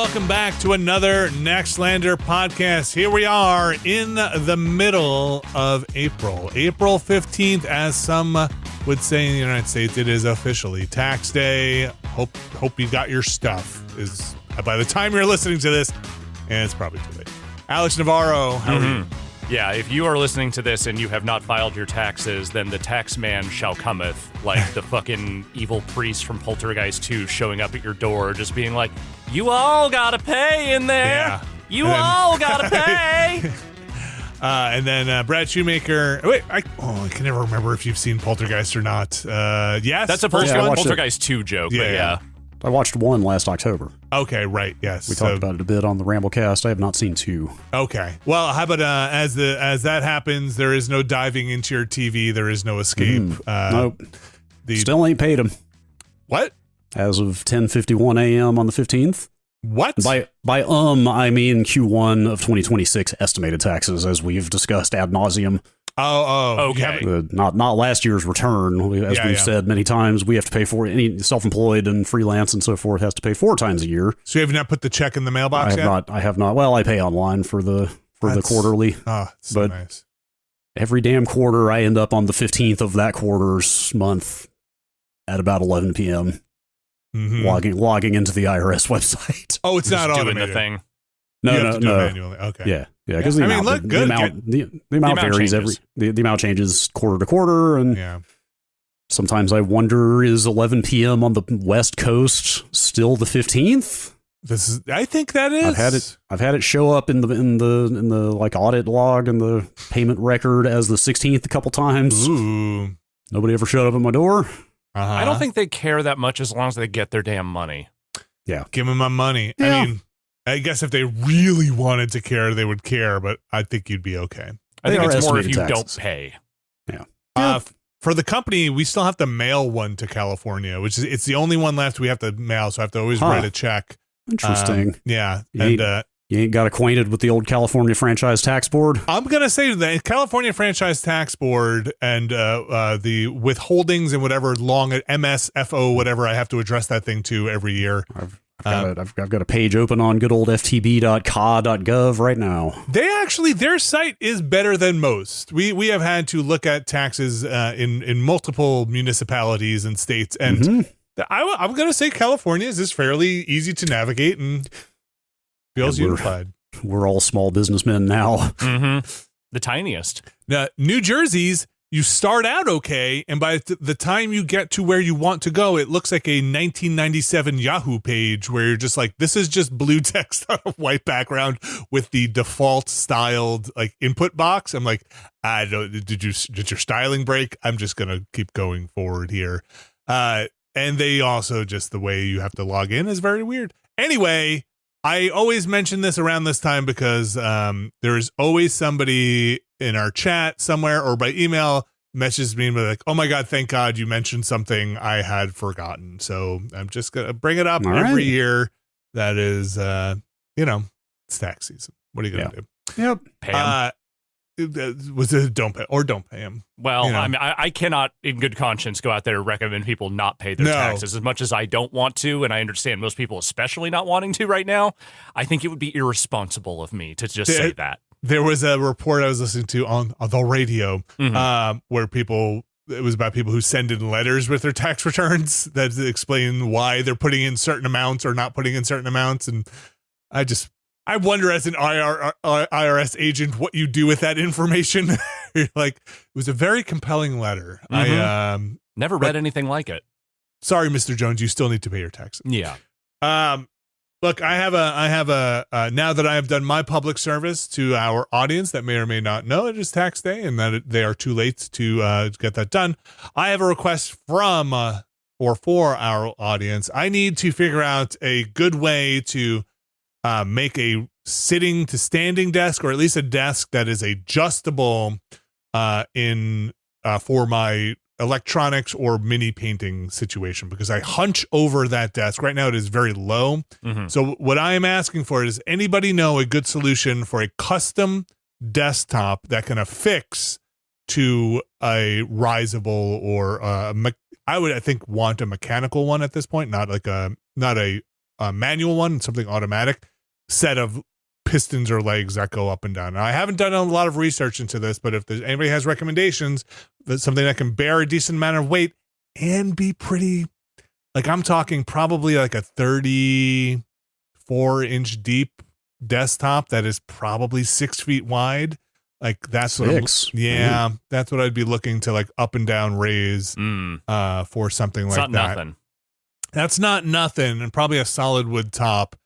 welcome back to another Nextlander podcast. Here we are in the middle of April. April 15th, as some would say in the United States, it is officially tax day. Hope you got your stuff. Is by the time you're listening to this, and it's probably too late. Alex Navarro, how are you? Yeah, if you are listening to this and you have not filed your taxes, then the tax man shall cometh, like the fucking evil priest from Poltergeist 2 showing up at your door, just being like, you all gotta pay in there. Yeah. You all gotta pay. And then Brad Shoemaker. Wait, I can never remember if you've seen Poltergeist or not. Yes, That's a Poltergeist it. 2 joke, Yeah, but yeah. I watched 1 last October. Okay, right. Yes, We talked about it a bit on the Ramblecast. I have not seen 2. Okay. Well, how about as that happens, there is no diving into your TV. There is no escape. Nope. Still ain't paid him. What? As of 10:51 a.m. on the 15th. What? By I mean Q1 of 2026 estimated taxes, as we've discussed ad nauseum. Oh, okay. Not last year's return. As we've said many times, we have to pay for any self-employed and freelance and so forth has to pay 4 times a year. So you have not put the check in the mailbox yet? I have not. Well, I pay online for the quarterly. Oh, it's so but nice. every damn quarter, I end up on the 15th of that quarter's month at about 11 p.m. Logging into the IRS website. Oh, it's not doing automated. the thing. No. Manually. Okay. Yeah. Because the amount varies the amount changes quarter to quarter, and sometimes I wonder, is 11 p.m. on the West Coast still the 15th? I think that is. I've had it show up in the like audit log and the payment record as the 16th a couple times. Ooh. Nobody ever showed up at my door. I don't think they care that much as long as they get their damn money. Yeah. Give them my money. Yeah. I mean, I guess if they really wanted to care, they would care, but I think you'd be okay. I think it's more if you estimated don't taxes. pay. Yeah. For the company, we still have to mail one to California, which is it's the only one left we have to mail, so I have to always write a check. Interesting. Yeah. You ain't got acquainted with the old California Franchise Tax Board? I'm going to say the California Franchise Tax Board and the withholdings and whatever long MSFO, whatever I have to address that thing to every year. I've got a page open on good old ftb.ca.gov right now. Their site is better than most. We have had to look at taxes in multiple municipalities and states, and I'm going to say California's is fairly easy to navigate and feels unified. We're all small businessmen now. The tiniest. Now, New Jersey's, you start out okay, and by the time you get to where you want to go, it looks like a 1997 Yahoo page where you're just like, this is just blue text on a white background with the default styled like input box. I'm like, I don't. Did your styling break? I'm just gonna keep going forward here. And they also just the way you have to log in is very weird. Anyway, I always mention this around this time because there is always somebody in our chat somewhere or by email messages me and be like, oh my God, thank God you mentioned something I had forgotten. So I'm just going to bring it up every year. That is, it's tax season. What are you going to do? Yep. Pay 'em. Was it don't pay him? Well, I mean, I cannot, in good conscience, go out there and recommend people not pay their taxes as much as I don't want to, and I understand most people, especially not wanting to right now. I think it would be irresponsible of me to just say that. There was a report I was listening to on the radio where it was about people who send in letters with their tax returns that explain why they're putting in certain amounts or not putting in certain amounts, and I wonder, as an IRS agent, what you do with that information. You're like, it was a very compelling letter. I never read anything like it. Sorry, Mr. Jones, you still need to pay your taxes. Yeah. Look, I have a now that I have done my public service to our audience that may or may not know it is tax day and that they are too late to get that done. I have a request from or for our audience. I need to figure out a good way to make a sitting to standing desk, or at least a desk that is adjustable for my electronics or mini painting situation, because I hunch over that desk. Right now it is very low. So what I am asking for is, anybody know a good solution for a custom desktop that can affix to a riseable or I think want a mechanical one at this point, not a manual one and something automatic set of pistons or legs that go up and down. Now, I haven't done a lot of research into this, but if there's anybody has recommendations, that's something that can bear a decent amount of weight and be pretty, like I'm talking probably like a 34-inch deep desktop that is probably 6 feet wide. Like that's what that's what I'd be looking to like up and down raise for something like that. Nothing. That's not nothing, and probably a solid wood top.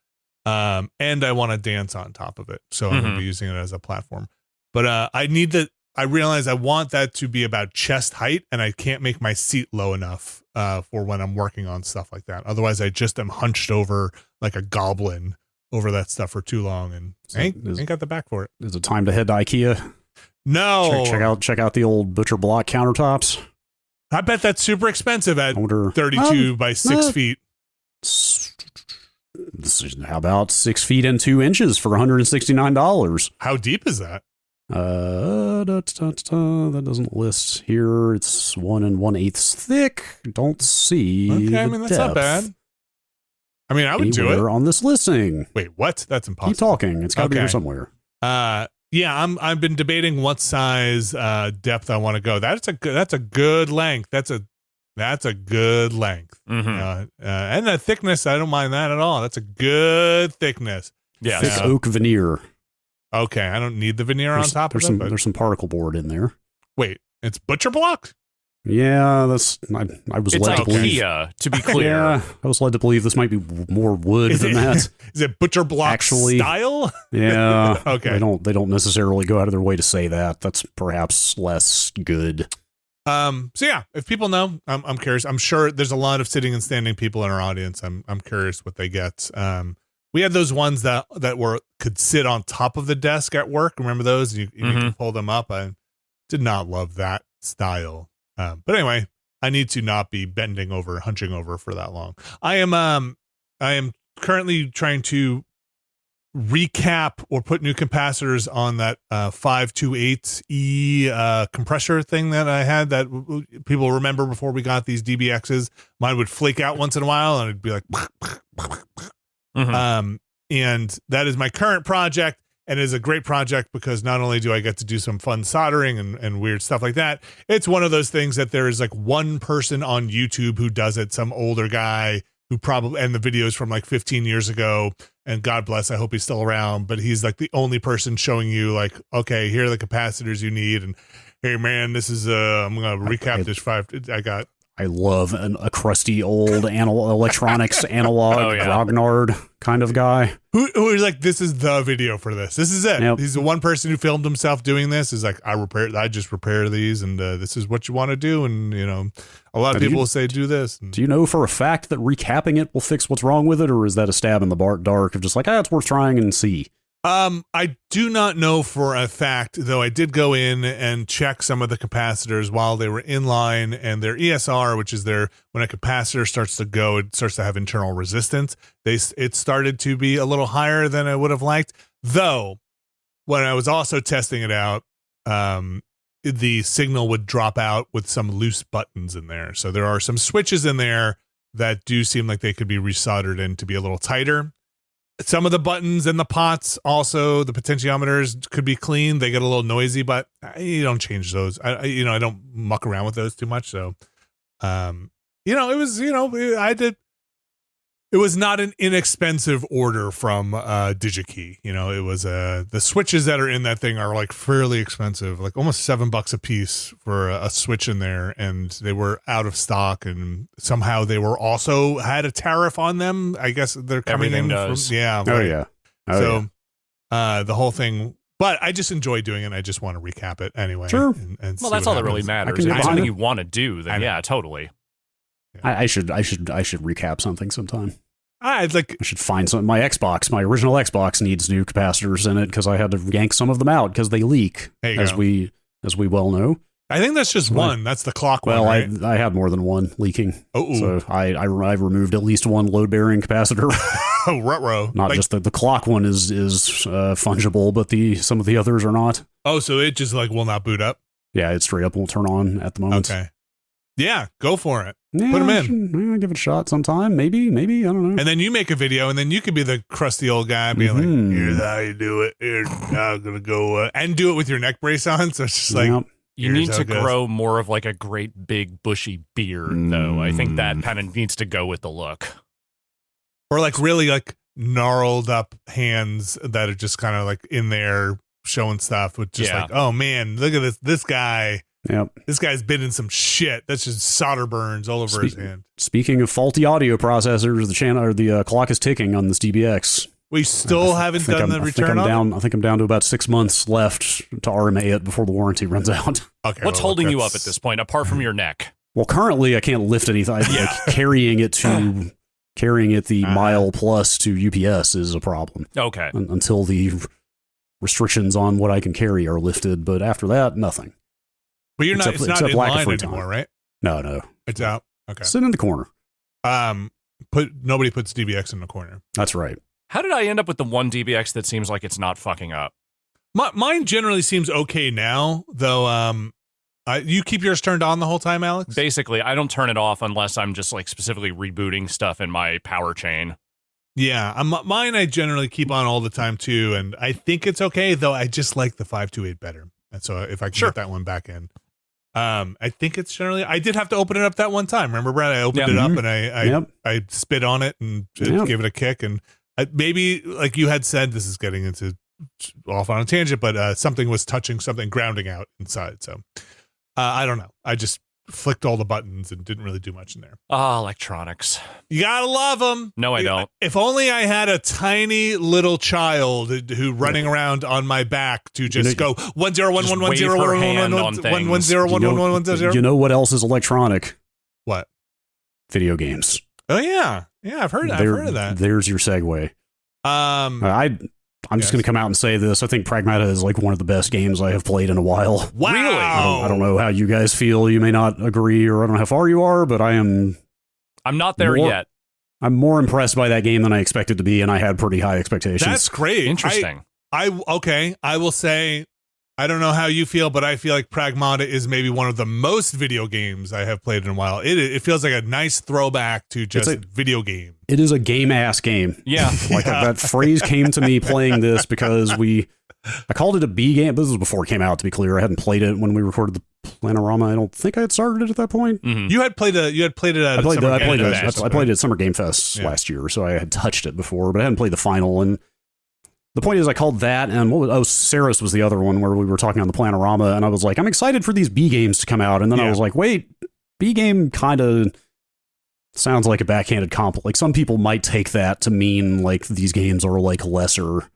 And I want to dance on top of it, so I'm gonna be using it as a platform. But I realize I want that to be about chest height, and I can't make my seat low enough for when I'm working on stuff like that. Otherwise, I just am hunched over like a goblin over that stuff for too long, and ain't got the back for it. Is it time to head to IKEA? No. Check out the old butcher block countertops. I bet that's super expensive at 32 by 6 feet. How about 6 feet and 2 inches for $169? How deep is that? That doesn't list here. It's 1 1/8 thick. Don't see. Okay, I mean that's not bad. I mean, I would do it on this listing. Wait, what? That's impossible. Keep talking. It's got to be here somewhere. Yeah, I've been debating what size depth I want to go. That's a good length. That's a good length. And the thickness, I don't mind that at all. That's a good thickness. Yeah, thick oak veneer. Okay, I don't need the veneer on top of it. There's some particle board in there. Wait, it's butcher block? Yeah, I was led to believe. IKEA, to be clear. Yeah, I was led to believe this might be more wood than that. Is it butcher block style? Yeah. Okay. They don't necessarily go out of their way to say that. That's perhaps less good. So yeah, if people know, I'm curious. I'm sure there's a lot of sitting and standing people in our audience. I'm curious what they get. We had those ones that could sit on top of the desk at work. Remember those? You can pull them up. I did not love that style. But anyway, I need to not be hunching over for that long. I am currently trying to recap or put new capacitors on that 528E compressor thing that I had that people remember before we got these DBXs. Mine would flake out once in a while and it'd be like, and that is my current project. And it is a great project because not only do I get to do some fun soldering and weird stuff like that, it's one of those things that there is like one person on YouTube who does it, some older guy who probably, and the videos from like 15 years ago, and God bless, I hope he's still around, but he's like the only person showing you like, okay, here are the capacitors you need. And hey man, this is, I'm going to recap this I love a crusty old electronics analog grognard kind of guy who is like, this is the video for this. This is it. Yep. He's the one person who filmed himself doing this. Is like, I just repair these, and this is what you want to do. And you know, a lot of people will say do this. Do you know for a fact that recapping it will fix what's wrong with it, or is that a stab in the dark of just like, it's worth trying and see? I do not know for a fact, though I did go in and check some of the capacitors while they were in line, and their ESR, which is when a capacitor starts to go, it starts to have internal resistance. It started to be a little higher than I would have liked, though when I was also testing it out, the signal would drop out with some loose buttons in there. So there are some switches in there that do seem like they could be resoldered in to be a little tighter. Some of the buttons and the pots, also the potentiometers could be clean. They get a little noisy, but you don't change those. I don't muck around with those too much. So, it was not an inexpensive order from DigiKey. It was the switches that are in that thing are like fairly expensive, like almost $7 a piece for a switch in there, and they were out of stock, and somehow they were also had a tariff on them. I guess they're coming Everything in does. from the whole thing. But I just enjoy doing it. I just want to recap it anyway. Sure. And well, that's all that really matters. If it's something you want to do, then yeah, totally. Yeah. I should recap something sometime. I should find some. My original Xbox needs new capacitors in it because I had to yank some of them out because they leak, as we well know. I think that's just one. That's the clock one. Well, right? I had more than one leaking. So I removed at least one load bearing capacitor. Oh, ruh-roh. Not just the clock one is fungible, but some of the others are not. Oh, so it just will not boot up? Yeah, it straight up won't turn on at the moment. Okay. Yeah, go for it. Yeah, put them in. Yeah, give it a shot sometime. Maybe. I don't know. And then you make a video, and then you could be the crusty old guy being like, here's how you do it. Here's how I'm going to go. And do it with your neck brace on. So it's just like, you need to grow more of like a great big bushy beard, though. I think that kind of needs to go with the look. Or like really like gnarled up hands that are just kind of like in there showing stuff with just like, oh man, look at this guy. Yep. This guy's been in some shit. That's just solder burns all over his hand. Speaking of faulty audio processors, the clock is ticking on this DBX. We still haven't done the return on it? I think I'm down to about 6 months left to RMA it before the warranty runs out. Okay. What's holding you up at this point, apart from your neck? Well, currently I can't lift anything. Like, carrying it the mile plus to UPS is a problem. Okay. Until the restrictions on what I can carry are lifted, but after that, nothing. But it's not in line anymore, right? No. It's out. Okay. Sit in the corner. Nobody puts DBX in the corner. That's right. How did I end up with the one DBX that seems like it's not fucking up? Mine generally seems okay now, though. You keep yours turned on the whole time, Alex? Basically, I don't turn it off unless I'm just like specifically rebooting stuff in my power chain. Yeah, mine I generally keep on all the time too, and I think it's okay, though I just like the 528 better. And so if I can get that one back in. I think it's generally, I did have to open it up that one time. Remember, Brad? I opened it up and I spit on it and gave it a kick. And maybe, like you had said, this is getting into off on a tangent, but something was touching something, grounding out inside. So I don't know. I just flicked all the buttons and didn't really do much in there. Electronics. You gotta love them. No, I don't. If only I had a tiny little child who running around on my back to just go 1-0-1-1-1-0-1-1-1-1-1-0-1-1-1-0. You know what else is electronic? What? Video games. Oh yeah, I've heard of that. There's your segue. I'm just going to come out and say this. I think Pragmata is like one of the best games I have played in a while. Wow. Really? I don't know how you guys feel. You may not agree, or I don't know how far you are, but I'm not there yet. I'm more impressed by that game than I expected to be, and I had pretty high expectations. That's great. Interesting. I will say, I don't know how you feel, but I feel like Pragmata is maybe one of the most video games I have played in a while. It feels like a nice throwback to just video game. It is a game-ass game. Yeah. That phrase came to me playing this because I called it a B game. This was before it came out, to be clear. I hadn't played it when we recorded the Planorama. I don't think I had started it at that point. Mm-hmm. You had played it at I played it at Summer Game Fest last year, so I had touched it before, but I hadn't played the final. And the point is, I called that, and Saris was the other one where we were talking on the Planorama, and I was like, I'm excited for these B games to come out, and then I was like, wait, B game kind of sounds like a backhanded compliment. Like, some people might take that to mean like these games are like lesser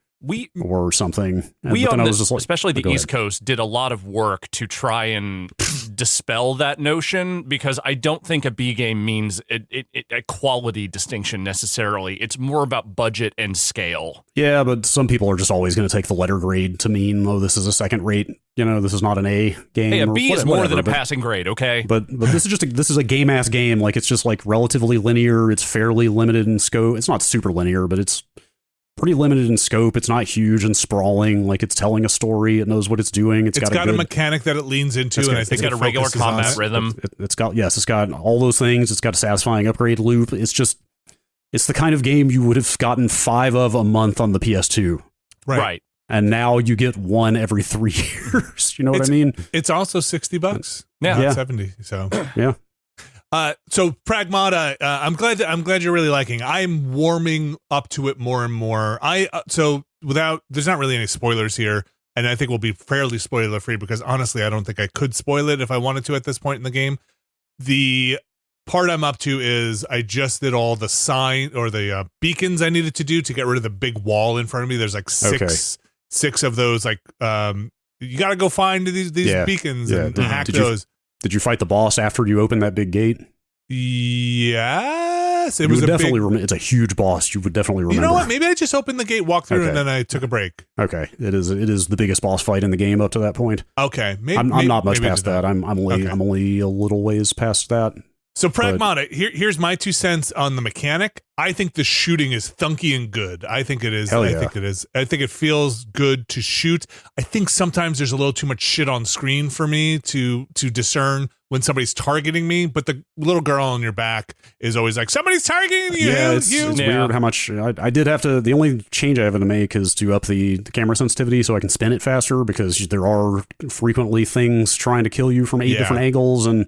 or something. Especially the East Coast, did a lot of work to try and dispel that notion, because I don't think a B game means a quality distinction necessarily. It's more about budget and scale. Yeah, but some people are just always going to take the letter grade to mean, this is a second rate. This is not an A game. Hey, a B is more than a passing grade, okay? But this is a game ass game. Like, it's just like relatively linear. It's fairly limited in scope. It's not super linear, but it's pretty limited in scope. It's not huge and sprawling. Like, it's telling a story. It knows what it's doing. It's got a mechanic that it leans into, and I think it's got a regular combat rhythm. It's got all those things. It's got a satisfying upgrade loop. It's the kind of game you would have gotten 5 of a month on the PS2. Right. And now you get one every 3 years. You know what I mean? It's also $60. Yeah. Not 70. So yeah. So Pragmata, I'm glad you're really liking. I'm warming up to it more and more. There's not really any spoilers here, and I think we'll be fairly spoiler free, because honestly, I don't think I could spoil it if I wanted to at this point in the game. The part I'm up to is I just did all the sign or the beacons I needed to do to get rid of the big wall in front of me. There's like six of those. Like, you got to go find these beacons and hack those. Did you fight the boss after you opened that big gate? Yes. It's a huge boss. You would definitely remember. You know what? Maybe I just opened the gate, walked through, and then I took a break. Okay. It is the biggest boss fight in the game up to that point. Okay. I'm not much past that. I'm only a little ways past that. So Pragmata, here's my 2 cents on the mechanic. I think the shooting is thunky and good. I think it is. I think it is. I think it feels good to shoot. I think sometimes there's a little too much shit on screen for me to discern when somebody's targeting me. But the little girl on your back is always like, somebody's targeting you. Yeah, it's weird how much I did have to. The only change I have to make is to up the camera sensitivity so I can spin it faster, because there are frequently things trying to kill you from 8 different angles, and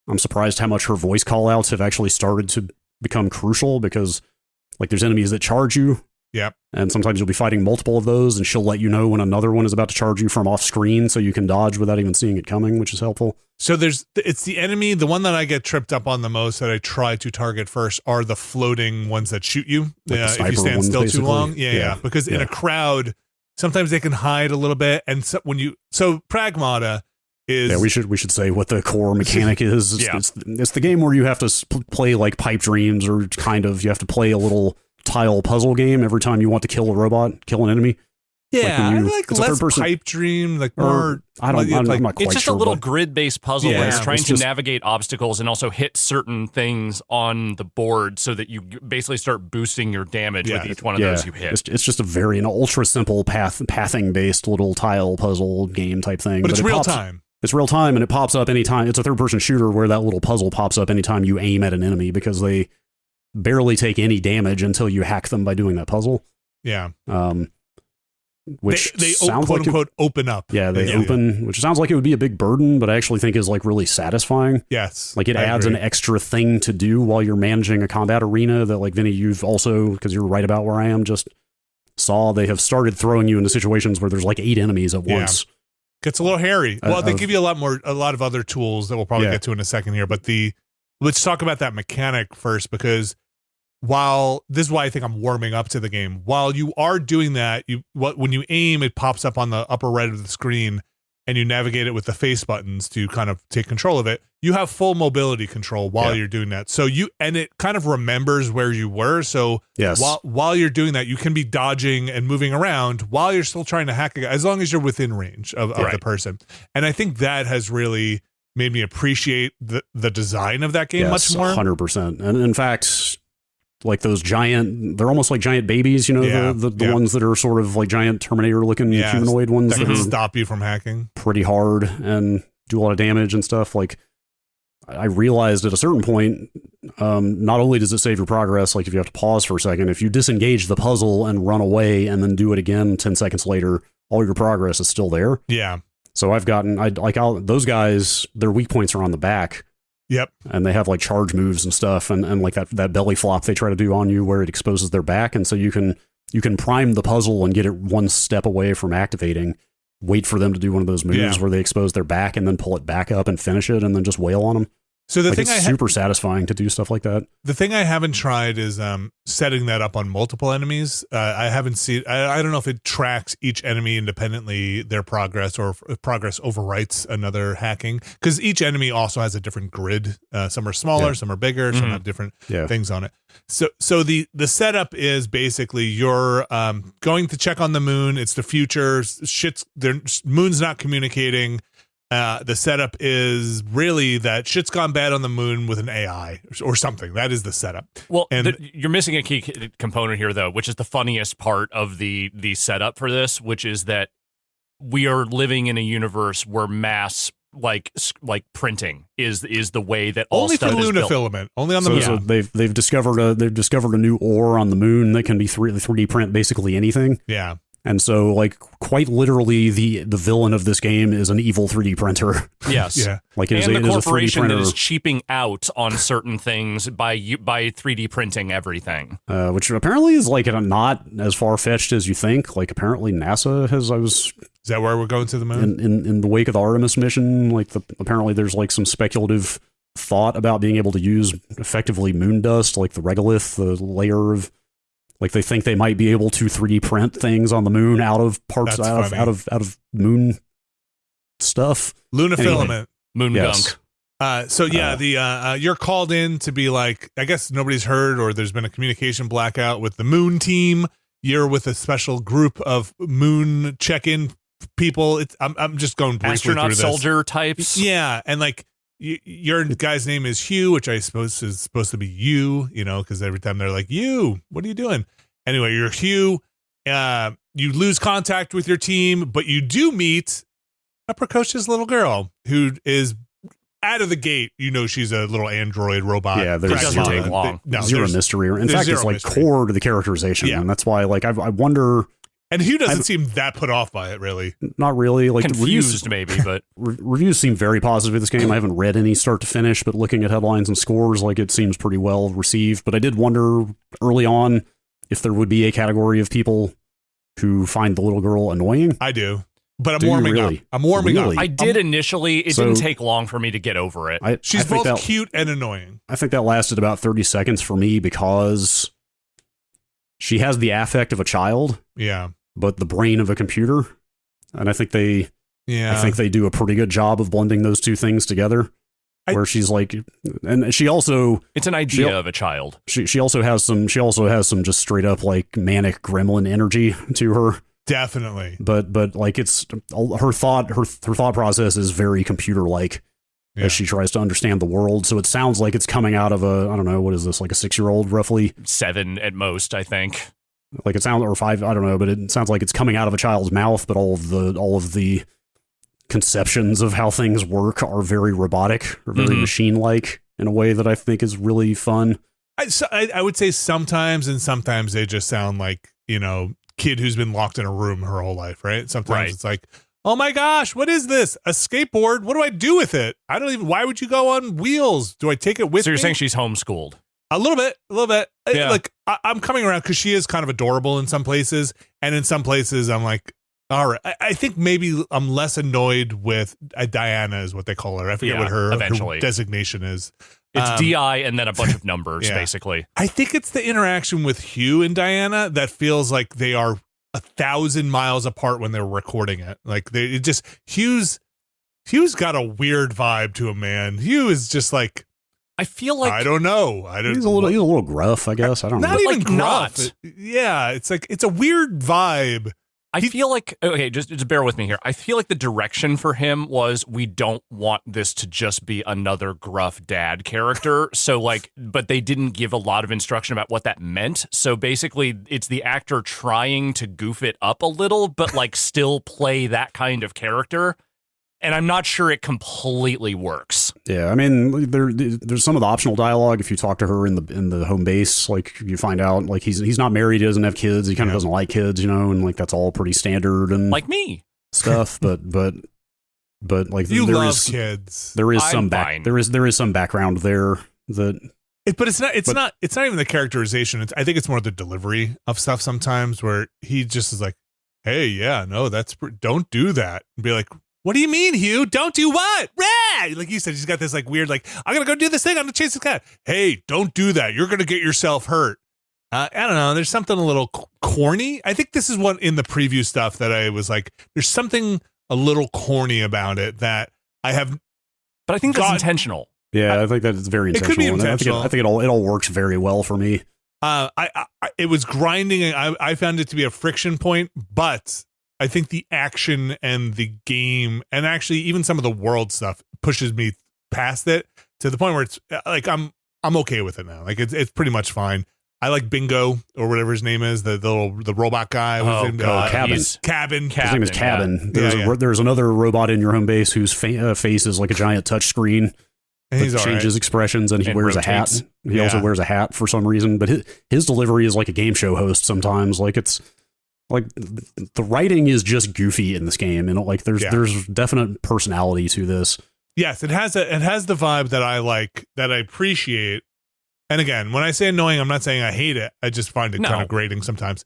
I'm surprised how much her voice call-outs have actually started to become crucial, because like there's enemies that charge you. Yep. And sometimes you'll be fighting multiple of those, and she'll let you know when another one is about to charge you from off screen, so you can dodge without even seeing it coming, which is helpful. So it's the enemy, the one that I get tripped up on the most that I try to target first are the floating ones that shoot you. If you stand still too long. Yeah. Because in a crowd, sometimes they can hide a little bit. And so Pragmata is, we should say what the core mechanic is. It's the game where you have to play like Pipe Dreams, or you have to play a little tile puzzle game every time you want to kill a robot, kill an enemy. Yeah, I like less Pipe Dream, like more. I'm not quite It's just sure, a little grid-based puzzle where it's trying to just navigate obstacles and also hit certain things on the board, so that you basically start boosting your damage with each one of those you hit. It's just an ultra simple pathing-based little tile puzzle game type thing. But it's real time. It's real time, and it pops up anytime. It's a third-person shooter where that little puzzle pops up anytime you aim at an enemy, because they barely take any damage until you hack them by doing that puzzle. Yeah. Which they sounds quote like unquote open up. Yeah, they open, which sounds like it would be a big burden, but I actually think is like really satisfying. Yes. Like it adds an extra thing to do while you're managing a combat arena that, like, Vinny, you've also, because you're right about where I am, just saw they have started throwing you into situations where there's like 8 enemies at once. Gets a little hairy. Well, they give you a lot of other tools that we'll probably get to in a second here, but let's talk about that mechanic first, because this is why I think I'm warming up to the game. While you are doing that, when you aim, it pops up on the upper right of the screen, and you navigate it with the face buttons to kind of take control of it. You have full mobility control while you're doing that. So and it kind of remembers where you were. So while you're doing that, you can be dodging and moving around while you're still trying to hack it, as long as you're within range of the person. And I think that has really made me appreciate the design of that game much more. 100%. And in fact, like those they're almost like giant babies, the ones that are sort of like giant Terminator looking humanoid ones that can stop you from hacking pretty hard and do a lot of damage and stuff. Like, I realized at a certain point, not only does it save your progress, like if you have to pause for a second, if you disengage the puzzle and run away and then do it again 10 seconds later, all your progress is still there. Yeah. So those guys, their weak points are on the back. Yep. And they have like charge moves and stuff, and like that belly flop they try to do on you where it exposes their back, and so you can prime the puzzle and get it one step away from activating, wait for them to do one of those moves where they expose their back and then pull it back up and finish it and then just wail on them. So it's super satisfying to do stuff like that. The thing I haven't tried is setting that up on multiple enemies. I haven't seen. I don't know if it tracks each enemy independently, their progress, or if progress overwrites another hacking. Because each enemy also has a different grid. Some are smaller, some are bigger, some have different things on it. So the setup is basically you're going to check on the moon. It's the future. Moon's not communicating. The setup is really that shit's gone bad on the moon with an AI or something. That is the setup. Well, you're missing a key component here, though, which is the funniest part of the setup for this, which is that we are living in a universe where mass like printing is the way that all only stuff for is Luna built. filament, only on the moon. So they've discovered a new ore on the moon that can be 3D print basically anything. Yeah. And so, like, quite literally, the villain of this game is an evil 3D printer. Yes. Yeah. Like it is a 3D corporation printer that is cheaping out on certain things by 3D printing everything. Which apparently is like not as far fetched as you think. Like, apparently NASA has. Is that where we're going to the moon? In the wake of the Artemis mission, like apparently there's like some speculative thought about being able to use effectively moon dust, like the regolith, the layer of. Like they think they might be able to 3D print things on the moon out of parts out of moon stuff. Luna filament, moon gunk. You're called in to be like, I guess nobody's heard or there's been a communication blackout with the moon team. You're with a special group of moon check-in people. I'm just going briefly astronaut through this. soldier types. Yeah, and like your guy's name is Hugh, which I suppose is supposed to be you, because every time they're like, you, what are you doing? Anyway, you're Hugh. You lose contact with your team, but you do meet a precocious little girl who is out of the gate. She's a little android robot. Yeah, there's doesn't take long. Zero mystery. In fact, it's like core to the characterization, and that's why I wonder. And Hugh doesn't seem that put off by it, really. Not really. Like confused, maybe, but reviews seem very positive of this game. I haven't read any start to finish, but looking at headlines and scores, it seems pretty well received. But I did wonder early on if there would be a category of people who find the little girl annoying. I do. But I'm warming up. I did initially. It didn't take long for me to get over it. She's both cute and annoying. I think that lasted about 30 seconds for me because she has the affect of a child. Yeah. But the brain of a computer. And I think they do a pretty good job of blending those two things together. Where she's like, and she also, it's an idea of a child. She also has some just straight up manic gremlin energy to her. Definitely. But it's her thought process is very computer like as she tries to understand the world. So it sounds like it's coming out of I don't know, what is this, like a 6-year-old roughly? 7 at most, I think. Like it sounds, or 5, I don't know, but it sounds like it's coming out of a child's mouth, but all of the conceptions of how things work are very robotic or very machine-like in a way that I think is really fun. I would say sometimes they just sound like, kid who's been locked in a room her whole life, right? Sometimes it's like, oh my gosh, what is this? A skateboard? What do I do with it? Why would you go on wheels? Do I take it with me? So you're saying she's homeschooled? A little bit. Yeah. I'm coming around because she is kind of adorable in some places. And in some places I'm like, all right, I think maybe I'm less annoyed with Diana is what they call her. I forget what her designation is. It's DI and then a bunch of numbers, basically. I think it's the interaction with Hugh and Diana that feels like they are 1,000 miles apart when they're recording it. Hugh's got a weird vibe to him, man. Hugh is just like, I feel like, I don't know. He's a little gruff, I guess. I don't know. Not even gruff. It's like, it's a weird vibe. I feel like, okay, just bear with me here. I feel like the direction for him was, we don't want this to just be another gruff dad character. So but they didn't give a lot of instruction about what that meant. So basically it's the actor trying to goof it up a little, but still play that kind of character. And I'm not sure it completely works. Yeah, I mean, there's some of the optional dialogue. If you talk to her in the home base, you find out he's not married, he doesn't have kids, he kind of doesn't like kids, and that's all pretty standard and like me stuff. But you love kids. There is some there is some background there that. But it's not even the characterization. I think it's more the delivery of stuff sometimes where he just is like, hey, yeah, no, don't do that, and be like, what do you mean, Hugh? Don't do what? Rah! Like you said, he's got this weird, I'm going to go do this thing. I'm going to chase this cat. Hey, don't do that. You're going to get yourself hurt. I don't know. There's something a little corny. I think this is what in the preview stuff that I was like, there's something a little corny about it that I have. But I think that's intentional. Yeah, I think that it's very intentional. It could be intentional. I think it all works very well for me. It was grinding. I found it to be a friction point, but I think the action and the game and actually even some of the world stuff pushes me past it to the point where it's I'm okay with it now. It's pretty much fine. I like Bingo or whatever his name is, the robot guy. Cabin. His name is Cabin. There's another robot in your home base whose face is like a giant touch screen. He changes expressions and he wears rotates. A hat. He also wears a hat for some reason, but his delivery is like a game show host sometimes. It's the writing is just goofy in this game, and there's definite personality to this. Yes, it has the vibe that I like, that I appreciate. And again, when I say annoying, I'm not saying I hate it. I just find it kind of grating sometimes.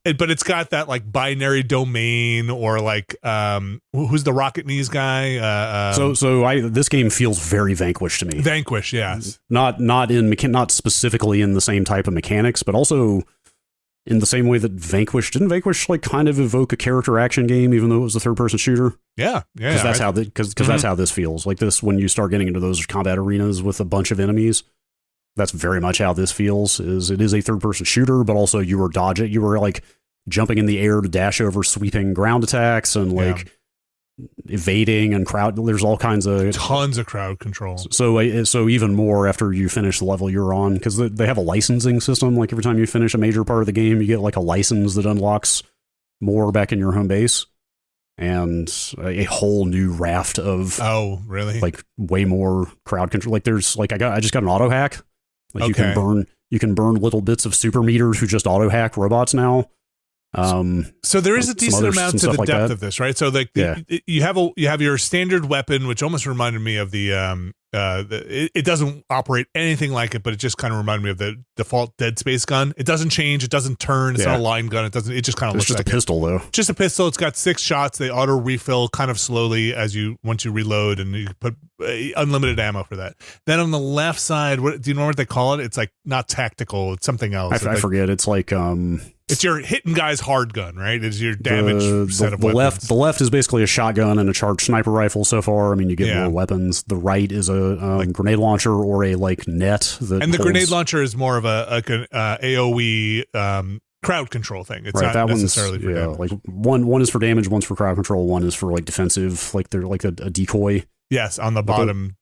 But it's got that binary domain or who's the Rocket Knees guy? This game feels very Vanquish to me. Vanquish, yes. Not specifically in the same type of mechanics, but also in the same way that Vanquish kind of evoke a character action game, even though it was a third-person shooter. Yeah. Because that's how this feels. This, when you start getting into those combat arenas with a bunch of enemies, that's very much how this feels. It is a third-person shooter, but also you were dodging, you were jumping in the air to dash over sweeping ground attacks, and evading and crowd. There's all kinds of tons of crowd control. So even more after you finish the level you're on, because they have a licensing system. Like every time you finish a major part of the game, you get like a license that unlocks more back in your home base, and a whole new raft of really like way more crowd control. Like there's like I just got an auto hack. Like you can burn little bits of super meters who just auto hack robots now. So there is a decent amount to the depth of this, right? So like you have your standard weapon, which almost reminded me of the it doesn't operate anything like it, but it just kind of reminded me of the default Dead Space gun. It doesn't change, it doesn't turn, it's not a line gun, it just kind of looks just like a pistol though. Just a pistol. It's got 6 shots. They auto refill kind of slowly once you reload, and you put unlimited ammo for that. Then on the left side, do you know what they call it? It's like not tactical, it's something else. I forget. It's like it's your hitting guy's hard gun, right? It's your damage set of weapons. The left is basically a shotgun and a charged sniper rifle so far. I mean, you get more weapons. The right is a grenade launcher or a like net. And the grenade launcher is more of a AoE crowd control thing. It's not that necessarily for damage. Like one is for damage, one's for crowd control, one is for like defensive. Like they're like a decoy. Yes, on the bottom.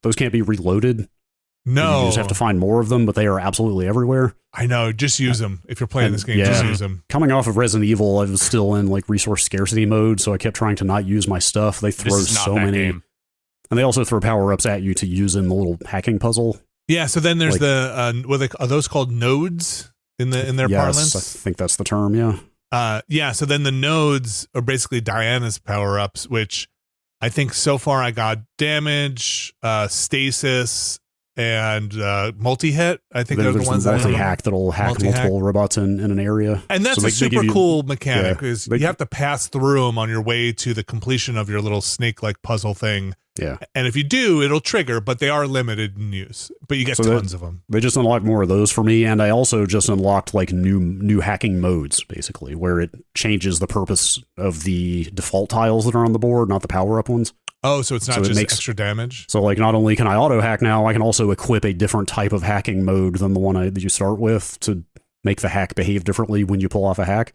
Those can't be reloaded. No, you just have to find more of them, but they are absolutely everywhere. I know. Just use them if you're playing this game. Just use them. Coming off of Resident Evil, I was still in like resource scarcity mode, so I kept trying to not use my stuff. They throw so many, and they also throw power ups at you to use in the little hacking puzzle. Yeah. So then there's are those called nodes in their parlance? I think that's the term. Yeah. So then the nodes are basically Diana's power ups, which I think so far I got damage, stasis, and multi-hit. I think they're the ones that multi-hack that'll hack multiple robots in an area. And that's a super cool mechanic, is you have to pass through them on your way to the completion of your little snake-like puzzle thing. Yeah. And if you do, it'll trigger, but they are limited in use. But you get tons of them. They just unlocked more of those for me, and I also just unlocked like new hacking modes, basically, where it changes the purpose of the default tiles that are on the board, not the power-up ones. Oh, so it's not just extra damage? So like not only can I auto hack now, I can also equip a different type of hacking mode than the one that you start with to make the hack behave differently when you pull off a hack.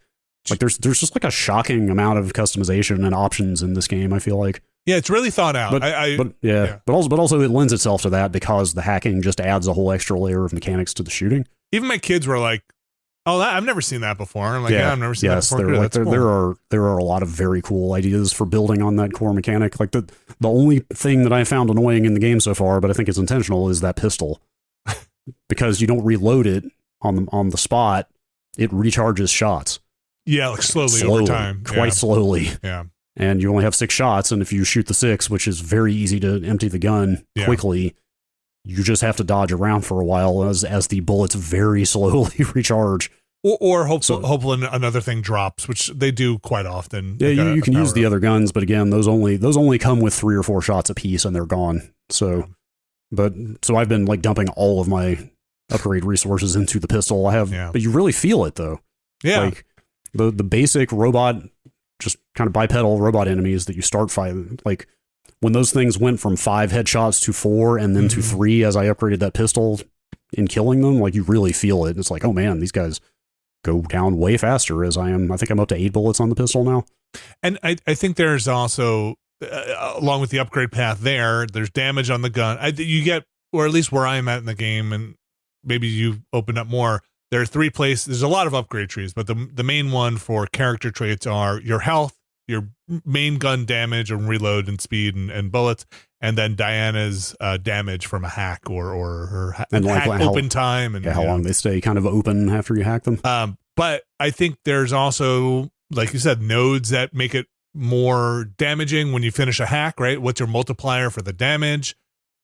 Like there's just like a shocking amount of customization and options in this game, I feel like. Yeah, it's really thought out. But also it lends itself to that because the hacking just adds a whole extra layer of mechanics to the shooting. Even my kids were like, "Oh, I've never seen that before." I'm like, I've never seen that before. There are a lot of very cool ideas for building on that core mechanic. Like the only thing that I found annoying in the game so far, but I think it's intentional, is that pistol. Because you don't reload it on the spot, it recharges shots. Yeah, like slowly over time. Quite slowly. Yeah. And you only have 6 shots, and if you shoot the 6, which is very easy to empty the gun quickly, you just have to dodge around for a while as the bullets very slowly recharge. Or hopefully another thing drops, which they do quite often. Yeah, you can use the other guns, but again, those only come with 3 or 4 shots apiece, and they're gone. So I've been like dumping all of my upgrade resources into the pistol. But you really feel it though. Yeah, like the basic robot, just kind of bipedal robot enemies that you start fighting, like when those things went from 5 headshots to 4 and then to 3 as I upgraded that pistol in killing them, like you really feel it. It's like, oh man, these guys go down way faster as I am. I think I'm up to 8 bullets on the pistol now. And I think there's also, along with the upgrade path there's damage on the gun. You get, or at least where I'm at in the game, and maybe you've opened up more, there are 3 places. There's a lot of upgrade trees, but the main one for character traits are your health, your main gun damage and reload and speed and bullets, and then Diana's damage from a hack or her hack open time and how long they stay kind of open after you hack them. But I think there's also, like you said, nodes that make it more damaging when you finish a hack, right? What's your multiplier for the damage?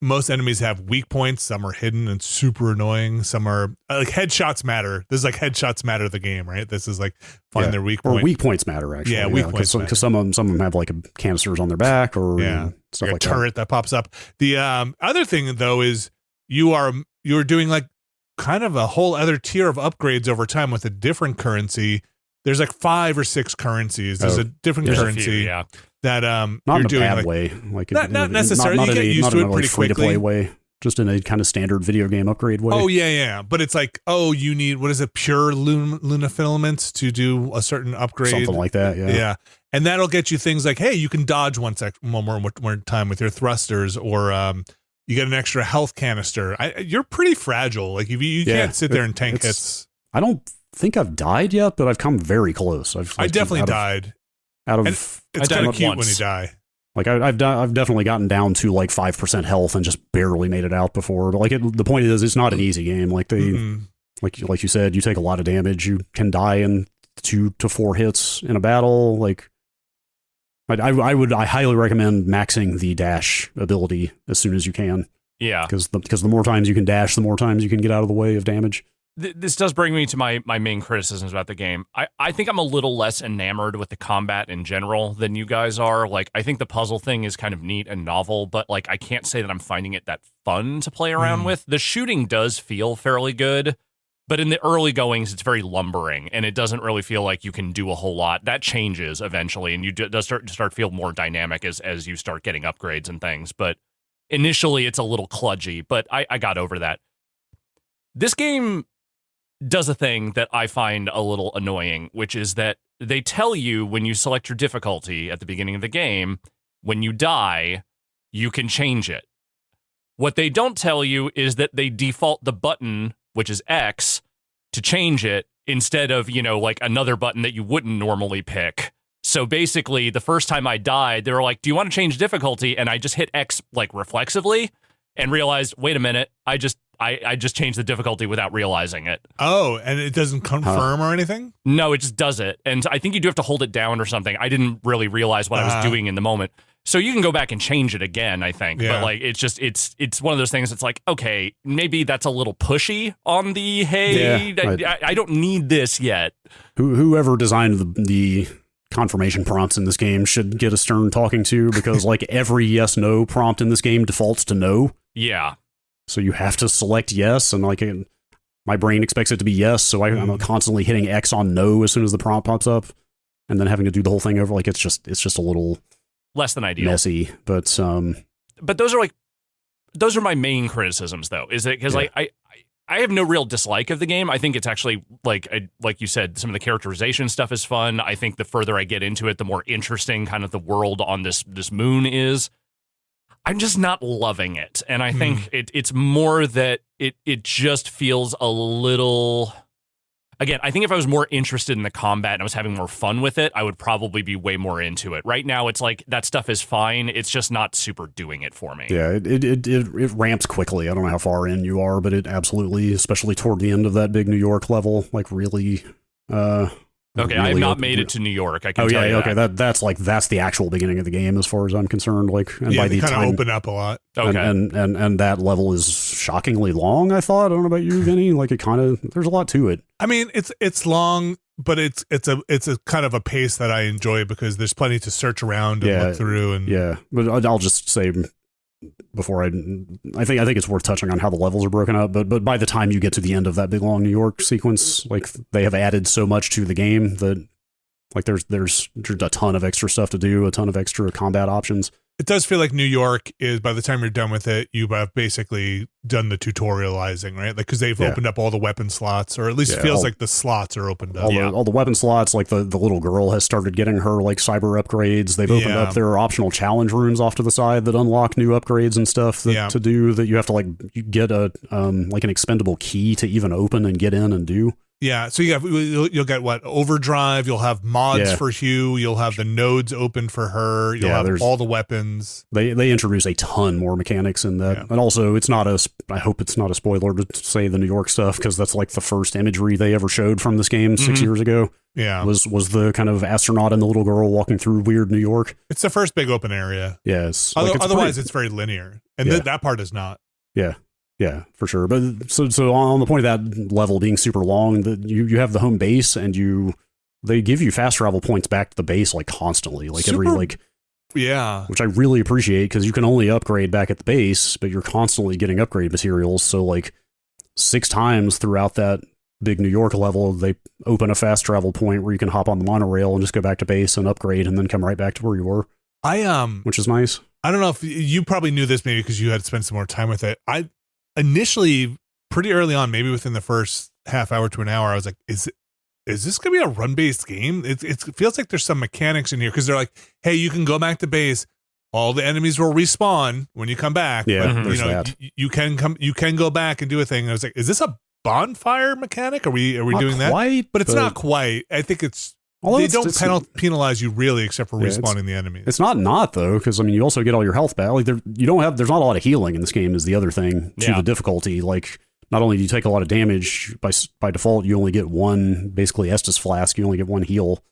Most enemies have weak points. Some are hidden and super annoying. Some are like headshots matter. This is like headshots matter the game, right? This is like find their weak point. Or weak points matter, actually. Yeah, weak points. Because some of them have like canisters on their back or like stuff like a turret that pops up. The other thing though is you're doing like kind of a whole other tier of upgrades over time with a different currency. There's like 5 or 6 currencies. There's a different currency that not you're in a doing bad way, like not necessarily. You get used to it pretty quickly. Way, just in a kind of standard video game upgrade way. Oh yeah. But it's like, you need, what is it, pure Luna filaments to do a certain upgrade, something like that. Yeah. And that'll get you things like, hey, you can dodge one more time with your thrusters, or you get an extra health canister. You're pretty fragile. Like you can't sit there and tank hits. I don't think I've died yet, but I've come very close. I definitely died. It's kind of cute when you die. Like I've definitely gotten down to like 5% health and just barely made it out before. But like the point is, it's not an easy game. Like like you said, you take a lot of damage. You can die in 2 to 4 hits in a battle. Like I highly recommend maxing the dash ability as soon as you can. Yeah, because the more times you can dash, the more times you can get out of the way of damage. This does bring me to my main criticisms about the game. I think I'm a little less enamored with the combat in general than you guys are. Like, I think the puzzle thing is kind of neat and novel, but like I can't say that I'm finding it that fun to play around with. The shooting does feel fairly good, but in the early goings, it's very lumbering, and it doesn't really feel like you can do a whole lot. That changes eventually, and you does start to feel more dynamic as you start getting upgrades and things. But initially, it's a little kludgy, but I got over that. This game does a thing that I find a little annoying, which is that they tell you when you select your difficulty at the beginning of the game, when you die, you can change it. What they don't tell you is that they default the button, which is X, to change it instead of, like another button that you wouldn't normally pick. So basically, the first time I died, they were like, do you want to change difficulty? And I just hit X like reflexively and realized, wait a minute, I just changed the difficulty without realizing it. Oh, and it doesn't confirm or anything? No, it just does it. And I think you do have to hold it down or something. I didn't really realize what I was doing in the moment. So you can go back and change it again, I think. Yeah. But like it's one of those things that's like, okay, maybe that's a little pushy on the I don't need this yet. Whoever designed the confirmation prompts in this game should get a stern talking to, because like every yes no prompt in this game defaults to no. Yeah. So you have to select yes, and like my brain expects it to be yes, so I'm constantly hitting X on no as soon as the prompt pops up, and then having to do the whole thing over. Like it's just a little less than ideal, messy. But those are my main criticisms, though. Is it because I have no real dislike of the game. I think it's actually like you said, some of the characterization stuff is fun. I think the further I get into it, the more interesting kind of the world on this moon is. I'm just not loving it. And I think it's more that it just feels a little... Again, I think if I was more interested in the combat and I was having more fun with it, I would probably be way more into it. Right now, it's like that stuff is fine. It's just not super doing it for me. Yeah, it ramps quickly. I don't know how far in you are, but it absolutely, especially toward the end of that big New York level, like really... Okay, really I have not made it to New York. I can tell you that. That's the actual beginning of the game as far as I'm concerned. Like, and by the kind time of open up a lot. Okay, and that level is shockingly long. I thought. I don't know about you, Vinny. Like, it kind of there's a lot to it. I mean, it's long, but it's a kind of a pace that I enjoy because there's plenty to search around and look through. And but I'll just say before I think it's worth touching on how the levels are broken up, but by the time you get to the end of that big long New York sequence, like they have added so much to the game that like there's a ton of extra stuff to do, a ton of extra combat options. It does feel like New York is, by the time you're done with it, you have basically done the tutorializing, right? Like, because they've opened up all the weapon slots, or at least it feels like the slots are opened up. All the weapon slots, like the little girl has started getting her like cyber upgrades. They've opened up their optional challenge rooms off to the side that unlock new upgrades and stuff to do that you have to like you get a like an expendable key to even open and get in and do. Yeah, so you'll get what? Overdrive, you'll have mods for Hugh, you'll have the nodes open for her, you'll have all the weapons. They introduce a ton more mechanics in that. And also, I hope it's not a spoiler to say the New York stuff, because that's like the first imagery they ever showed from this game 6 years ago. Yeah. Was the kind of astronaut and the little girl walking through weird New York. It's the first big open area. Yes. Otherwise, it's very linear. And that part is not. Yeah. Yeah, for sure. But so on the point of that level being super long, you have the home base, and they give you fast travel points back to the base like constantly, like which I really appreciate, because you can only upgrade back at the base, but you're constantly getting upgrade materials. So like 6 times throughout that big New York level, they open a fast travel point where you can hop on the monorail and just go back to base and upgrade, and then come right back to where you were. Which is nice. I don't know if you probably knew this, maybe because you had spent some more time with it. Initially, pretty early on, maybe within the first half hour to an hour, I was like, is this gonna be a run-based game? It feels like there's some mechanics in here because they're like, hey, you can go back to base. All the enemies will respawn when you come back. Yeah, but, there's that. You can go back and do a thing. And I was like, is this a bonfire mechanic? Are we doing that? Quite, but it's not quite. I think they don't penalize you really, except for respawning the enemies. It's not though, because I mean, you also get all your health back. Like there's not a lot of healing in this game. Is the other thing to the difficulty. Like not only do you take a lot of damage by default, you only get one basically Estus flask. You only get one heal,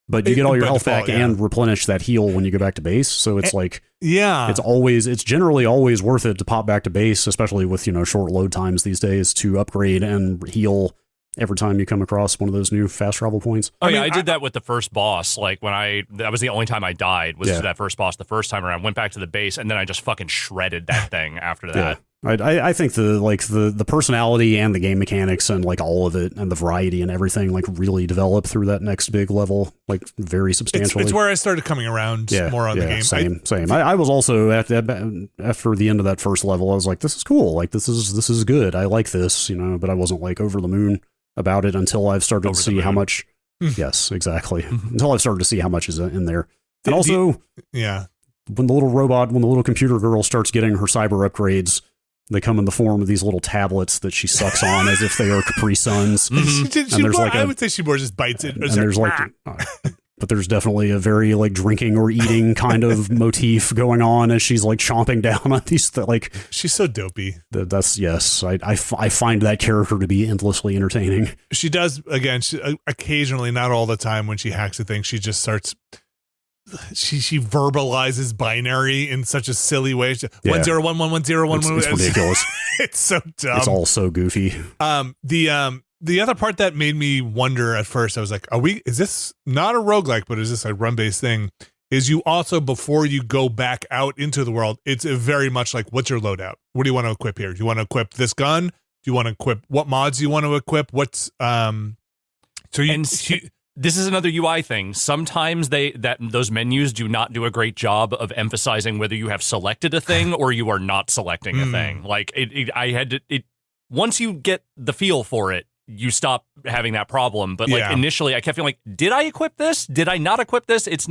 but you get all your health back and replenish that heal when you go back to base. So it's it's generally always worth it to pop back to base, especially with short load times these days, to upgrade and heal every time you come across one of those new fast travel points. I did that with the first boss. Like that was the only time I died was that first boss the first time around. Went back to the base and then I just fucking shredded that thing after that. I think the personality and the game mechanics and like all of it and the variety and everything like really developed through that next big level, like very substantially. It's where I started coming around more on the game. Same. I was also after the end of that first level, I was like, this is cool. Like this is good. I like this, but I wasn't like over the moon about it until I've started to see how much. Yes, exactly. Until I've started to see how much is in there. And also, when the little computer girl starts getting her cyber upgrades, they come in the form of these little tablets that she sucks on as if they are Capri Suns. I would say she more just bites it. And there's but there's definitely a very like drinking or eating kind of motif going on as she's like chomping down on these. She's so dopey. I find that character to be endlessly entertaining. She does occasionally, not all the time, when she hacks a thing, she just starts. She verbalizes binary in such a silly way. 10111011. It's ridiculous. It's so dumb. It's all so goofy. The other part that made me wonder at first, I was like, is this not a roguelike, but is this a run-based thing? Is you also, before you go back out into the world, it's very much like, what's your loadout? What do you want to equip here? Do you want to equip this gun? Do you want to equip, what mods do you want to equip? This is another UI thing. Sometimes those menus do not do a great job of emphasizing whether you have selected a thing or you are not selecting a thing. Like once you get the feel for it, you stop having that problem. But initially I kept feeling like, did I equip this? Did I not equip this? It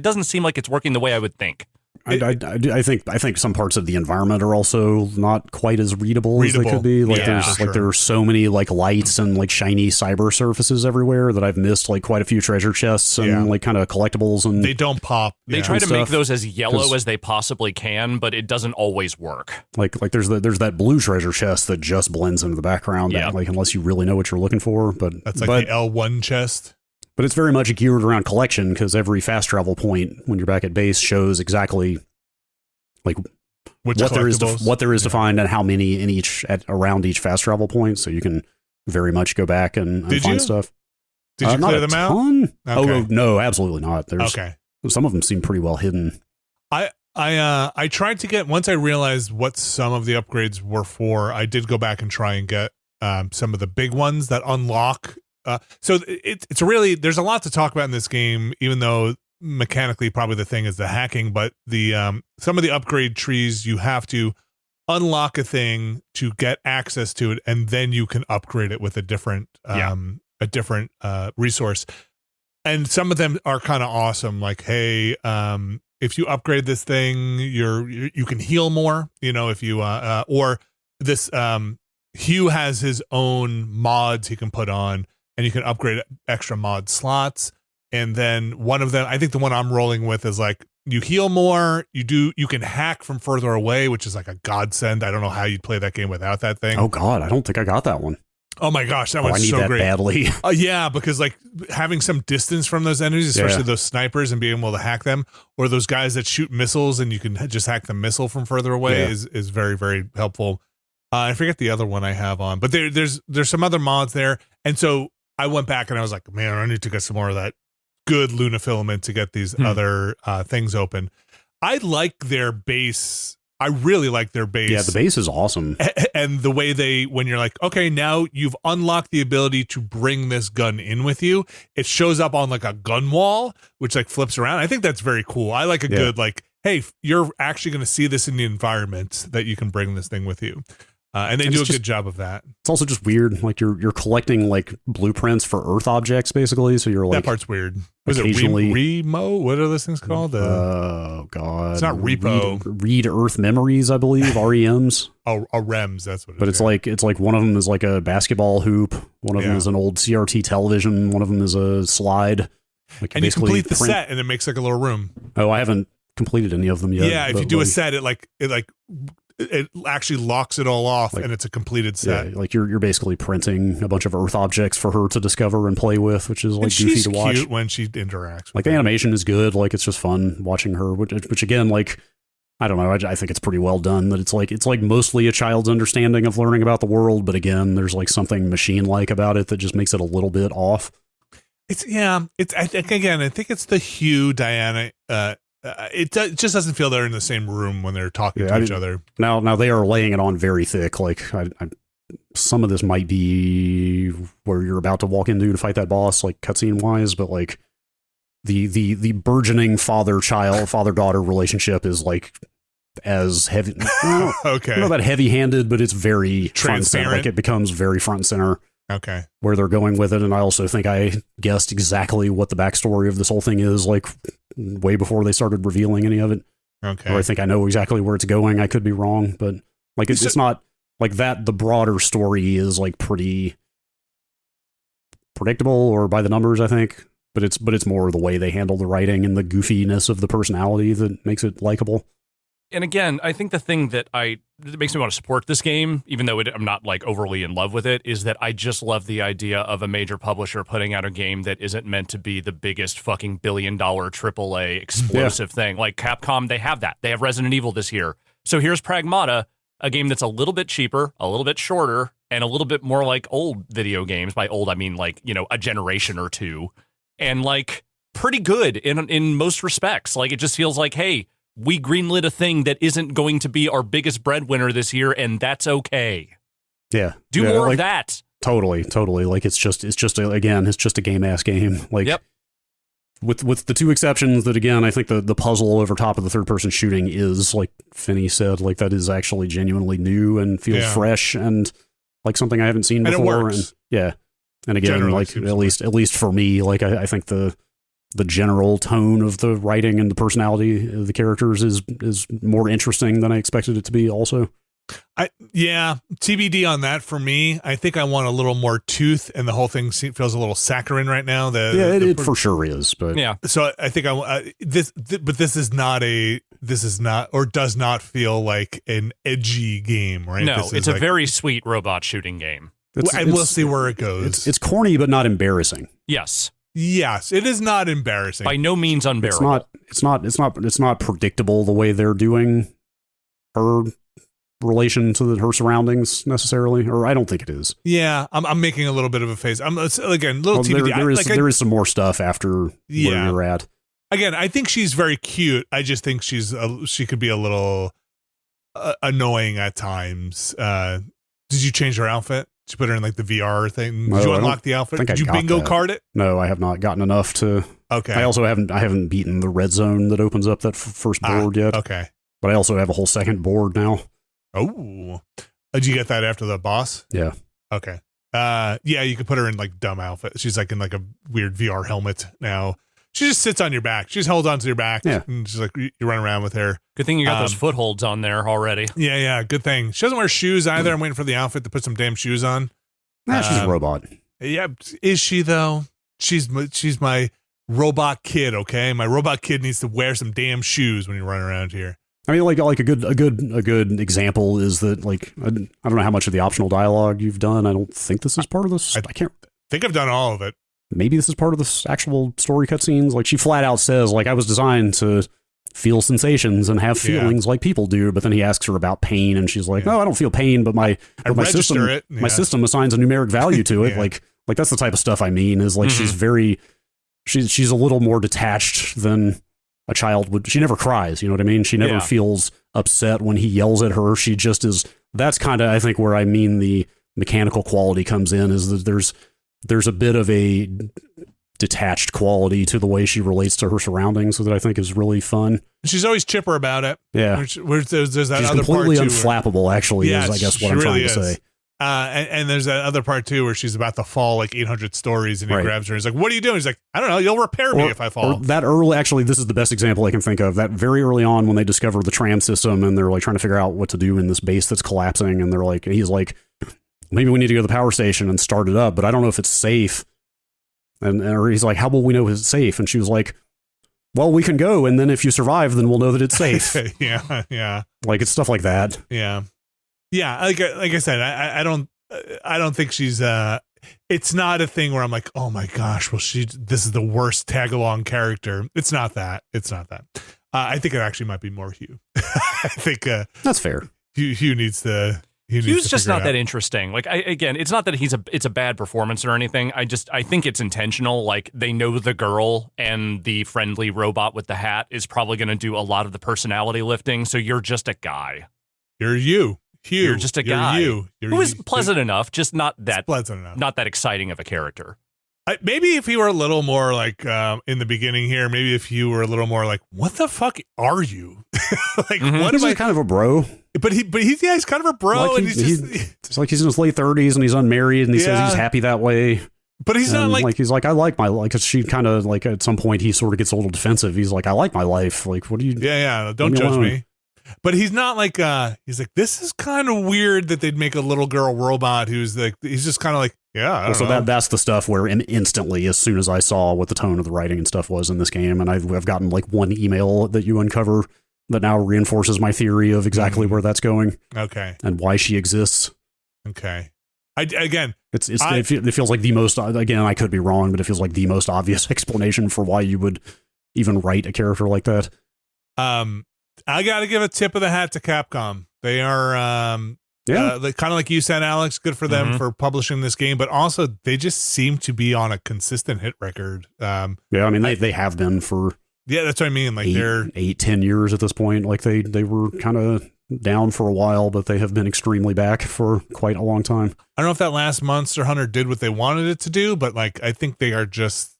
doesn't seem like it's working the way I would think. I think some parts of the environment are also not quite as readable as they could be. Like there are so many like lights and like shiny cyber surfaces everywhere that I've missed like quite a few treasure chests and like kind of collectibles, and they don't pop. They try to make those as yellow as they possibly can, but it doesn't always work. Like there's that blue treasure chest that just blends into the background. That, like unless you really know what you're looking for, but that's like the L1 chest. But it's very much geared around collection because every fast travel point when you're back at base shows exactly like what there is to find and how many in around each fast travel point. So you can very much go back and find stuff. Did you clear them out? Okay. Oh no, absolutely not. Some of them seem pretty well hidden. I tried to get, once I realized what some of the upgrades were for, I did go back and try and get some of the big ones that unlock. So it's really, there's a lot to talk about in this game, even though mechanically probably the thing is the hacking, but the some of the upgrade trees, you have to unlock a thing to get access to it, and then you can upgrade it with a different resource. And some of them are kind of awesome, like, hey, if you upgrade this thing, you can heal more, if you or this Hugh has his own mods he can put on, and you can upgrade extra mod slots. And then one of them, I think the one I'm rolling with, is like, you heal more, you can hack from further away, which is like a godsend. I don't know how you'd play that game without that thing. Oh God, I don't think I got that one. Oh my gosh, that one's so great. I need that badly. Yeah, because like having some distance from those enemies, especially those snipers, and being able to hack them, or those guys that shoot missiles and you can just hack the missile from further away is very, very helpful. I forget the other one I have on, but there's some other mods there. And so I went back and I was like, man, I need to get some more of that good Luna filament to get these other things open. I like their base. I really like their base. Yeah, the base is awesome. And the way when you're like, okay, now you've unlocked the ability to bring this gun in with you. It shows up on like a gun wall, which like flips around. I think that's very cool. I like a good, like, hey, you're actually going to see this in the environment that you can bring this thing with you. And they do a good job of that. It's also just weird. Like you're collecting like blueprints for Earth objects, basically. So you're like that part's weird. Was it Remo? What are those things called? Oh God, it's not repo. Read Earth memories, I believe. REMs. Oh, REMs. That's what. It is. But it's like one of them is like a basketball hoop. One of them is an old CRT television. One of them is a slide. Like and you complete the set, and it makes like a little room. Oh, I haven't completed any of them yet. Yeah, if you do a set, it actually locks it all off, and it's a completed set. Yeah, like you're basically printing a bunch of Earth objects for her to discover and play with, which is like goofy to watch. Cute when she interacts. Like the animation is good. Like it's just fun watching her. Which again, like I don't know. I think it's pretty well done. That it's like mostly a child's understanding of learning about the world, but again, there's like something machine-like about it that just makes it a little bit off. I think it's the Hugh Diana. It just doesn't feel they're in the same room when they're talking to each other. Now they are laying it on very thick. Like some of this might be where you're about to walk into to fight that boss, like cutscene wise, but like the burgeoning father-daughter relationship is like as heavy. Okay, not that heavy-handed, but it's very transparent. Like it becomes very front and center. Okay, where they're going with it, and I also think I guessed exactly what the backstory of this whole thing is, like way before they started revealing any of it. Okay, or I think I know exactly where it's going. I could be wrong, but like it's not like that. The broader story is like pretty predictable or by the numbers, I think. But it's more the way they handle the writing and the goofiness of the personality that makes it likable. And again, I think the thing that makes me want to support this game, even though I'm not like overly in love with it, is that I just love the idea of a major publisher putting out a game that isn't meant to be the biggest fucking $1 billion AAA explosive thing. Like Capcom, they have that. They have Resident Evil this year. So here's Pragmata, a game that's a little bit cheaper, a little bit shorter, and a little bit more like old video games. By old, I mean like, a generation or two. And like pretty good in most respects. Like it just feels like, hey, we greenlit a thing that isn't going to be our biggest breadwinner this year, and that's okay. Yeah. Do more of that. Totally. Like it's just a game ass game. Like yep. With the two exceptions that again, I think the puzzle over top of the third person shooting is like Finney said, like that is actually genuinely new and feels fresh and like something I haven't seen before. And it works. And again, generally, like at least for me, like I think the general tone of the writing and the personality of the characters is more interesting than I expected it to be also. TBD on that for me. I think I want a little more tooth, and the whole thing feels a little saccharine right now. It for sure is, but yeah. So I think this is not or does not feel like an edgy game, right? No, it's a very sweet robot shooting game. And we'll see where it goes. It's corny, but not embarrassing. Yes, it is not embarrassing. By no means unbearable. It's not predictable the way they're doing her relation to her surroundings necessarily, or I don't think it is. Yeah, I'm making a little bit of a face. I'm again little TBD. There is some more stuff after where you're at. Again, I think she's very cute. I just think she could be a little annoying at times. Did you change her outfit? Did you put her in like the VR thing? Did you unlock the outfit? Did you bingo card it? No, I have not gotten enough to. Okay. I also haven't beaten the red zone that opens up that first board yet. Okay. But I also have a whole second board now. Oh. Did you get that after the boss? Yeah. Okay. You could put her in like dumb outfit. She's like in like a weird VR helmet now. She just sits on your back. She just holds onto your back. Yeah. And she's like, you run around with her. Good thing you got those footholds on there already. Yeah. Good thing. She doesn't wear shoes either. I'm waiting for the outfit to put some damn shoes on. She's a robot. Yeah. Is she though? She's my robot kid. Okay. My robot kid needs to wear some damn shoes when you run around here. I mean, like a good example is that like I don't know how much of the optional dialogue you've done. I don't think this is part of this. I think I've done all of it. Maybe this is part of the actual story cutscenes. Like she flat out says, like I was designed to feel sensations and have feelings like people do. But then he asks her about pain, and she's like, "No, I don't feel pain, but my system my system assigns a numeric value to it." Like that's the type of stuff I mean. Is like she's a little more detached than a child would. She never cries. You know what I mean? She never feels upset when he yells at her. She just is. That's kind of I think where I mean the mechanical quality comes in is that there's a bit of a detached quality to the way she relates to her surroundings that I think is really fun. She's always chipper about it. Yeah. There's that She's other part completely too unflappable, actually, is I guess what I'm trying to say. And there's that other part too where she's about to fall like 800 stories and he grabs her. He's like, what are you doing? He's like, I don't know. You'll repair me if I fall. Or that early, actually, this is the best example I can think of. That very early on when they discover the tram system and they're like trying to figure out what to do in this base that's collapsing. And they're like, he's like, maybe we need to go to the power station and start it up, but I don't know if it's safe. Or he's like, how will we know it's safe? And she was like, well, we can go. And then if you survive, then we'll know that it's safe. Yeah. Like it's stuff like that. Yeah. Yeah. Like I said, I don't think she's it's not a thing where I'm like, oh my gosh, well this is the worst tag along character. It's not that. I think it actually might be more Hugh. I think that's fair. Hugh needs to Hugh's just not that interesting. Like again, it's not that it's a bad performance or anything. I think it's intentional. Like they know the girl and the friendly robot with the hat is probably going to do a lot of the personality lifting. So you're just a guy. You're you. Hugh, you're just a guy who is pleasant enough, just not that pleasant enough, not that exciting of a character. Maybe if he were a little more like in the beginning here, maybe if you were a little more like, what the fuck are you? Like, what am I? Kind of a bro. But he's kind of a bro, like and it's like he's in his late 30s and he's unmarried and he says he's happy that way. But he's not like he's like, I like my life. Because she kind of like at some point he sort of gets a little defensive. He's like, I like my life. Like, what do you? Yeah. Don't judge me. But he's not like he's like, this is kind of weird that they'd make a little girl robot who's like, he's just kind of like, I don't know. That's the stuff where instantly, as soon as I saw what the tone of the writing and stuff was in this game, and I've gotten like one email that you uncover that now reinforces my theory of exactly where that's going. Okay. And why she exists. Okay. It feels like the most, again, I could be wrong, but it feels like the most obvious explanation for why you would even write a character like that. I got to give a tip of the hat to Capcom. They are, kind of like you said, Alex, good for them for publishing this game, but also they just seem to be on a consistent hit record. I mean, they have been for... Yeah, that's what I mean. Like they're 8-10 years at this point. Like they were kind of down for a while, but they have been extremely back for quite a long time. I don't know if that last Monster Hunter did what they wanted it to do, but like I think they are just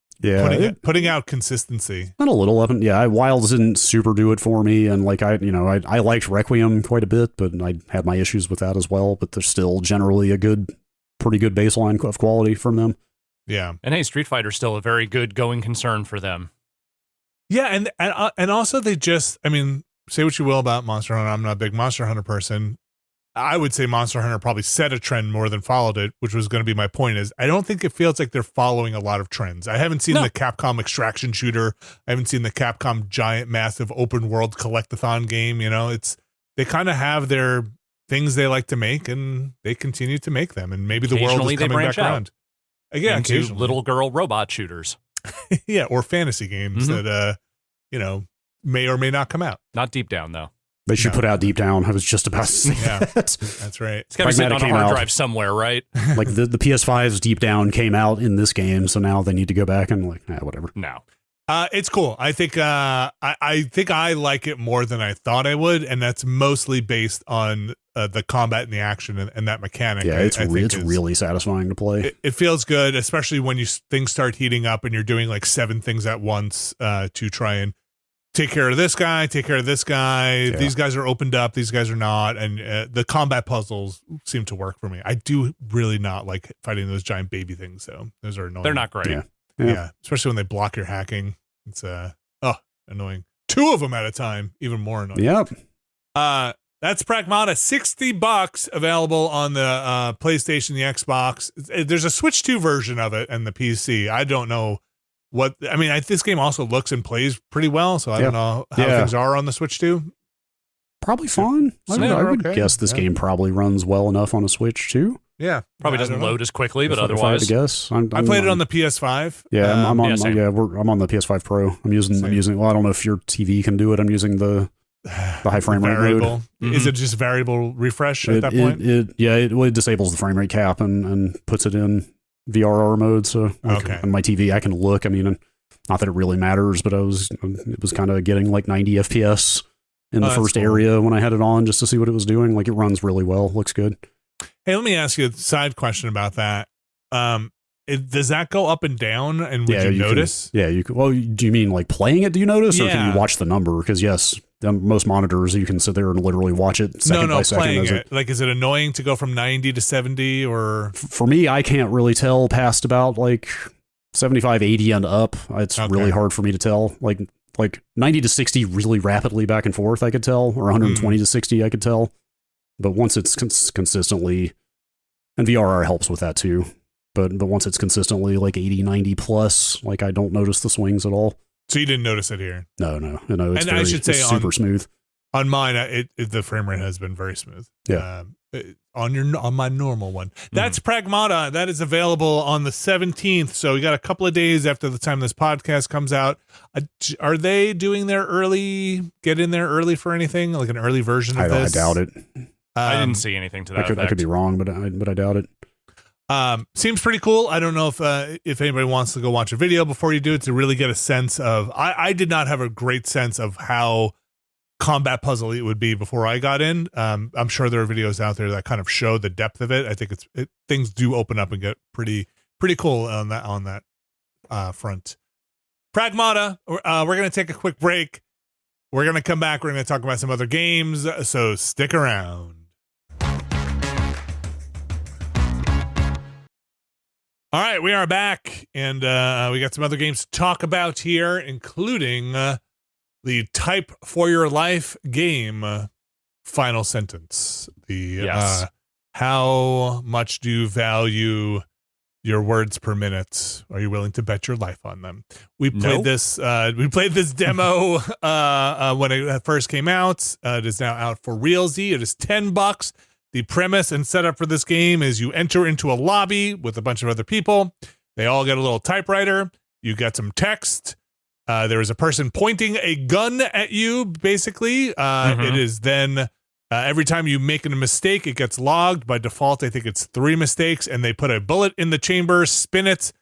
putting out consistency. Not a little of it. Yeah, Wilds didn't super do it for me, and like I liked Requiem quite a bit, but I had my issues with that as well. But there's still generally a pretty good baseline of quality from them. Yeah, and hey, Street Fighter's still a very good going concern for them. Yeah, and also they just, I mean, say what you will about Monster Hunter. I'm not a big Monster Hunter person. I would say Monster Hunter probably set a trend more than followed it, which was going to be my point. Is I don't think it feels like they're following a lot of trends. I haven't seen the Capcom extraction shooter. I haven't seen the Capcom giant, massive open world collectathon game. You know, they kind of have their things they like to make, and they continue to make them. And maybe the world is coming back around. Again, into little girl robot shooters. Yeah, or fantasy games that may or may not come out. Not Deep Down though. They should put out Deep Down. I was just about to say that. That's right. It's got to be sitting on a hard drive somewhere, right? Like the PS5's Deep Down came out in this game, so now they need to go back and whatever. No. It's cool. I think I like it more than I thought I would, and that's mostly based on the combat and the action and that mechanic. Yeah, it's really satisfying to play. It feels good, especially when things start heating up and you're doing like 7 things at once to try and take care of this guy, take care of this guy. Yeah. These guys are opened up, these guys are not, and the combat puzzles seem to work for me. I do really not like fighting those giant baby things, though. Those are annoying. They're not great. Yeah, especially when they block your hacking. It's annoying. 2 of them at a time, even more annoying. Yep. That's Pragmata, $60 available on the PlayStation, the Xbox. There's a Switch 2 version of it and the PC. I don't know this game also looks and plays pretty well, so I don't know how things are on the Switch 2. Probably fine. I would guess this game probably runs well enough on a Switch too. Yeah, probably doesn't load as quickly, but otherwise, if I had to guess, I played it on the PS5. Yeah, I'm on the PS5 Pro. I'm using. Well, I don't know if your TV can do it. I'm using the high frame rate mode. Mm-hmm. Is it just variable refresh at that point? It disables the frame rate cap and puts it in VRR mode. So on my TV, I can look. I mean, not that it really matters, but it was kind of getting like 90 FPS in the first area when I had it on just to see what it was doing. Like it runs really well. Looks good. Hey, let me ask you a side question about that. does that go up and down? And would you notice? You can. Well, do you mean like playing it? Do you notice, or can you watch the number? Because yes, most monitors you can sit there and literally watch it second by second. Playing it. Like, is it annoying to go from 90 to 70 or? For me, I can't really tell past about like 75, 80 and up. It's really hard for me to tell. Like 90 to 60 really rapidly back and forth, I could tell, or 120 to 60, I could tell. But once it's consistently, and VRR helps with that too. But once it's consistently like 80, 90 plus, like I don't notice the swings at all. So you didn't notice it here? No. It's I should say super smooth. On mine, the frame rate has been very smooth. Yeah. On my normal one. That's Pragmata. That is available on the 17th. So we got a couple of days after the time this podcast comes out. Are they doing their get in there early for anything? Like an early version of this? I doubt it. I didn't see anything to that I could be wrong, but I doubt it. Seems pretty cool. I don't know if anybody wants to go watch a video before you do it to really get a sense of. I did not have a great sense of how combat puzzle it would be before I got in. I'm sure there are videos out there that kind of show the depth of it. I think things do open up and get pretty cool on that front. Pragmata. We're gonna take a quick break. We're gonna come back. We're gonna talk about some other games. So stick around. All right, we are back, and we got some other games to talk about here, including the Type for Your Life game, Final Sentence. How much do you value your words per minute? Are you willing to bet your life on them? We played this. We played this demo when it first came out. It is now out for realsy. It is $10. The premise and setup for this game is you enter into a lobby with a bunch of other people. They all get a little typewriter. You get some text. There is a person pointing a gun at you, basically. It is then every time you make a mistake, it gets logged. By default, I think it's 3 mistakes, and they put a bullet in the chamber, spin it,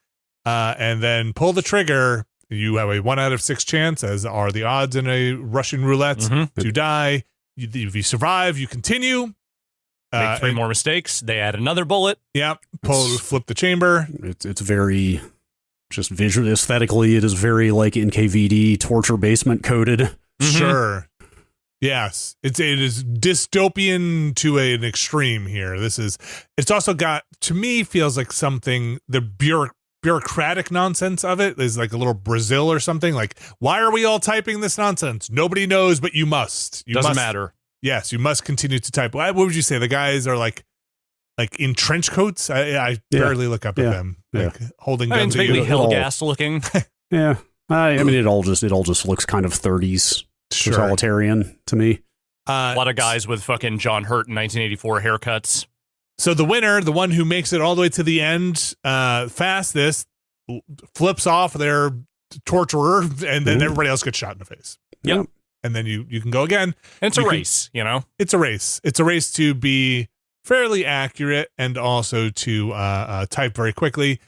and then pull the trigger. You have a 1 out of 6 chance, as are the odds in a Russian roulette, to die. If you survive, you continue. Make 3 more mistakes. They add another bullet. Yeah, flip the chamber. It's very just visually, aesthetically. It is very like NKVD torture basement coded. Sure. Yes, it is dystopian to an extreme here. It's also got, to me, feels like something, the bureaucratic nonsense of it is like a little Brazil or something. Like, why are we all typing this nonsense? Nobody knows, but you must. Doesn't matter. Yes, you must continue to type. What would you say? The guys are like in trench coats? I barely look up at them. Like holding guns. It's vaguely Hillgas looking. Yeah. I mean, it all just looks kind of 30s totalitarian to me. A lot of guys with fucking John Hurt in 1984 haircuts. So the winner, the one who makes it all the way to the end, fastest, flips off their torturer, and then everybody else gets shot in the face. Yep. And then you can go again. And it's a race, you know? It's a race. It's a race to be fairly accurate and also to type very quickly.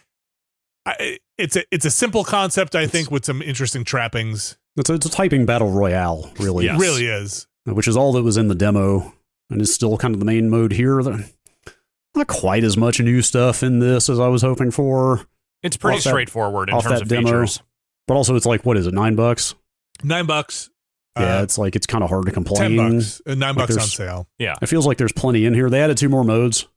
It's a simple concept, I think, with some interesting trappings. It's a typing battle royale, really. It really is. Which is all that was in the demo and is still kind of the main mode here. Not quite as much new stuff in this as I was hoping for. It's pretty straightforward in terms of features. But also it's like, what is it, $9? $9. Yeah, it's like, it's kind of hard to complain. $10. $9 on sale. Yeah. It feels like there's plenty in here. They added 2 more modes.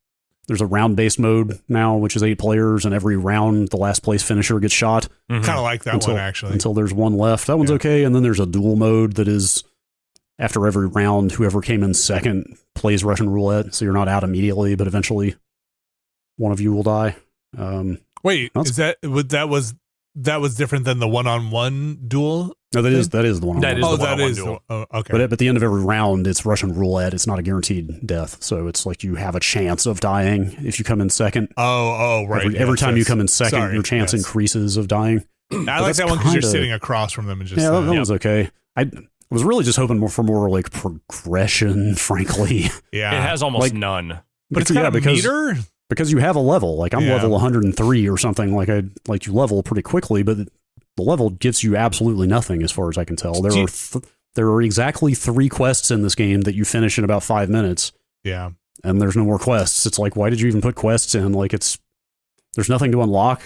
There's a round-based mode now, which is 8 players, and every round, the last place finisher gets shot. Kind of like that one, actually. Until there's one left. That one's okay. And then there's a duel mode that is, after every round, whoever came in second plays Russian roulette, so you're not out immediately, but eventually one of you will die. Wait, that was different than the one-on-one duel? No, that is the one. That is the one-on-one duel. Okay. But at the end of every round, it's Russian roulette. It's not a guaranteed death, so it's like you have a chance of dying if you come in second. Oh, right. Every time you come in second, your chance increases of dying. I like that one because you're sitting across from them and just. Yeah, that one's okay. I was really just hoping for more like progression, frankly. Yeah, it has almost none. But it's got a meter. Because you have a level, like I'm level 103 or something, like you level pretty quickly, but the level gives you absolutely nothing as far as I can tell. There are exactly 3 quests in this game that you finish in about 5 minutes. Yeah. And there's no more quests. It's like, why did you even put quests in? Like, it's There's nothing to unlock.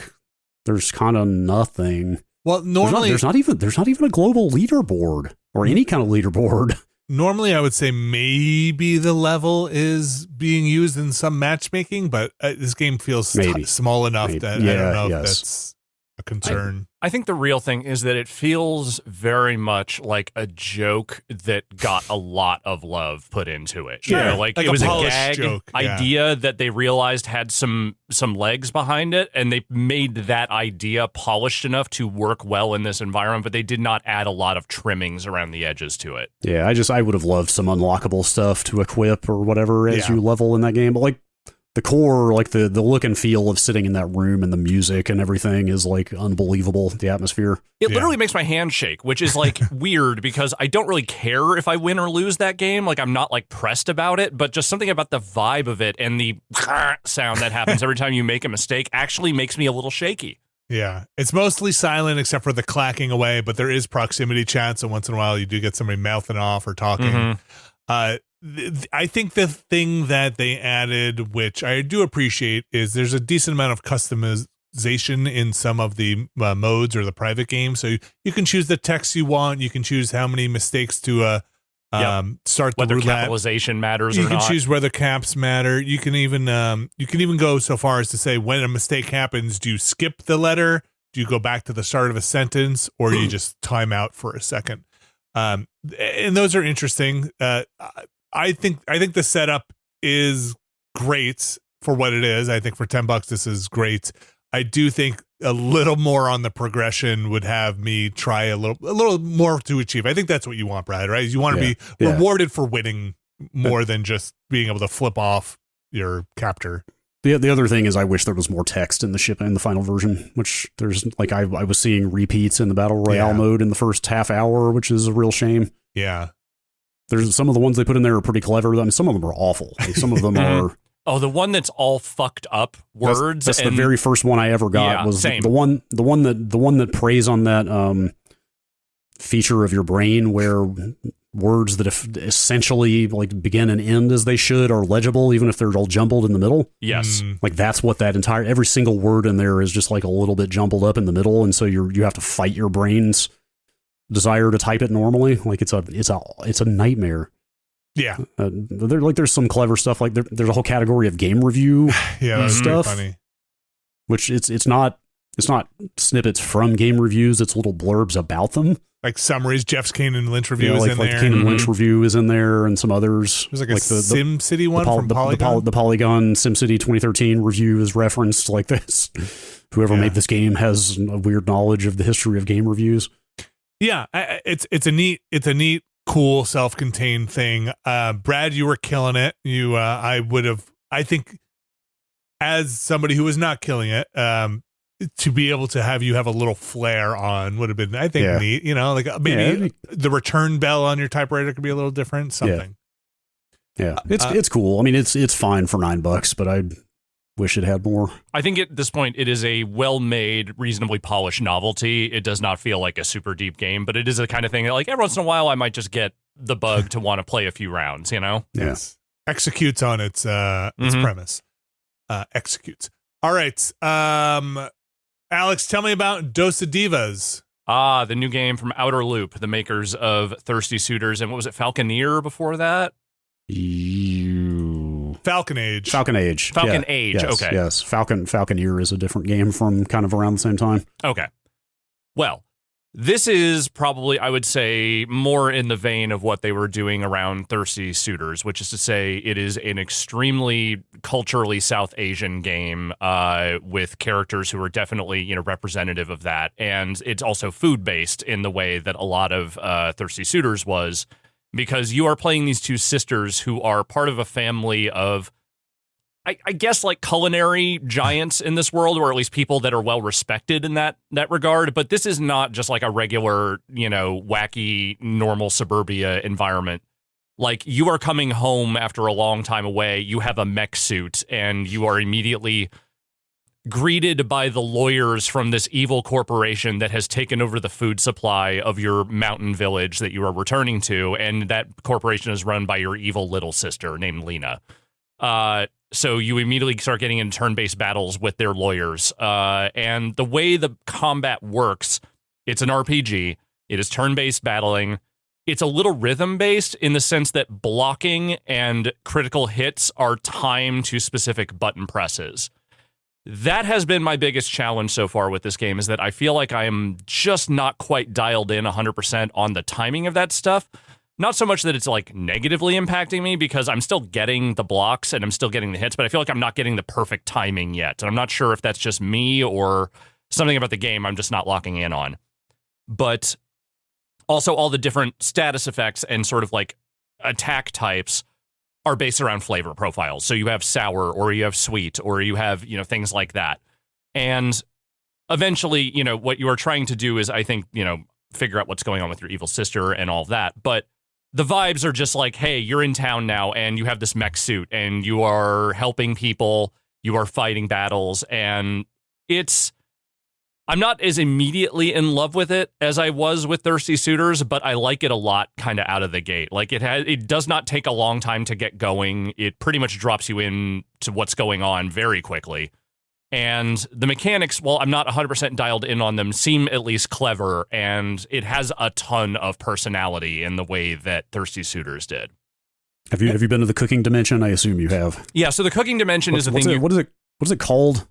There's kind of nothing. Well, normally there's not even a global leaderboard or any kind of leaderboard. Normally, I would say maybe the level is being used in some matchmaking, but this game feels small enough that I don't know if that's a concern. I think the real thing is that it feels very much like a joke that got a lot of love put into it. Sure. You know, like it was a gag joke. idea that they realized had some legs behind it, and they made that idea polished enough to work well in this environment, but they did not add a lot of trimmings around the edges to it. Yeah, I would have loved some unlockable stuff to equip or whatever as you level in that game, but like the core, like the look and feel of sitting in that room and the music and everything is like unbelievable. The atmosphere. It literally makes my hand shake, which is like weird because I don't really care if I win or lose that game. Like I'm not like pressed about it, but just something about the vibe of it and the sound that happens every time you make a mistake actually makes me a little shaky. Yeah, it's mostly silent except for the clacking away, but there is proximity chat, so once in a while you do get somebody mouthing off or talking. I think the thing that they added, which I do appreciate, is there's a decent amount of customization in some of the modes or the private games. So you can choose the text you want. You can choose how many mistakes to start the whether roulette. Capitalization matters or not. You can choose whether caps matter. You can even go so far as to say when a mistake happens, do you skip the letter? Do you go back to the start of a sentence, or do you just time out for a second? And those are interesting. I think the setup is great for what it is. I think for $10 this is great. I do think a little more on the progression would have me try a little more to achieve. I think that's what you want, Brad, right? You want to be rewarded for winning more than just being able to flip off your captor. The other thing is I wish there was more text in the final version, which there's like I was seeing repeats in the Battle Royale mode in the first half hour, which is a real shame. Yeah. There's some of the ones they put in there are pretty clever. I mean, some of them are awful. Like, some of them are. Oh, the one that's all fucked up words. That's the very first one I ever got. Was the one that preys on that feature of your brain where words that essentially like begin and end as they should are legible, even if they're all jumbled in the middle. Yes, like that's what that every single word in there is just like a little bit jumbled up in the middle, and so you have to fight your brain's desire to type it normally. Like it's a nightmare. Yeah, there's some clever stuff. Like there's a whole category of game review stuff, funny. Which it's not snippets from game reviews. It's little blurbs about them, like summaries. Jeff's Kane and Lynch review is in there. The Kane and Lynch review is in there, and some others. There's like a SimCity one from Polygon. The Polygon SimCity 2013 review is referenced like this. Whoever made this game has a weird knowledge of the history of game reviews. Yeah, it's a neat, cool, self-contained thing. Brad, you were killing it. I think as somebody who was not killing it, to be able to have a little flair on would have been, I think, neat. You know, like maybe the return bell on your typewriter could be a little different. Something. Yeah, it's cool. I mean, it's fine for $9, but I wish it had more. I think at this point it is a well-made, reasonably polished novelty. It does not feel like a super deep game, but it is the kind of thing that, like, every once in a while I might just get the bug to want to play a few rounds, you know? Yes. Executes on its premise. Executes. All right. Alex, tell me about Dosa Divas. The new game from Outer Loop, the makers of Thirsty Suitors, and what was it, Falconeer before that? Falcon Age. Falcon Age, yes, okay. Yes, Falconeer is a different game from kind of around the same time. Okay. Well, this is probably, I would say, more in the vein of what they were doing around Thirsty Suitors, which is to say it is an extremely culturally South Asian game with characters who are definitely, representative of that. And it's also food-based in the way that a lot of Thirsty Suitors was, because you are playing these two sisters who are part of a family of, I guess, like culinary giants in this world, or at least people that are well respected in that regard. But this is not just like a regular, wacky, normal suburbia environment. Like, you are coming home after a long time away, you have a mech suit, and you are immediately greeted by the lawyers from this evil corporation that has taken over the food supply of your mountain village that you are returning to, and that corporation is run by your evil little sister named Lena. So you immediately start getting in turn-based battles with their lawyers. And the way the combat works, it's an RPG. It is turn-based battling. It's a little rhythm-based in the sense that blocking and critical hits are timed to specific button presses. That has been my biggest challenge so far with this game, is that I feel like I am just not quite dialed in 100% on the timing of that stuff. Not so much that it's like negatively impacting me, because I'm still getting the blocks and I'm still getting the hits, but I feel like I'm not getting the perfect timing yet. And I'm not sure if that's just me or something about the game I'm just not locking in on. But also all the different status effects and sort of like attack types are based around flavor profiles. So you have sour, or you have sweet, or you have, things like that. And eventually, what you are trying to do is, I think, figure out what's going on with your evil sister and all of that. But the vibes are just like, hey, you're in town now and you have this mech suit and you are helping people, you are fighting battles, and I'm not as immediately in love with it as I was with Thirsty Suitors, but I like it a lot kind of out of the gate. Like it does not take a long time to get going. It pretty much drops you in to what's going on very quickly. And the mechanics, while I'm not 100% dialed in on them, seem at least clever, and it has a ton of personality in the way that Thirsty Suitors did. Have you been to the cooking dimension? I assume you have. Yeah, so the cooking dimension is a thing. What is it called?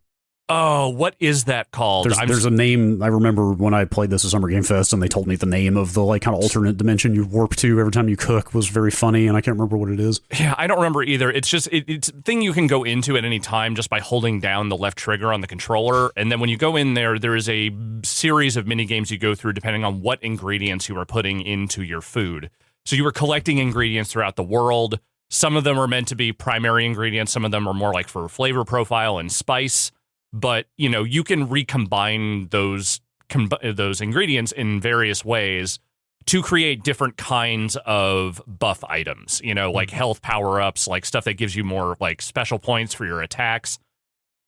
Oh, what is that called? There's a name. I remember when I played this at Summer Game Fest, and they told me the name of the kind of alternate dimension you warp to every time you cook was very funny, and I can't remember what it is. Yeah, I don't remember either. It's just it's a thing you can go into at any time just by holding down the left trigger on the controller, and then when you go in there is a series of mini games you go through depending on what ingredients you are putting into your food. So you are collecting ingredients throughout the world. Some of them are meant to be primary ingredients. Some of them are more like for flavor profile and spice. But, you can recombine those ingredients in various ways to create different kinds of buff items, like health power-ups, like stuff that gives you more like special points for your attacks,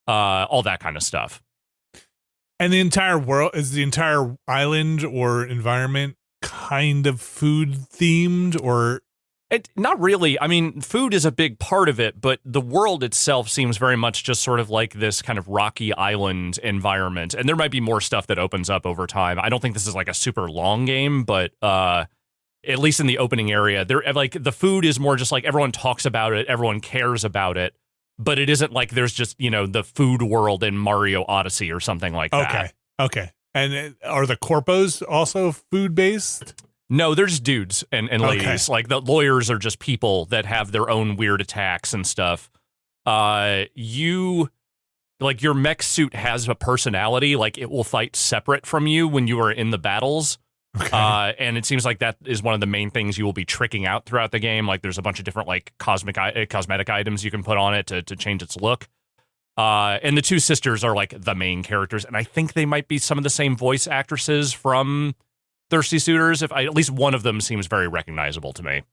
all that kind of stuff. And the entire island or environment kind of food themed, or? Not really. I mean, food is a big part of it, but the world itself seems very much just sort of like this kind of rocky island environment. And there might be more stuff that opens up over time. I don't think this is like a super long game, but at least in the opening area, the food is more just like everyone talks about it, everyone cares about it, but it isn't like there's just, the food world in Mario Odyssey or something like that. Okay. And are the corpos also food-based? No, they're just dudes and ladies. Okay. Like the lawyers are just people that have their own weird attacks and stuff. Your mech suit has a personality. Like it will fight separate from you when you are in the battles. Okay. And it seems like that is one of the main things you will be tricking out throughout the game. Like there's a bunch of different like cosmetic items you can put on it to change its look. And the two sisters are like the main characters, and I think they might be some of the same voice actresses from Thirsty Suitors. At least one of them seems very recognizable to me.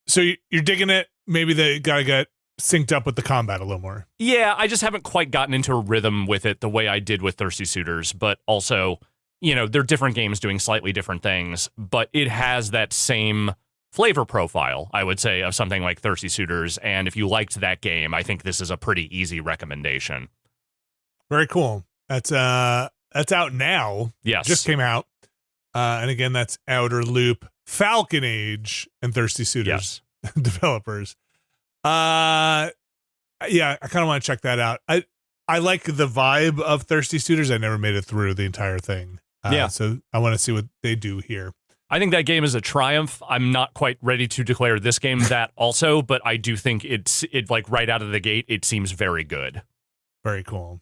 So you're digging it. Maybe they gotta get synced up with the combat a little more. Yeah, I just haven't quite gotten into a rhythm with it the way I did with Thirsty Suitors. But also, they're different games doing slightly different things. But it has that same flavor profile, I would say, of something like Thirsty Suitors. And if you liked that game, I think this is a pretty easy recommendation. Very cool. That's out now. Yes, just came out. And again, that's Outer Loop, Falcon Age, and Thirsty Suitors developers. I kind of want to check that out. I like the vibe of Thirsty Suitors. I never made it through the entire thing. So I want to see what they do here. I think that game is a triumph. I'm not quite ready to declare this game that also, but I do think it like right out of the gate, it seems very good. Very cool.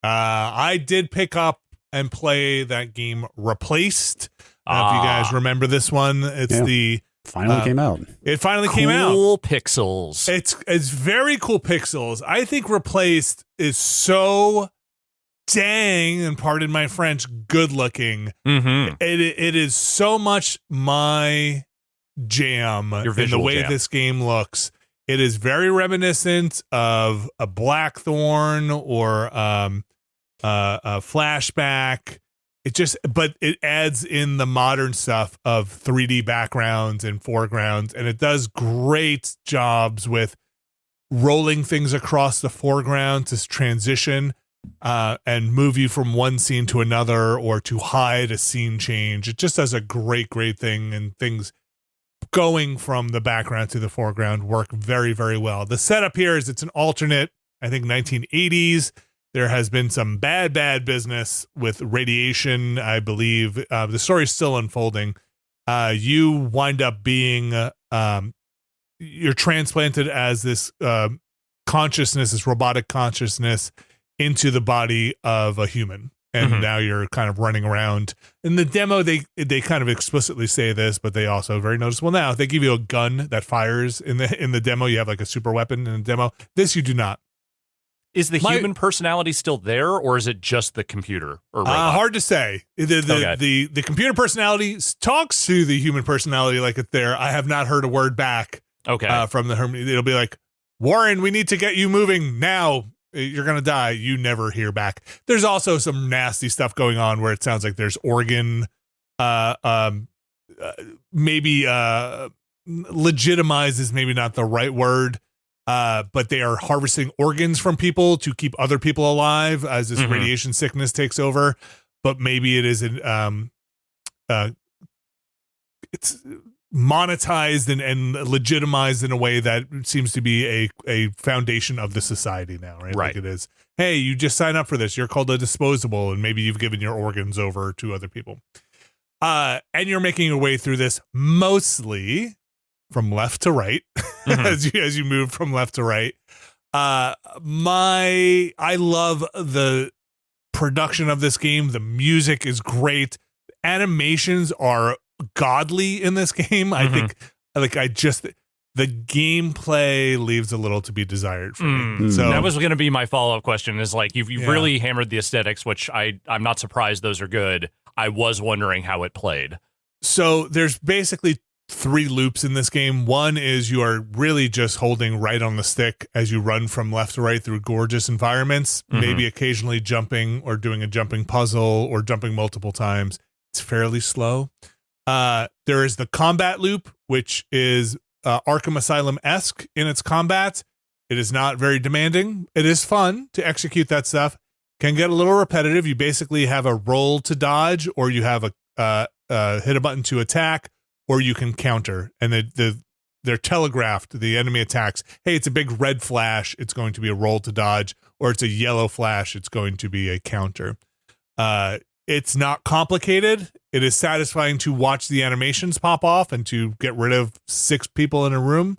I did pick up and play that game Replaced. I don't know if you guys remember this one. It's finally came out. It finally came out. Cool pixels. It's very cool pixels. I think Replaced is so dang, and pardon my French, good looking. Mm-hmm. It is so much my jam in the way this game looks. It is very reminiscent of a Blackthorn or a Flashback. But it adds in the modern stuff of 3D backgrounds and foregrounds, and it does great jobs with rolling things across the foreground to transition and move you from one scene to another, or to hide a scene change. It just does a great thing, and things going from the background to the foreground work very, very well. The setup here is it's an alternate, I think, 1980s. There has been some bad business with radiation, I believe. The story is still unfolding. You wind up being, you're transplanted as this consciousness, this robotic consciousness, into the body of a human. And now you're kind of running around. In the demo, they kind of explicitly say this, but they also, very noticeable now, they give you a gun that fires in the demo. You have like a super weapon in the demo. This you do not. Is the human personality still there, or is it just the computer or robot? Hard to say. The computer personality talks to the human personality like it's there. I have not heard a word back. From the Hermes. It'll be like, Warren, we need to get you moving now. You're gonna die. You never hear back. There's also some nasty stuff going on where it sounds like there's organ, maybe legitimized is maybe not the right word. But they are harvesting organs from people to keep other people alive as this radiation sickness takes over. But maybe it is it's monetized and legitimized in a way that seems to be a foundation of the society now, right? Like it is, hey, you just sign up for this. You're called a disposable, and maybe you've given your organs over to other people. And you're making your way through this mostly from left to right as you move from left to right. I love the production of this game. The music is great. Animations are godly in this game. I think the gameplay leaves a little to be desired for me. So that was going to be my follow-up question, is like, you've really hammered the aesthetics, which I'm not surprised those are good. I was wondering how it played. So there's basically 3 loops in this game. One is you are really just holding right on the stick as you run from left to right through gorgeous environments, maybe occasionally jumping or doing a jumping puzzle or jumping multiple times. It's fairly slow. There is the combat loop, which is Arkham Asylum-esque in its combat. It is not very demanding. It is fun to execute that stuff. Can get a little repetitive. You basically have a roll to dodge, or you have a hit a button to attack, or you can counter. And they're telegraphed, the enemy attacks. Hey, it's a big red flash. It's going to be a roll to dodge, or it's a yellow flash. It's going to be a counter. It's not complicated. It is satisfying to watch the animations pop off and to get rid of 6 people in a room,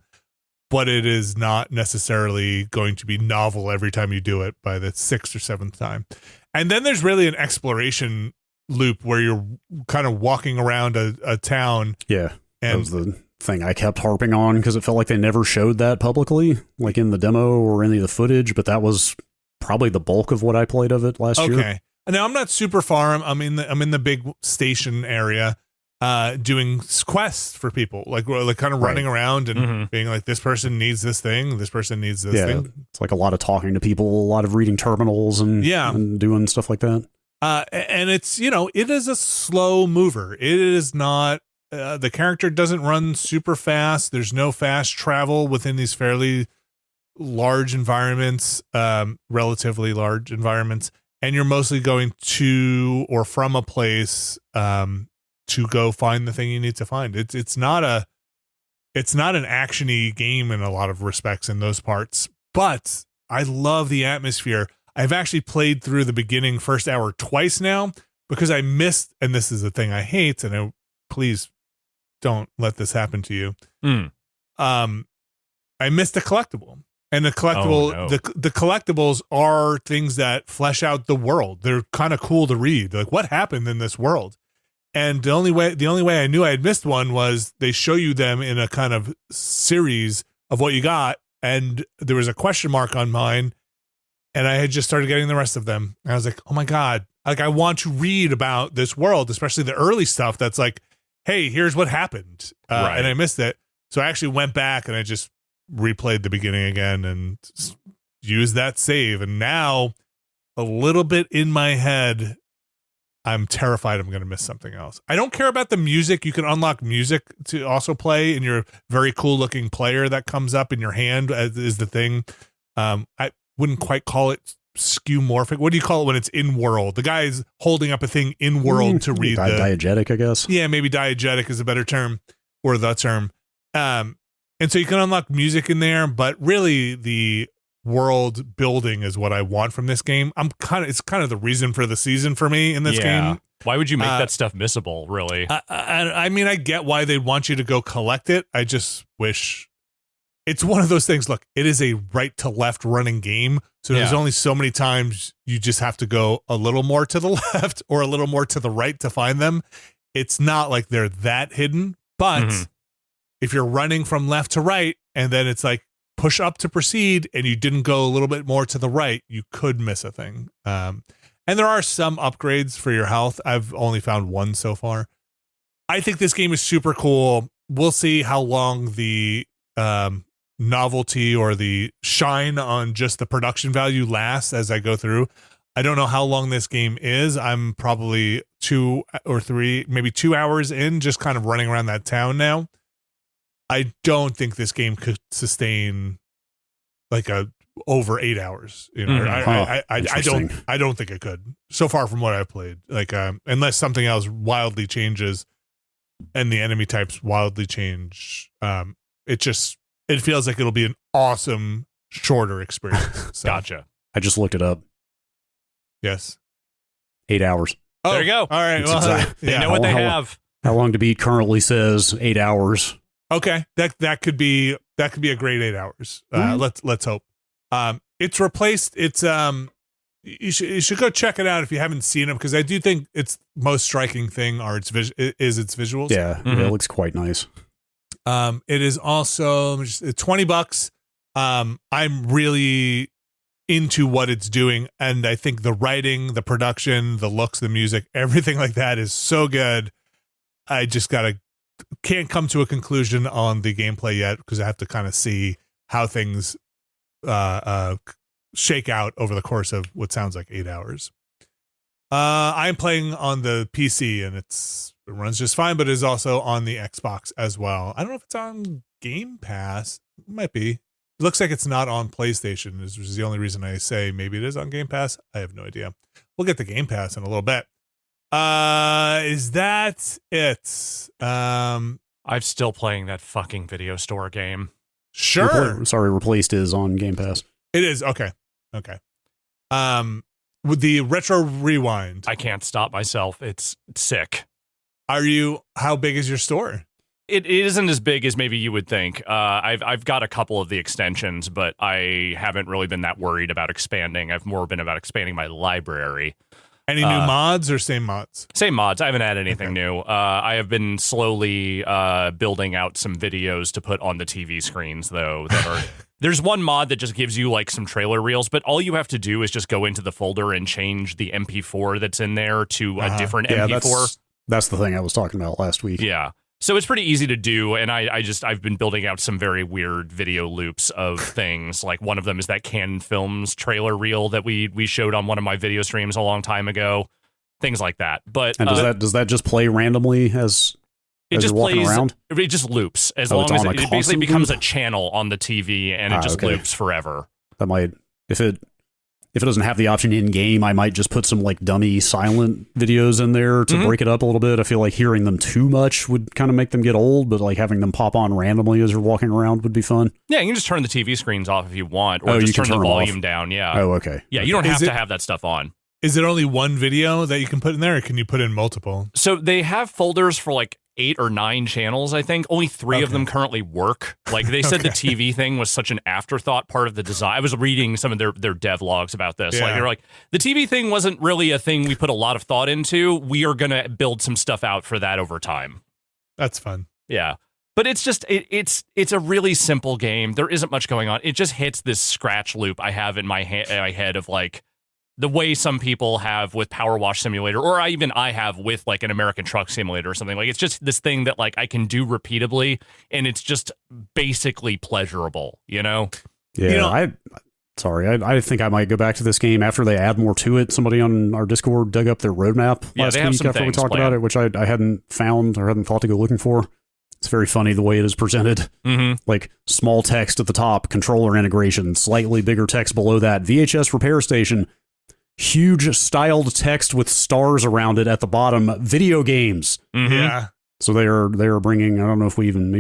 but it is not necessarily going to be novel every time you do it by the 6th or 7th time. And then there's really an exploration loop where you're kind of walking around a town. Yeah, that was the thing I kept harping on, because it felt like they never showed that publicly, like in the demo or any of the footage, but that was probably the bulk of what I played of it last year. Okay. Now I'm not super far. I'm in the big station area, doing quests for people, like kind of running around and being like, this person needs this thing, this person needs this thing. It's like a lot of talking to people, a lot of reading terminals, and doing stuff like that. And it's, it is a slow mover. It is not. The character doesn't run super fast. There's no fast travel within these fairly large environments, relatively large environments. And you're mostly going to or from a place to go find the thing you need to find. It's not an actiony game in a lot of respects in those parts, but I love the atmosphere. I've actually played through the beginning first hour twice now because I missed, and this is the thing I hate, and please don't let this happen to you. I missed a collectible. And the collectible, the collectibles are things that flesh out the world. They're kind of cool to read. Like, what happened in this world? And the only way I knew I had missed one was they show you them in a kind of series of what you got, and there was a question mark on mine, and I had just started getting the rest of them. And I was like, oh my god, like I want to read about this world, especially the early stuff that's like, hey, here's what happened, and I missed it. So I actually went back and I just replayed the beginning again and used that save, and now a little bit in my head I'm terrified I'm going to miss something else. I don't care about the music. You can unlock music to also play in your very cool looking player that comes up in your hand is the thing. I wouldn't quite call it skeuomorphic. What do you call it when it's in world? The guy's holding up a thing in world to read diegetic, I guess. Yeah, maybe diegetic is a better term, or the term. And so you can unlock music in there, but really the world building is what I want from this game. It's kind of the reason for the season for me in this game. Why would you make that stuff missable, really? I mean, I get why they'd want you to go collect it. I just wish it's one of those things. Look, it is a right to left running game. So there's only so many times you just have to go a little more to the left or a little more to the right to find them. It's not like they're that hidden, but if you're running from left to right and then it's like push up to proceed and you didn't go a little bit more to the right, you could miss a thing. And there are some upgrades for your health. I've only found one so far. I think this game is super cool. We'll see how long the novelty or the shine on just the production value lasts as I go through. I don't know how long this game is. I'm probably 2 or 3, maybe 2 hours in, just kind of running around that town now. I don't think this game could sustain like over 8 hours. You know, I don't think it could. So far from what I've played, like unless something else wildly changes and the enemy types wildly change, it feels like it'll be an awesome shorter experience. So. Gotcha. I just looked it up. Yes. 8 hours. Oh, there you go. All right. Well, they know what they have. How long to beat currently says 8 hours. Okay, that could be a great 8 hours. Let's hope. It's replaced. It's you should go check it out if you haven't seen it, because I do think its most striking thing is its visuals. Yeah, it looks quite nice. It is also $20. I'm really into what it's doing, and I think the writing, the production, the looks, the music, everything like that is so good. I just can't come to a conclusion on the gameplay yet, because I have to kind of see how things shake out over the course of what sounds like 8 hours. I'm playing on the PC and it runs just fine, but it is also on the Xbox as well. I don't know if it's on Game Pass. It might be. It looks like it's not on PlayStation, which is the only reason I say maybe it is on Game Pass. I have no idea. We'll get the Game Pass in a little bit. Is that it? I'm still playing that fucking video store game. Sure. Replaced is on Game Pass. It is. Okay. With the Retro Rewind. I can't stop myself. It's sick. How big is your store? It isn't as big as maybe you would think. I've got a couple of the extensions, but I haven't really been that worried about expanding. I've more been about expanding my library. Any new mods or same mods? Same mods. I haven't had anything new. I have been slowly building out some videos to put on the TV screens, though. There's one mod that just gives you like some trailer reels, but all you have to do is just go into the folder and change the MP4 that's in there to a different MP4. That's the thing I was talking about last week. Yeah. So it's pretty easy to do, and I've been building out some very weird video loops of things. Like one of them is that Canon Films trailer reel that we showed on one of my video streams a long time ago. Things like that. But does that just play randomly as you're walking around? It just loops as long as it basically becomes a channel on the TV, and it just loops forever. That might, if it doesn't have the option in game, I might just put some like dummy silent videos in there to break it up a little bit. I feel like hearing them too much would kind of make them get old, but like having them pop on randomly as you're walking around would be fun. Yeah, you can just turn the TV screens off if you want, or just turn the volume down. Yeah. Oh, okay. Yeah, you don't have to have that stuff on. Is it only one video that you can put in there, or can you put in multiple? So they have folders for like 8 or 9 channels, I think. Only 3 of them currently work. Like they said the TV thing was such an afterthought part of the design. I was reading some of their dev logs about this. Like they're like, the TV thing wasn't really a thing we put a lot of thought into. We are going to build some stuff out for that over time. That's fun. Yeah. But it's just, it's a really simple game. There isn't much going on. It just hits this scratch loop I have in my head of like, the way some people have with Power Wash Simulator, or I have with like an American Truck Simulator or something. Like it's just this thing that like I can do repeatably, and it's just basically pleasurable, you know? Yeah, Sorry, I think I might go back to this game after they add more to it. Somebody on our Discord dug up their roadmap last week after we talked about it, which I hadn't found or hadn't thought to go looking for. It's very funny the way it is presented. Like small text at the top, controller integration, slightly bigger text below that, VHS repair station, huge styled text with stars around it at the bottom, video games. Yeah. So they are bringing. I don't know if we even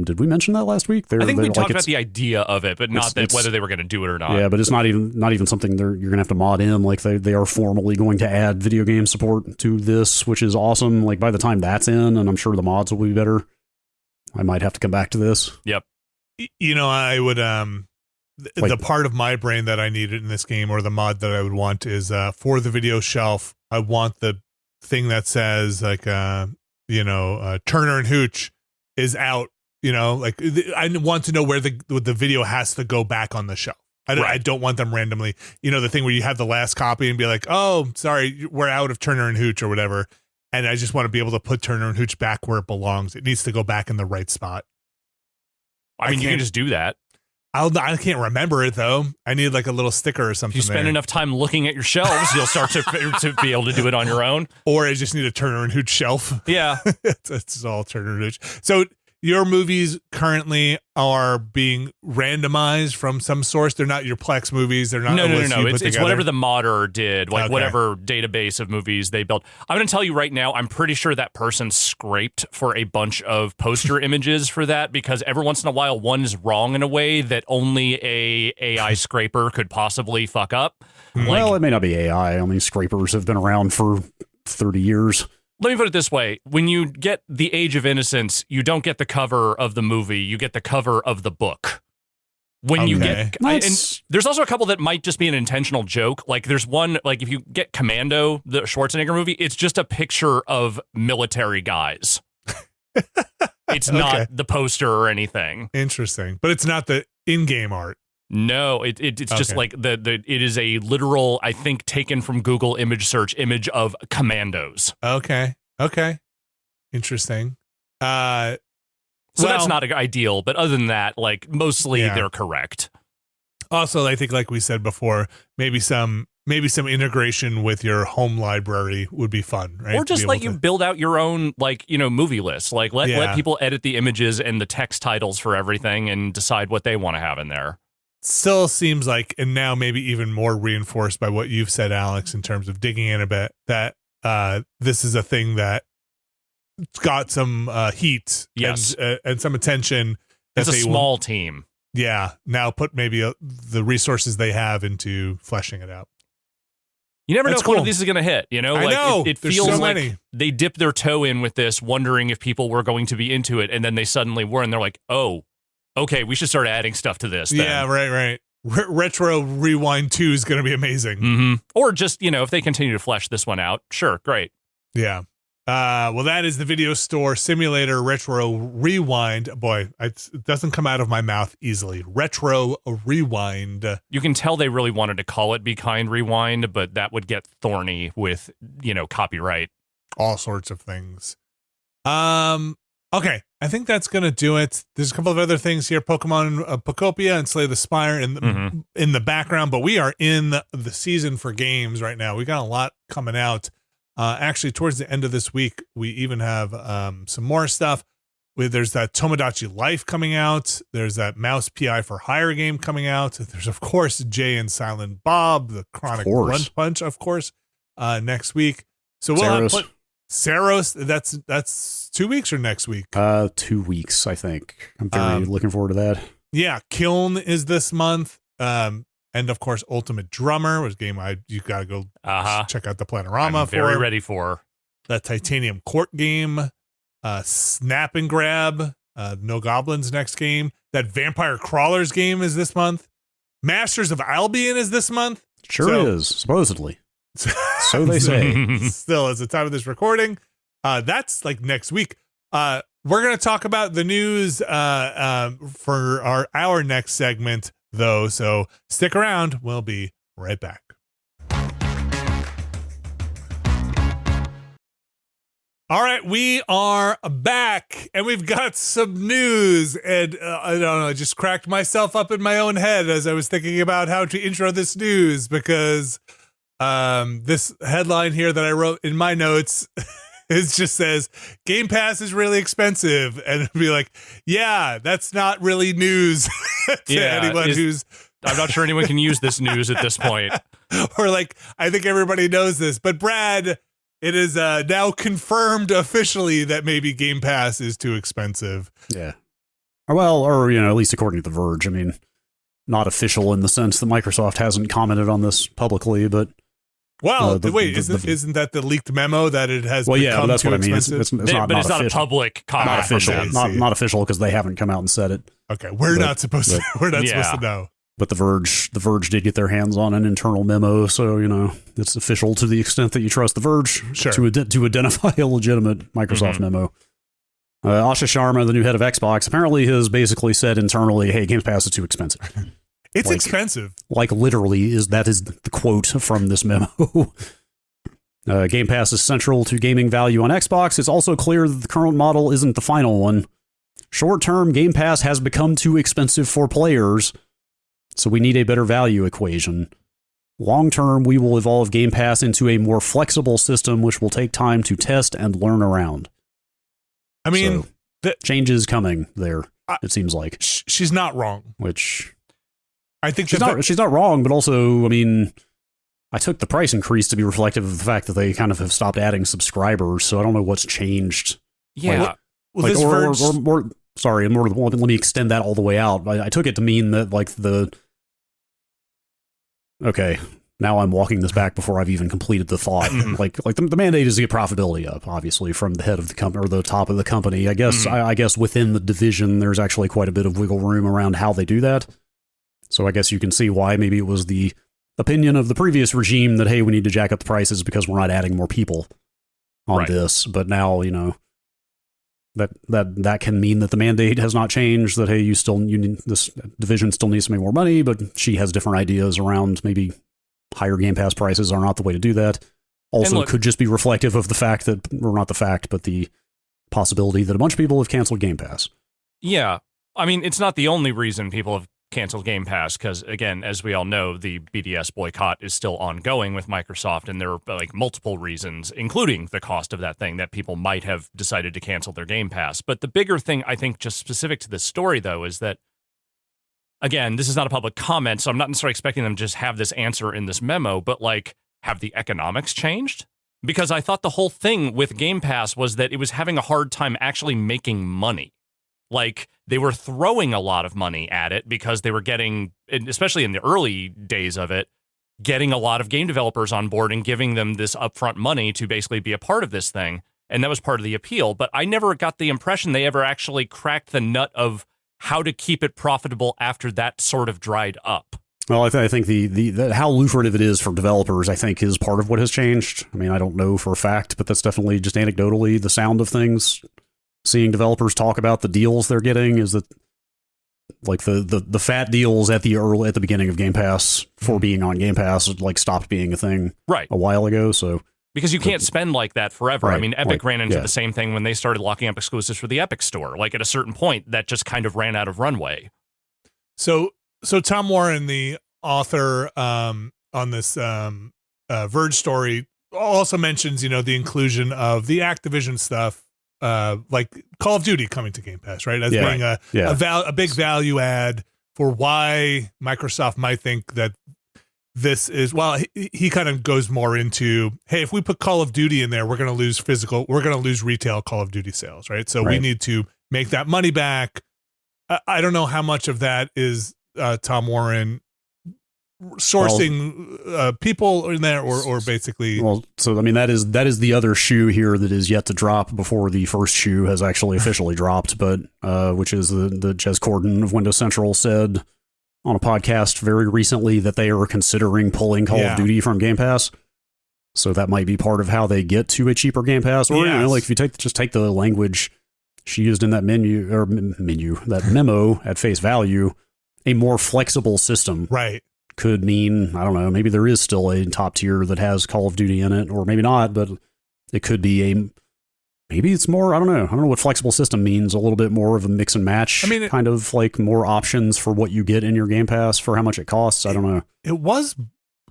did we mention that last week? I think we talked about the idea of it, but not that whether they were going to do it or not. Yeah, but it's not even something you're going to have to mod in. Like they are formally going to add video game support to this, which is awesome. Like by the time that's in, and I'm sure the mods will be better, I might have to come back to this. Yep. You know, I would the part of my brain that I needed in this game, or the mod that I would want, is for the video shelf. I want the thing that says like Turner and Hooch is out, like I want to know where the video has to go back on the shelf. I don't want them randomly, the thing where you have the last copy and be like, oh, sorry, we're out of Turner and Hooch or whatever. And I just want to be able to put Turner and Hooch back where it belongs. It needs to go back in the right spot. I mean, you can just do that. I can't remember it though. I need like a little sticker or something. If you spend enough time looking at your shelves, you'll start to be able to do it on your own. Or I just need a Turner and Hooch shelf. Yeah. it's all Turner and Hooch. So your movies currently are being randomized from some source. They're not your Plex movies. They're not. No. It's whatever the modder did, like whatever database of movies they built. I'm going to tell you right now, I'm pretty sure that person scraped for a bunch of poster images for that, because every once in a while one is wrong in a way that only a AI scraper could possibly fuck up. Well, it may not be AI. I mean, scrapers have been around for 30 years. Let me put it this way. When you get The Age of Innocence, you don't get the cover of the movie. You get the cover of the book. When you get... and there's also a couple that might just be an intentional joke. Like there's one, like if you get Commando, the Schwarzenegger movie, it's just a picture of military guys. It's not the poster or anything. Interesting. But it's not the in-game art. No, it's just like it is a literal, I think, taken from Google image search image of commandos. Okay. Interesting. So that's not ideal, but other than that, like mostly they're correct. Also, I think like we said before, maybe some integration with your home library would be fun, right? Or just let you build out your own movie list. Like let people edit the images and the text titles for everything and decide what they want to have in there. Still seems like, and now maybe even more reinforced by what you've said, Alex, in terms of digging in a bit, that this is a thing that got some heat and some attention. It's a small team. Yeah. Now put maybe the resources they have into fleshing it out. You never know if one of these is going to hit, I know. It feels like they dipped their toe in with this, wondering if people were going to be into it, and then they suddenly were, and they're like, oh, okay, we should start adding stuff to this. Then. Yeah, right. Retro Rewind 2 is going to be amazing. Mm-hmm. Or just, if they continue to flesh this one out, sure, great. Yeah. Well, that is the video store simulator Retro Rewind. Boy, it doesn't come out of my mouth easily. Retro Rewind. You can tell they really wanted to call it Be Kind Rewind, but that would get thorny with, copyright. All sorts of things. Okay, I think that's going to do it. There's a couple of other things here, Pokemon Pokopia and Slay the Spire in the background, but we are in the season for games right now. We got a lot coming out. Actually, towards the end of this week, we even have some more stuff. There's that Tomodachi Life coming out. There's that Mouse PI for Hire game coming out. There's, of course, Jay and Silent Bob, the Chronic Blunt Punch, of course, next week. So we'll have Saros, that's 2 weeks or next week? 2 weeks, I think. I'm very looking forward to that. Yeah, Kiln is this month. And of course, Ultimate Drummer was a game you gotta go check out the Planorama I'm very ready for. That Titanium Court game, Snap and Grab, No Goblins next game. That Vampire Crawlers game is this month. Masters of Albion is this month. Sure is, supposedly. So they say. Still, as the time of this recording, that's like next week. We're going to talk about the news for our next segment, though. So stick around. We'll be right back. All right, we are back, and we've got some news, and I don't know, I just cracked myself up in my own head as I was thinking about how to intro this news, because this headline here that I wrote in my notes just says, Game Pass is really expensive, and it'd be like, yeah, that's not really news to anyone who's... I'm not sure anyone can use this news at this point. Or like, I think everybody knows this, but Brad... It is now confirmed officially that maybe Game Pass is too expensive. Yeah. Or, at least according to The Verge. I mean, not official in the sense that Microsoft hasn't commented on this publicly, but... Well, isn't that the leaked memo that it has become that's too what I mean. expensive? It's not a public comment. Not official. Not official because they haven't come out and said it. Okay, we're not supposed to know. But The Verge did get their hands on an internal memo, so, it's official to the extent that you trust The Verge to identify a legitimate Microsoft memo. Asha Sharma, the new head of Xbox, apparently has basically said internally, hey, Game Pass is too expensive. It's expensive. Like literally, that is the quote from this memo. Game Pass is central to gaming value on Xbox. It's also clear that the current model isn't the final one. Short-term, Game Pass has become too expensive for players, so we need a better value equation. Long-term, we will evolve Game Pass into a more flexible system, which will take time to test and learn around. I mean, so, change is coming there, it seems like. She's not wrong. Which, I think she's not wrong, but also, I mean, I took the price increase to be reflective of the fact that they kind of have stopped adding subscribers, so I don't know what's changed. Yeah. Let me extend that all the way out. I took it to mean that, okay, now I'm walking this back before I've even completed the thought. The mandate is to get profitability up, obviously, from the head of the company or the top of the company. I guess I guess within the division, there's actually quite a bit of wiggle room around how they do that. So I guess you can see why maybe it was the opinion of the previous regime that, hey, we need to jack up the prices because we're not adding more people on this. But now, that can mean that the mandate has not changed, that, hey, this division still needs to make more money, but she has different ideas around maybe higher Game Pass prices are not the way to do that. Also, could just be reflective of the fact that, or not the fact, but the possibility that a bunch of people have canceled Game Pass. Yeah. I mean, it's not the only reason people have canceled Game Pass, because, again, as we all know, the BDS boycott is still ongoing with Microsoft, and there are multiple reasons, including the cost of that thing, that people might have decided to cancel their Game Pass. But the bigger thing, I think, just specific to this story, though, is that, again, this is not a public comment, so I'm not necessarily expecting them to just have this answer in this memo, but, have the economics changed? Because I thought the whole thing with Game Pass was that it was having a hard time actually making money. They were throwing a lot of money at it because they were getting, especially in the early days of it, getting a lot of game developers on board and giving them this upfront money to basically be a part of this thing. And that was part of the appeal. But I never got the impression they ever actually cracked the nut of how to keep it profitable after that sort of dried up. Well, I think the how lucrative it is for developers, I think, is part of what has changed. I mean, I don't know for a fact, but that's definitely just anecdotally the sound of things. Seeing developers talk about the deals they're getting is that, the fat deals at the beginning of Game Pass for being on Game Pass stopped being a thing a while ago. So because you can't spend like that forever. Right. I mean, Epic ran into the same thing when they started locking up exclusives for the Epic Store. At a certain point, that just kind of ran out of runway. So Tom Warren, the author on this Verge story, also mentions the inclusion of the Activision stuff. Call of Duty coming to Game Pass, right? As being a big value add for why Microsoft might think that this is, he kind of goes more into, hey, if we put Call of Duty in there, we're going to lose retail Call of Duty sales, right? So we need to make that money back. I don't know how much of that is Tom Warren sourcing people in there or basically. Well, so I mean that is the other shoe here that is yet to drop before the first shoe has actually officially dropped, but which is the Jez Corden of Windows Central said on a podcast very recently that they are considering pulling Call of Duty from Game Pass. So that might be part of how they get to a cheaper Game Pass. Or if you take the language she used in that that memo at face value, a more flexible system. Right. Could mean, I don't know, maybe there is still a top tier that has Call of Duty in it, or maybe not, but it could be maybe it's more, I don't know what flexible system means. A little bit more of a mix and match. I mean, kind of like more options for what you get in your Game Pass for how much it costs. I don't know. It was,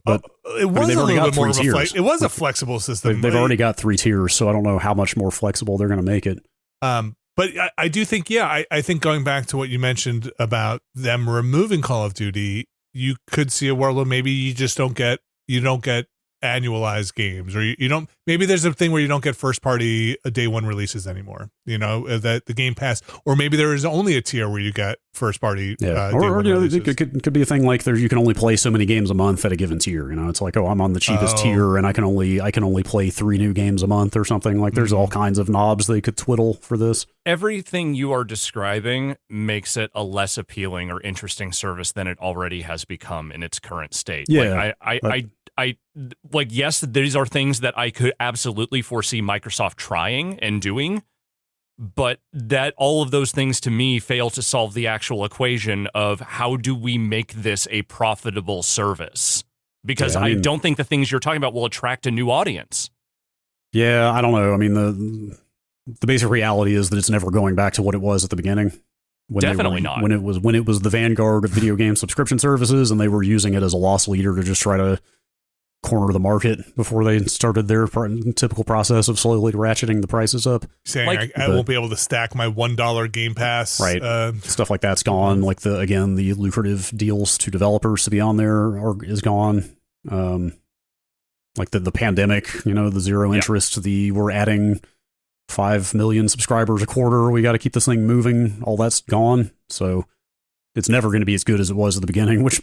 but it was a little bit more of a it was a flexible system. They've already got 3 tiers, so I don't know how much more flexible they're going to make it. But I do think, I think going back to what you mentioned about them removing Call of Duty, you could see a world where maybe you just don't get annualized games, or you don't, maybe there's a thing where you don't get first party day one releases anymore, that the Game Pass, or maybe there is only a tier where you get first party or it could be a thing like you can only play so many games a month at a given tier. It's like, I'm on the cheapest tier and I can only play 3 new games a month or something. Like there's all kinds of knobs they could twiddle for this. Everything you are describing makes it a less appealing or interesting service than it already has become in its current state. Yes, these are things that I could absolutely foresee Microsoft trying and doing, but that all of those things to me fail to solve the actual equation of how do we make this a profitable service? Because I don't think the things you're talking about will attract a new audience. Yeah, I don't know. I mean, the basic reality is that it's never going back to what it was at the beginning. Definitely not. When it was the vanguard of video game subscription services, and they were using it as a loss leader to just try to corner the market before they started their typical process of slowly ratcheting the prices up. Saying I won't be able to stack my $1 Game Pass. Right. Stuff like that's gone. Like the lucrative deals to developers to be on there is gone. Like the pandemic, the zero interest, we're adding 5 million subscribers a quarter. We got to keep this thing moving. All that's gone. So it's never going to be as good as it was at the beginning, which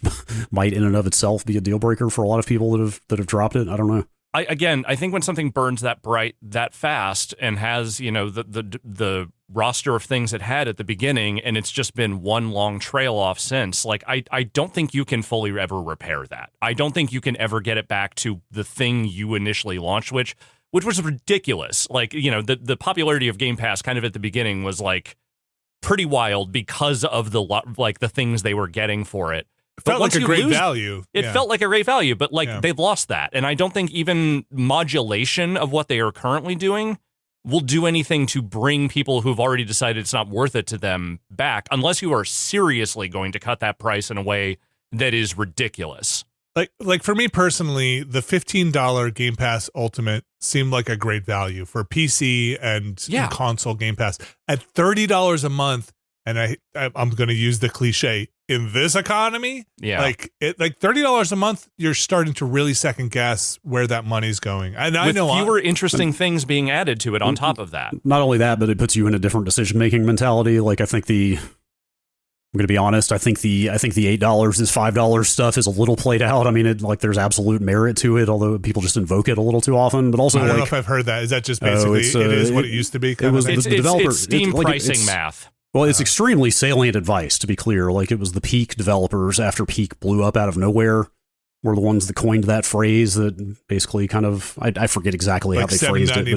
might in and of itself be a deal breaker for a lot of people that have dropped it. I don't know. I think when something burns that bright that fast and has, the roster of things it had at the beginning, and it's just been one long trail off since, I don't think you can fully ever repair that. I don't think you can ever get it back to the thing you initially launched, which was ridiculous. The popularity of Game Pass kind of at the beginning was pretty wild because of the things they were getting for it. It felt like a great value. It felt like a great value, but they've lost that. And I don't think even modulation of what they are currently doing will do anything to bring people who've already decided it's not worth it to them back, unless you are seriously going to cut that price in a way that is ridiculous. Like for me personally, the $15 Game Pass Ultimate seemed like a great value for PC and console Game Pass. At $30 a month, and I'm going to use the cliche, in this economy, $30 a month, you're starting to really second guess where that money's going. And I know fewer interesting things being added to it on top of that. Not only that, but it puts you in a different decision-making mentality. Like I think I'm going to be honest. I think the $8 is $5 stuff is a little played out. I mean, there's absolute merit to it, although people just invoke it a little too often. But also, I don't know if I've heard that. Is that just basically it is what it used to be? It's Steam pricing math. Well, it's extremely salient advice, to be clear. Like, it was the Peak developers, after Peak blew up out of nowhere, were the ones that coined that phrase that basically kind of, I forget exactly how they phrased it.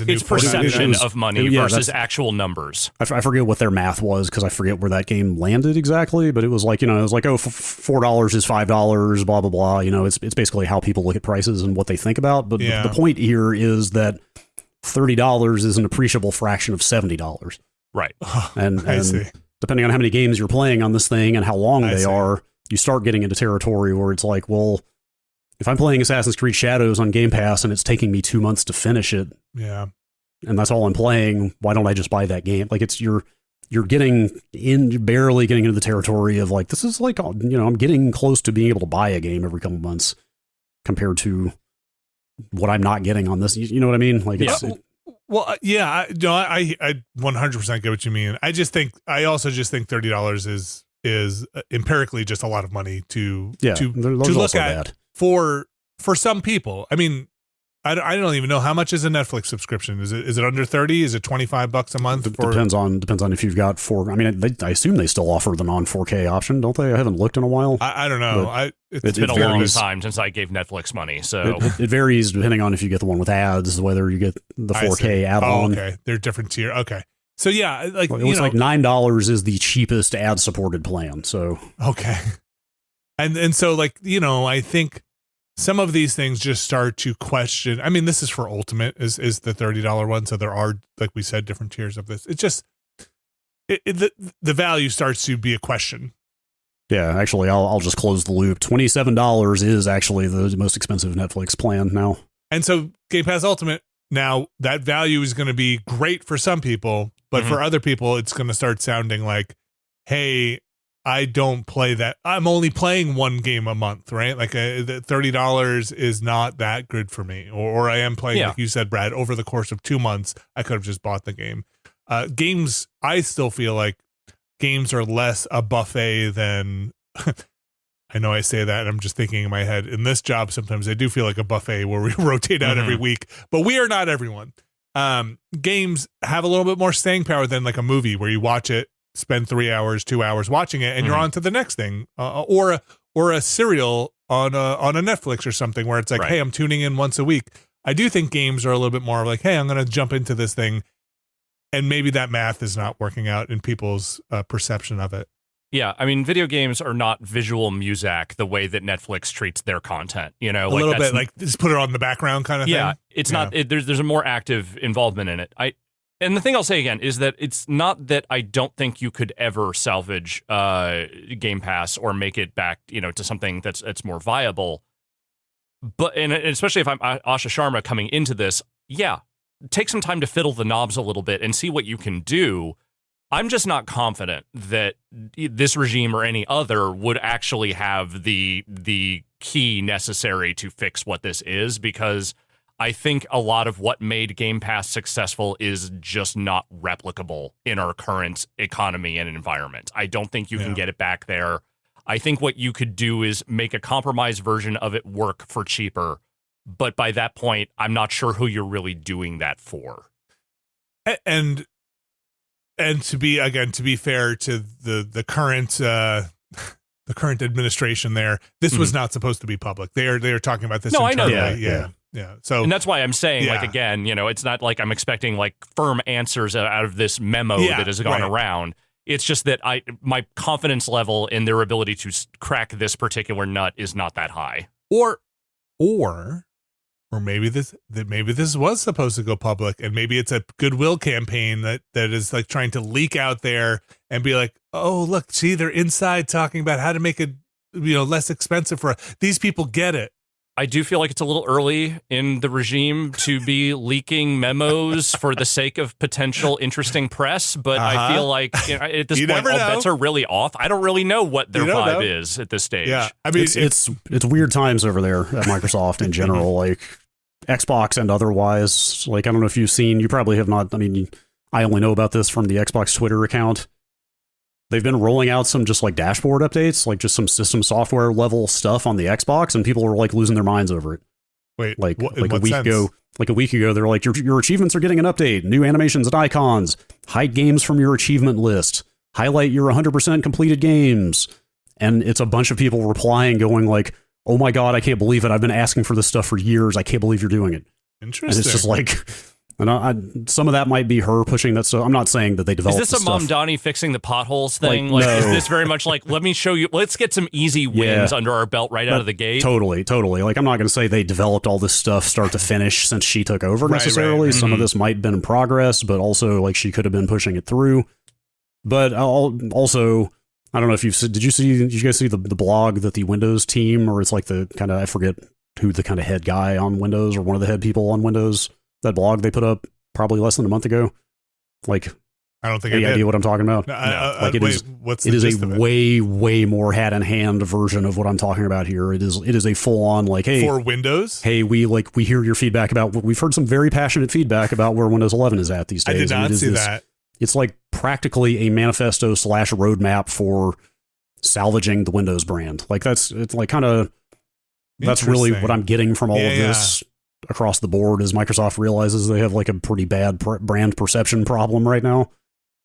It's perception of money versus actual numbers. I forget what their math was, because I forget where that game landed exactly, but it was like, $4 is $5, blah, blah, blah. It's basically how people look at prices and what they think about. But the point here is that $30 is an appreciable fraction of $70. Right. And depending on how many games you're playing on this thing and how long they are, you start getting into territory where it's like, well, if I'm playing Assassin's Creed Shadows on Game Pass and it's taking me 2 months to finish it, and that's all I'm playing, why don't I just buy that game? Like, it's you're barely getting into the territory of like, this is like, I'm getting close to being able to buy a game every couple months compared to what I'm not getting on this. You know what I mean? Like, I 100% get what you mean. I also just think $30 is empirically just a lot of money to look at for some people. I mean, I don't even know how much is a Netflix subscription. Is it under 30? Is it $25 a month? Depends on if you've got I mean, I assume they still offer the non 4K option, don't they? I haven't looked in a while. I don't know. It's been a long time since I gave Netflix money, so it varies depending on if you get the one with ads, whether you get the 4K add-on. Oh, okay, they're different tier. Okay, so yeah, like it looks like $9 is the cheapest ad-supported plan. So okay, and so like I think some of these things just start to question. I mean, this is for Ultimate is the $30 one. So there are, like we said, different tiers of this. It's just, the value starts to be a question. Yeah, actually, I'll just close the loop. $27 is actually the most expensive Netflix plan now. And so Game Pass Ultimate, now that value is going to be great for some people, but for other people, it's going to start sounding like, hey, I don't play that. I'm only playing one game a month, right? Like the $30 is not that good for me. Or I am playing, like you said, Brad, over the course of 2 months, I could have just bought the game. Games, I still feel like games are less a buffet than I know I say that and I'm just thinking in my head, in this job sometimes I do feel like a buffet where we rotate out every week, but we are not everyone. Games have a little bit more staying power than like a movie where you watch it, spend 3 hours, 2 hours watching it, and you're on to the next thing. Or a serial on a Netflix or something where it's like, hey, I'm tuning in once a week. I do think games are a little bit more like, hey, I'm going to jump into this thing. And maybe that math is not working out in people's perception of it. Yeah, I mean, video games are not visual muzak the way that Netflix treats their content. You know, a little bit like just put it on the background kind of thing. Yeah, it's not. There's a more active involvement in it. And the thing I'll say again is that it's not that I don't think you could ever salvage Game Pass or make it back, to something that's more viable. But and especially if I'm Asha Sharma coming into this, take some time to fiddle the knobs a little bit and see what you can do. I'm just not confident that this regime or any other would actually have the key necessary to fix what this is, because I think a lot of what made Game Pass successful is just not replicable in our current economy and environment. I don't think you can get it back there. I think what you could do is make a compromised version of it work for cheaper. But by that point, I'm not sure who you're really doing that for. And to be fair to the current the current administration there, this was not supposed to be public. They are talking about this. No, internally. I know that. Yeah. So, and that's why I'm saying, like, again, it's not like I'm expecting like firm answers out of this memo that has gone around. It's just that my confidence level in their ability to crack this particular nut is not that high. Or maybe this was supposed to go public, and maybe it's a goodwill campaign that is like trying to leak out there and be like, oh, look, see, they're inside talking about how to make it less expensive for these people. Get it. I do feel like it's a little early in the regime to be leaking memos for the sake of potential interesting press, but I feel like at this point, all bets are really off. I don't really know what their vibe is at this stage. Yeah, I mean, it's weird times over there at Microsoft in general, like Xbox and otherwise. Like, I don't know if you've seen, you probably have not. I mean, I only know about this from the Xbox Twitter account. They've been rolling out some just like dashboard updates, like just some system software level stuff on the Xbox, and people are like losing their minds over it. Wait, like a week ago, they're like, your achievements are getting an update, new animations and icons, hide games from your achievement list, highlight your 100% completed games. And it's a bunch of people replying going like, oh my God, I can't believe it. I've been asking for this stuff for years. I can't believe you're doing it. Interesting. And it's just like, and some of that might be her pushing that stuff. I'm not saying that they developed. Is this a Mom Donnie fixing the potholes thing? Like, no. Is this very much like, let me show you, let's get some easy wins under our belt right out of the gate? Totally. Like, I'm not going to say they developed all this stuff start to finish since she took over necessarily. Right. Some of this might have been in progress, but also like she could have been pushing it through. But also, I don't know if did you guys see the blog that the Windows team, or it's like the kind of, I forget who the kind of head guy on Windows or one of the head people on Windows, that blog they put up probably less than a month ago. Like, I don't think any idea what I'm talking about. It is a way more hat in hand version of what I'm talking about here. It is a full on like, hey, for Windows. Hey, we hear your feedback about. We've heard some very passionate feedback about where Windows 11 is at these days. I did not see that. It's like practically a manifesto / roadmap for salvaging the Windows brand. Like it's like kind of, that's really what I'm getting from all of this across the board, is Microsoft realizes they have like a pretty bad brand perception problem right now.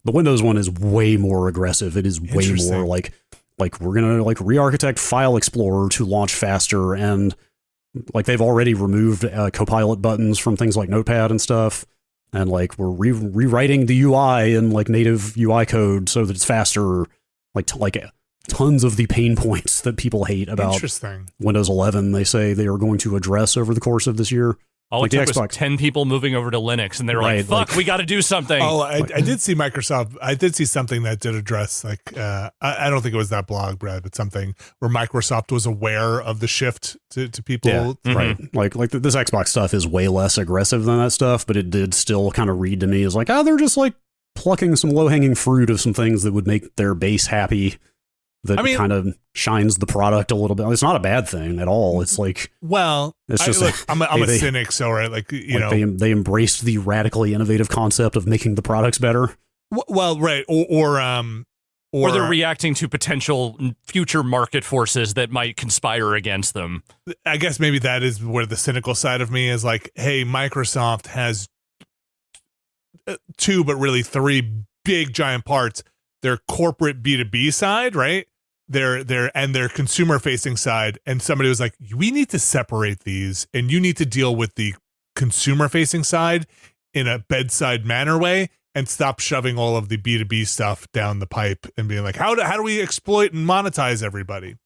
The Windows one is way more aggressive. It is way more like we're going to like re-architect File Explorer to launch faster. And like they've already removed Copilot buttons from things like Notepad and stuff. And like we're rewriting the UI in like native UI code so that it's faster. Like tons of the pain points that people hate about Windows 11. They say they are going to address over the course of this year. All it took was 10 people moving over to Linux, and they were like, fuck, we got to do something. Oh, I did see Microsoft. I did see something that did address, I don't think it was that blog, Brad, but something where Microsoft was aware of the shift to people. Yeah, right. Like this Xbox stuff is way less aggressive than that stuff, but it did still kind of read to me as like, they're just like plucking some low-hanging fruit of some things that would make their base happy. That kind of shines the product a little bit. It's not a bad thing at all. It's like, it's just I'm a cynic, so right, they embraced the radically innovative concept of making the products better. Well, right, or they're reacting to potential future market forces that might conspire against them. I guess maybe that is where the cynical side of me is like, hey, Microsoft has two, but really three big giant parts. Their corporate B2B side, right? Their consumer facing side, and somebody was like, we need to separate these, and you need to deal with the consumer facing side in a bedside manner way, and stop shoving all of the B2B stuff down the pipe and being like, how do we exploit and monetize everybody?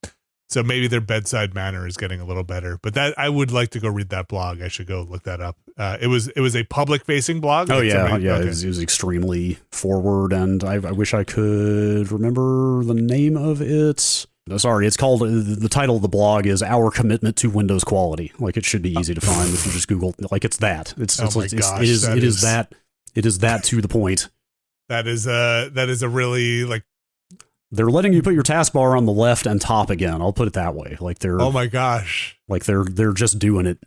So maybe their bedside manner is getting a little better, but that I would like to go read that blog. I should go look that up. It was a public facing blog. Oh yeah, okay. It was extremely forward, and I wish I could remember the name of it. Sorry, it's called, the title of the blog is Our Commitment to Windows Quality. Like, it should be easy to find if you just Google, like, it's that. It is that to the point. That is a really, like, they're letting you put your taskbar on the left and top again. I'll put it that way. Like, they're, oh my gosh, like they're just doing it.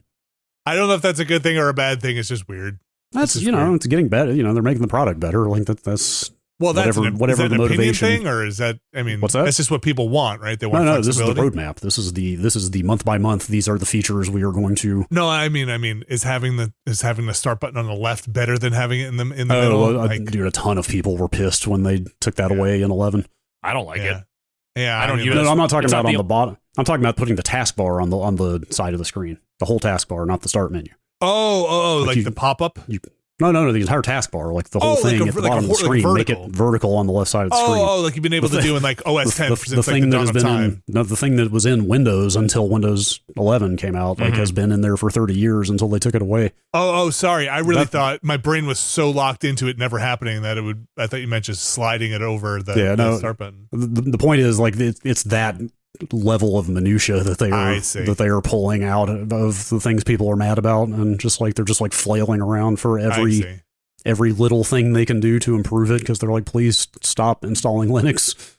I don't know if that's a good thing or a bad thing. It's just weird. That's, it's getting better. They're making the product better. Like that's whatever the motivation thing, or is that? I mean, what's that? That's just what people want, right? They want no. This is the roadmap. This is the month by month. These are the features we are going to. No, I mean, is having the start button on the left better than having it in the middle? Dude, a ton of people were pissed when they took that away in 11. I don't like it. Yeah, I don't use it. No, I'm not talking about on the bottom. I'm talking about putting the taskbar on the side of the screen, the whole taskbar, not the start menu. Like the pop up. No, the entire taskbar, like the whole thing at the bottom of the screen, make it vertical on the left side of the screen. Like you've been able to do in like OS 10 the thing that has been the thing that was in Windows until Windows 11 came out, like has been in there for 30 years until they took it away. Sorry, I really thought my brain was so locked into it never happening that I thought you meant just sliding it over the start button. The point is, like, it's that level of minutia that they are pulling out of the things people are mad about, and they're just flailing around for every little thing they can do to improve it, because they're like, please stop installing Linux.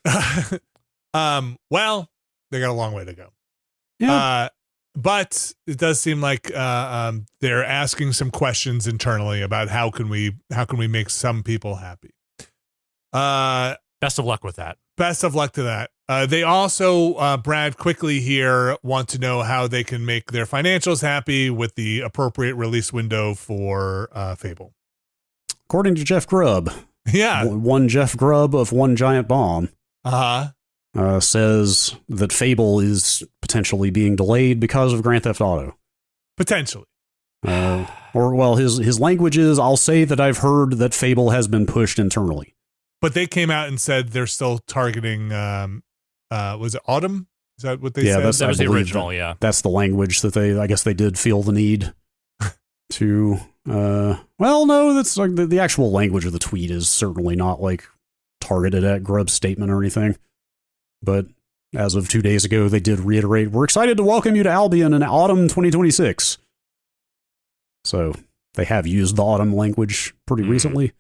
Well, they got a long way to go. Yeah. But it does seem like they're asking some questions internally about how can we make some people happy. Best of luck with that. Best of luck to that. They also, Brad, quickly here want to know how they can make their financials happy with the appropriate release window for Fable. According to Jeff Grubb, one Jeff Grubb of One Giant Bomb, says that Fable is potentially being delayed because of Grand Theft Auto. Potentially. His language is, I'll say that I've heard that Fable has been pushed internally. But they came out and said they're still targeting, was it autumn? Is that what they said? That was the original, yeah. That's the language that I guess they did feel the need to, no, that's like the actual language of the tweet is certainly not like targeted at Grubb's statement or anything. But as of 2 days ago, they did reiterate, we're excited to welcome you to Albion in autumn 2026. So they have used the autumn language pretty recently.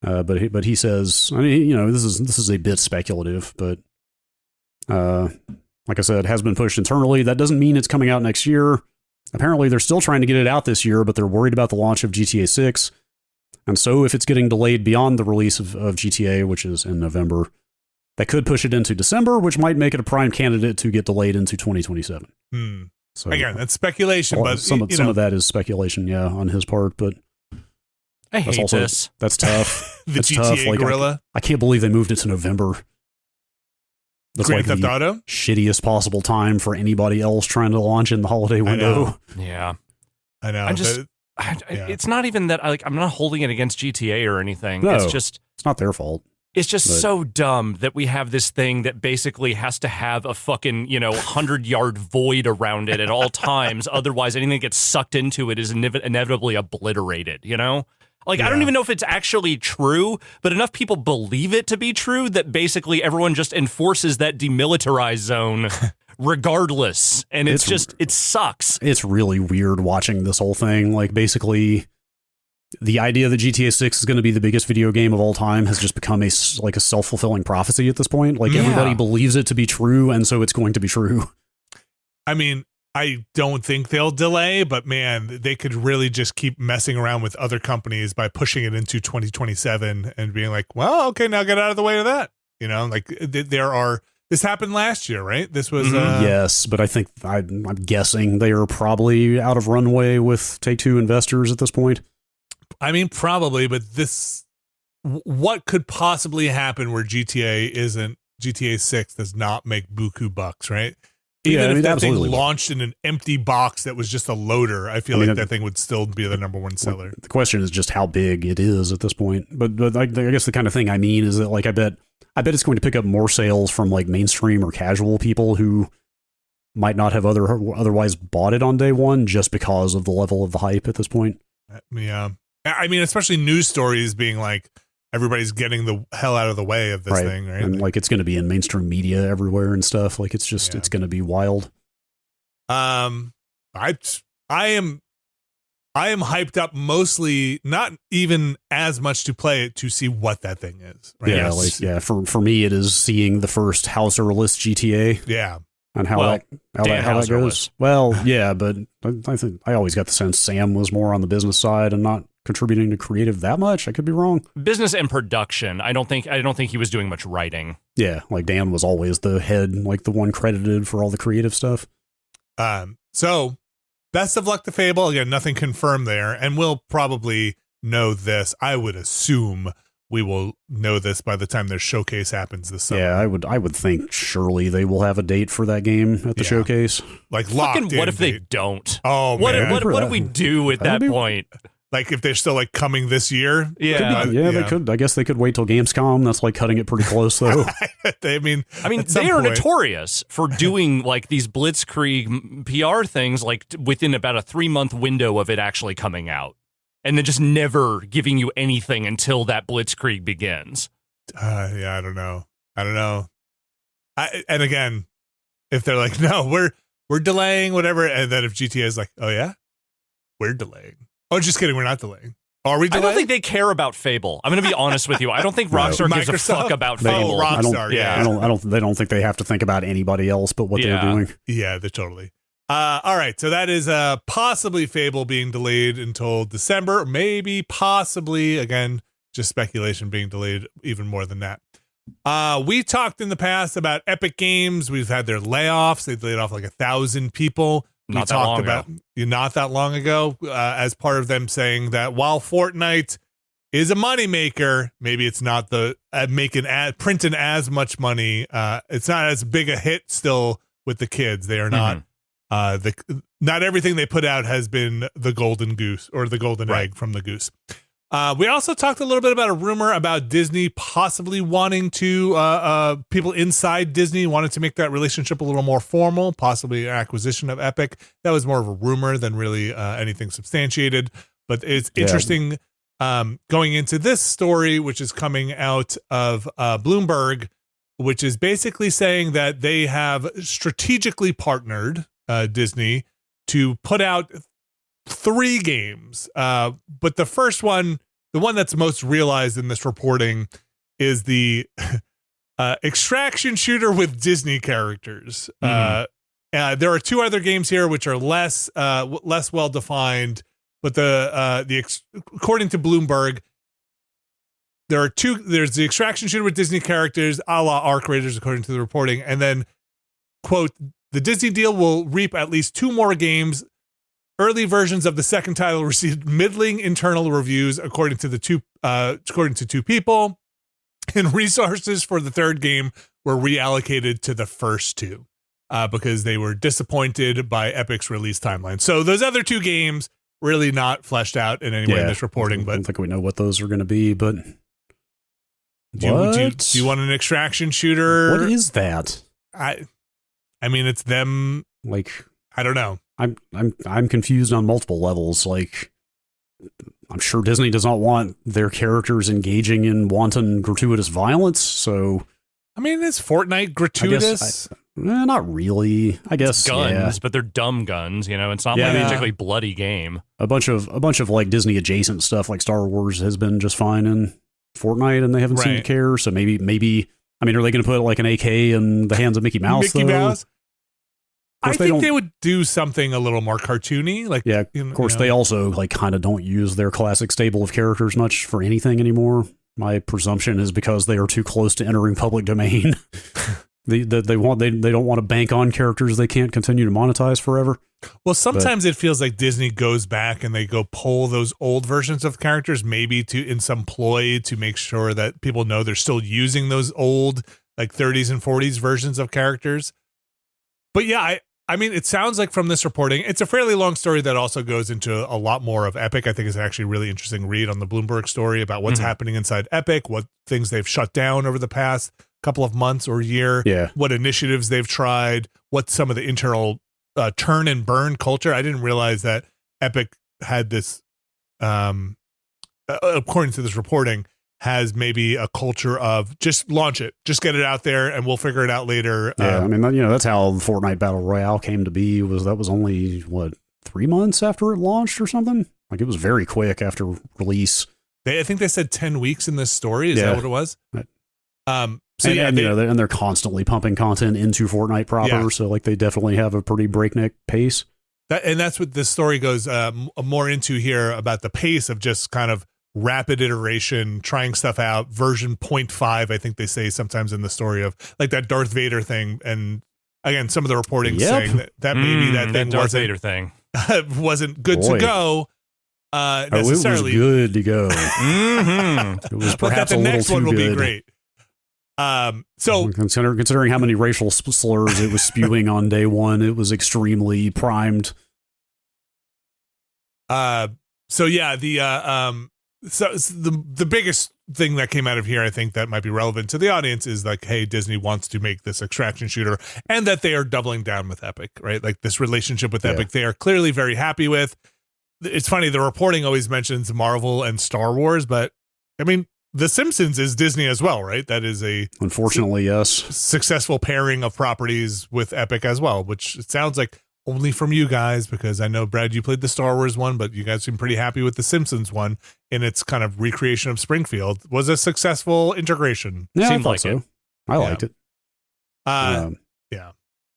But he says, I mean, this is a bit speculative, but like I said, it has been pushed internally. That doesn't mean it's coming out next year. Apparently, they're still trying to get it out this year, but they're worried about the launch of GTA 6. And so if it's getting delayed beyond the release of GTA, which is in November, that could push it into December, which might make it a prime candidate to get delayed into 2027. So again, that's speculation, but some of that is speculation, on his part, but I hate this. That's tough. That's GTA tough. Gorilla. I can't believe they moved it to November. That's Grand Theft Auto? Shittiest possible time for anybody else trying to launch in the holiday window. Yeah. I know. It's not even that I'm not holding it against GTA or anything. No, it's just it's not their fault. It's just so dumb that we have this thing that basically has to have a fucking, 100-yard void around it at all times. Otherwise, anything that gets sucked into it is inevitably obliterated, Like, I don't even know if it's actually true, but enough people believe it to be true that basically everyone just enforces that demilitarized zone regardless. And it sucks. It's really weird watching this whole thing. Like, basically, the idea that GTA 6 is going to be the biggest video game of all time has just become a self-fulfilling prophecy at this point. Like, everybody believes it to be true, and so it's going to be true. I mean, I don't think they'll delay, but man, they could really just keep messing around with other companies by pushing it into 2027 and being like, well, okay, now get out of the way of that. This happened last year, right? This was yes, but I think I'm guessing they are probably out of runway with Take-Two investors at this point. I mean, probably, but what could possibly happen where GTA 6 does not make buku bucks, right? Even if that thing launched in an empty box that was just a loader, I feel like that thing would still be the number one seller. The question is just how big it is at this point. But I guess the kind of thing I mean is that, like, I bet it's going to pick up more sales from like mainstream or casual people who might not have otherwise bought it on day one just because of the level of the hype at this point. Yeah. I mean, especially news stories being like, everybody's getting the hell out of the way of this thing, right? And like it's going to be in mainstream media everywhere and stuff. Like it's going to be wild. I am hyped up mostly, not even as much to play it, to see what that thing is. Right? Yeah, for me it is seeing the first Hauserless GTA. Yeah. And how that goes. Well, yeah, but I think I always got the sense Sam was more on the business side and not contributing to creative that much. I could be wrong. Business and production. I don't think he was doing much writing. Yeah, like Dan was always the head, like the one credited for all the creative stuff. So best of luck to Fable. Again, nothing confirmed there, and we'll probably know this. I would assume we will know this by the time their showcase happens this summer. Yeah, I would think surely they will have a date for that game at the showcase. Like locked in. What if they don't? Oh, man. What do we do at that point? Like if they're still like coming this year? Yeah. They could. I guess they could wait till Gamescom. That's like cutting it pretty close though. I mean, they are notorious for doing like these blitzkrieg PR things like within about a 3-month window of it actually coming out. And then just never giving you anything until that blitzkrieg begins. I don't know. And again, if they're like, no, we're delaying whatever, and then if GTA is like, oh yeah, we're delaying. Oh, just kidding, we're not delaying. Are we delaying? I don't think they care about Fable. I'm going to be honest with you. I don't think Rockstar gives a fuck about Fable. Rockstar, They don't think they have to think about anybody else but what they're doing. Yeah, they're totally. All right, so that is possibly Fable being delayed until December, maybe, possibly, again, just speculation, being delayed even more than that. We talked in the past about Epic Games. We've had their layoffs. They've laid off like 1,000 people. Not that long ago, as part of them saying that while Fortnite is a moneymaker, maybe it's not printing as much money. It's not as big a hit still with the kids. They are not. Not everything they put out has been the golden goose or the golden egg from the goose. We also talked a little bit about a rumor about Disney possibly wanting to, people inside Disney wanted to make that relationship a little more formal, possibly an acquisition of Epic. That was more of a rumor than really anything substantiated. But it's interesting going into this story, which is coming out of Bloomberg, which is basically saying that they have strategically partnered Disney to put out 3 games, but the first one, the one that's most realized in this reporting, is the extraction shooter with Disney characters. There are 2 other games here which are less well defined, but according to Bloomberg, there's the extraction shooter with Disney characters, a la Arc Raiders, according to the reporting, and then, quote, the Disney deal will reap at least 2 more games. Early versions of the second title received middling internal reviews, according to 2 people, and resources for the third game were reallocated to the first 2 because they were disappointed by Epic's release timeline. So those other 2 games really not fleshed out in any way in this reporting. But I don't think we know what those are going to be, but Do you want an extraction shooter? What is that? I mean, it's them. Like, I don't know. I'm confused on multiple levels. Like, I'm sure Disney does not want their characters engaging in wanton, gratuitous violence. So, I mean, is Fortnite gratuitous? Not really. I guess it's guns, but they're dumb guns. It's not like a particularly bloody game. A bunch of like Disney adjacent stuff, like Star Wars, has been just fine in Fortnite, and they haven't seemed to care. So maybe. I mean, are they going to put like an AK in the hands of Mickey Mouse? Mouse. I think they would do something a little more cartoony. Like, yeah, of course, they also like kind of don't use their classic stable of characters much for anything anymore. My presumption is because they are too close to entering public domain. They don't want to bank on characters they can't continue to monetize forever. Well, sometimes it feels like Disney goes back and they go pull those old versions of characters, maybe in some ploy to make sure that people know they're still using those old like 30s and 40s versions of characters. But yeah, I mean, it sounds like from this reporting, it's a fairly long story that also goes into a lot more of Epic. I think it's actually a really interesting read on the Bloomberg story about what's happening inside Epic, what things they've shut down over the past couple of months or year, what initiatives they've tried, what some of the internal turn and burn culture. I didn't realize that Epic had this, according to this reporting, has maybe a culture of just launch it, just get it out there, and we'll figure it out later. Yeah, I mean, that's how the Fortnite Battle Royale came to be. That was only 3 months after it launched or something. Like, it was very quick after release. I think they said 10 weeks in this story. Is that what it was? So they're constantly pumping content into Fortnite proper. So like they definitely have a pretty breakneck pace. That's what this story goes more into here, about the pace of just kind of rapid iteration, trying stuff out. Version 0.5, I think they say sometimes in the story, of like that Darth Vader thing. And again, some of the reporting saying that maybe that thing Darth Vader thing wasn't good to go. Necessarily. It was good to go. It was perhaps the a next little one too will good. be great. So considering how many racial slurs it was spewing on day one, it was extremely primed. The biggest thing that came out of here, I think that might be relevant to the audience, is like, hey, Disney wants to make this extraction shooter, and that they are doubling down with Epic, right? Like this relationship with Epic, they are clearly very happy with. It's funny, the reporting always mentions Marvel and Star Wars, but I mean, The Simpsons is Disney as well, right? That is unfortunately, yes, successful pairing of properties with Epic as well, which it sounds like only from you guys, because I know, Brad, you played the Star Wars one, but you guys seem pretty happy with the Simpsons one in its kind of recreation of Springfield. Was a successful integration. Yeah, I thought so. I liked it. Yeah.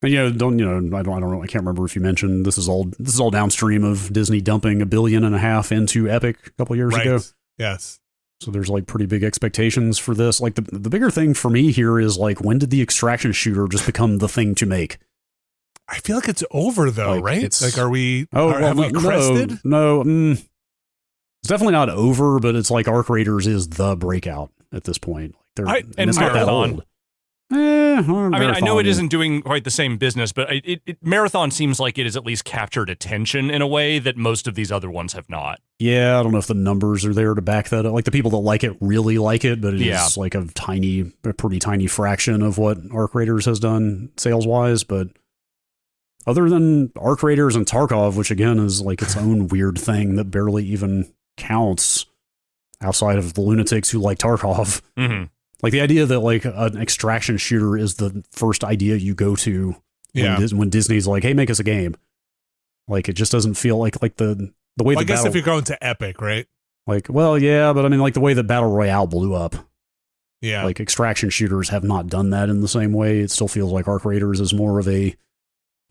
And I don't know. I can't remember if you mentioned this is all downstream of Disney dumping $1.5 billion into Epic a couple years ago. Yes. So there's like pretty big expectations for this. Like the bigger thing for me here is like, when did the extraction shooter just become the thing to make? I feel like it's over though, like, right? It's like, have we crested? No, it's definitely not over, but it's like Arc Raiders is the breakout at this point. And it's not that old. I know it isn't doing quite the same business, but Marathon seems like it has at least captured attention in a way that most of these other ones have not. Yeah, I don't know if the numbers are there to back that up. Like, the people that like it really like it, but it is like a pretty tiny fraction of what Arc Raiders has done sales-wise. But other than Arc Raiders and Tarkov, which again is like its own weird thing that barely even counts outside of the lunatics who like Tarkov. Mm-hmm. Like, the idea that like an extraction shooter is the first idea you go to when Disney's like, hey, make us a game. Like, it just doesn't feel like the way I guess if you're going to Epic, right? Like, well, yeah, but I mean, like the way that Battle Royale blew up. Yeah. Like, extraction shooters have not done that in the same way. It still feels like Arc Raiders is more of an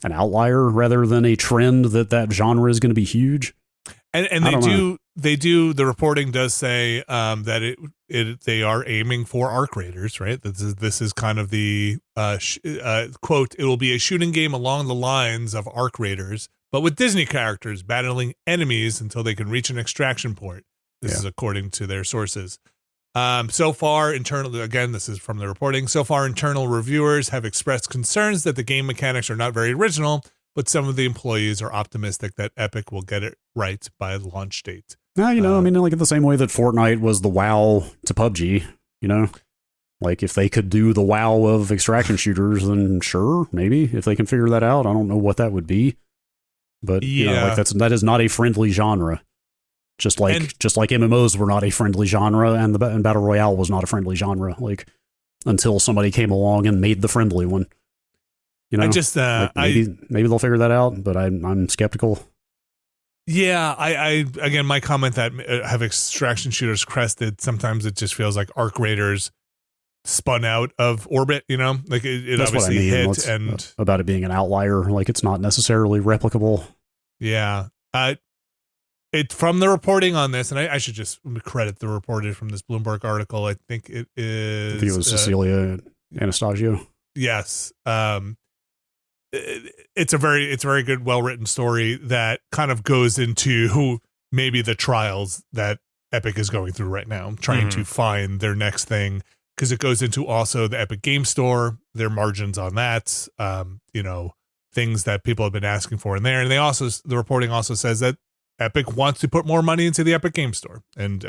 outlier rather than a trend that genre is going to be huge. And they do. The reporting does say that they are aiming for Arc Raiders, right? This is kind of the quote. It will be a shooting game along the lines of Arc Raiders, but with Disney characters battling enemies until they can reach an extraction port. This is according to their sources. So far, again, this is from the reporting. So far, internal reviewers have expressed concerns that the game mechanics are not very original, but some of the employees are optimistic that Epic will get it right by the launch date. I mean, like in the same way that Fortnite was the WoW to PUBG, Like, if they could do the WoW of extraction shooters, then sure, maybe. If they can figure that out, I don't know what that would be. But, like that is not a friendly genre. Just like MMOs were not a friendly genre, and Battle Royale was not a friendly genre. Like, until somebody came along and made the friendly one. Maybe they'll figure that out, but I'm skeptical. Yeah, I again, my comment that have extraction shooters crested, sometimes it just feels like Arc Raiders spun out of orbit, like it That's obviously hit and about it being an outlier, like it's not necessarily replicable. Yeah. It from the reporting on this, and I should just credit the reporter from this Bloomberg article. I think it was Cecilia Anastasio. Yes. It's a very good, well-written story that kind of goes into maybe the trials that Epic is going through right now, trying to find their next thing, because it goes into also the Epic Game Store, their margins on that, things that people have been asking for in there. And the reporting also says that Epic wants to put more money into the Epic Game Store and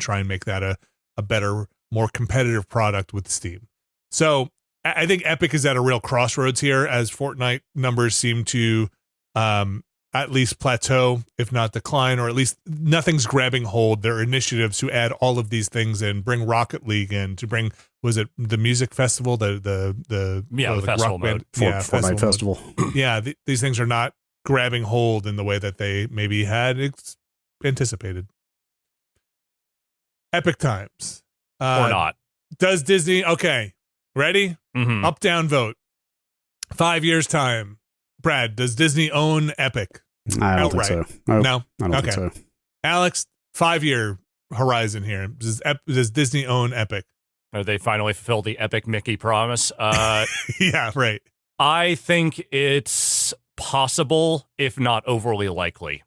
try and make that a better, more competitive product with Steam. So I think Epic is at a real crossroads here, as Fortnite numbers seem to at least plateau, if not decline, or at least nothing's grabbing hold. Their initiatives to add all of these things in, bring Rocket League in, to bring, was it the music festival, the festival mode, Fortnite festival. Yeah, these things are not grabbing hold in the way that they maybe had anticipated. Epic times, or not? Does Disney? Okay, ready? Mm-hmm. Up, down, vote. 5 years time. Brad, does Disney own Epic? I don't think so. No? I don't think so. Alex, 5-year horizon here. Does Disney own Epic? They finally fulfilled the Epic Mickey promise. Yeah, right. I think it's possible, if not overly likely.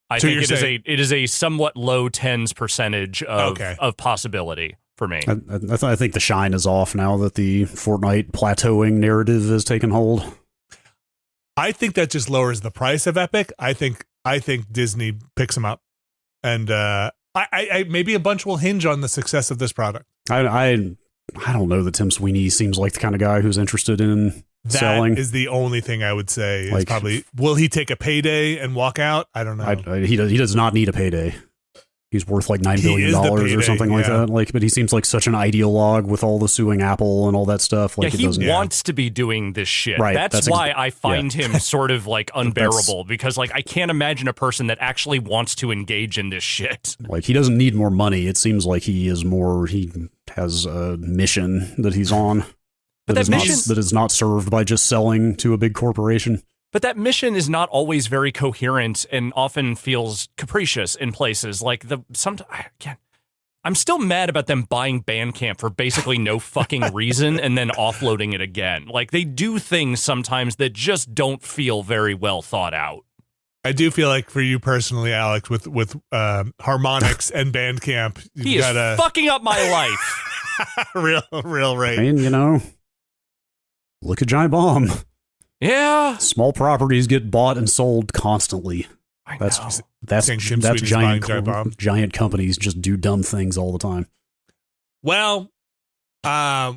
I think it is a somewhat low 10s% of possibility for me. I think the shine is off now that the Fortnite plateauing narrative has taken hold. I think that just lowers the price of Epic. I think Disney picks them up, and I maybe a bunch will hinge on the success of this product. I don't know that Tim Sweeney seems like the kind of guy who's interested in selling. That is the only thing I would say. Is probably, will he take a payday and walk out? I don't know. He does not need a payday. He's worth like $9 billion or something like that. But he seems like such an ideologue with all the suing Apple and all that stuff. Like, he wants to be doing this shit. Right. That's why I find him sort of like unbearable, because like I can't imagine a person that actually wants to engage in this shit. Like, he doesn't need more money. It seems like he has a mission that he's on that is not served by just selling to a big corporation. But that mission is not always very coherent and often feels capricious in places. Like I'm still mad about them buying Bandcamp for basically no fucking reason and then offloading it again. Like, they do things sometimes that just don't feel very well thought out. I do feel like for you personally, Alex, with Harmonix and Bandcamp, he is fucking up my life. real right. I mean, look at Giant Bomb. Yeah. Small properties get bought and sold constantly. That's giant companies just do dumb things all the time. Well,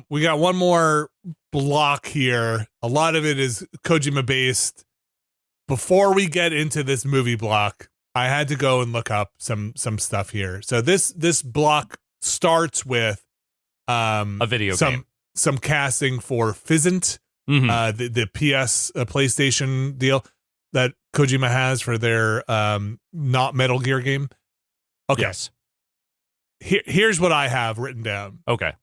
we got one more block here. A lot of it is Kojima based. Before we get into this movie block, I had to go and look up some stuff here. So this block starts with a video game. Some casting for Physint. Mm-hmm. The PS PlayStation deal that Kojima has for their not Metal Gear game. Okay. Yes. Here's what I have written down. Okay.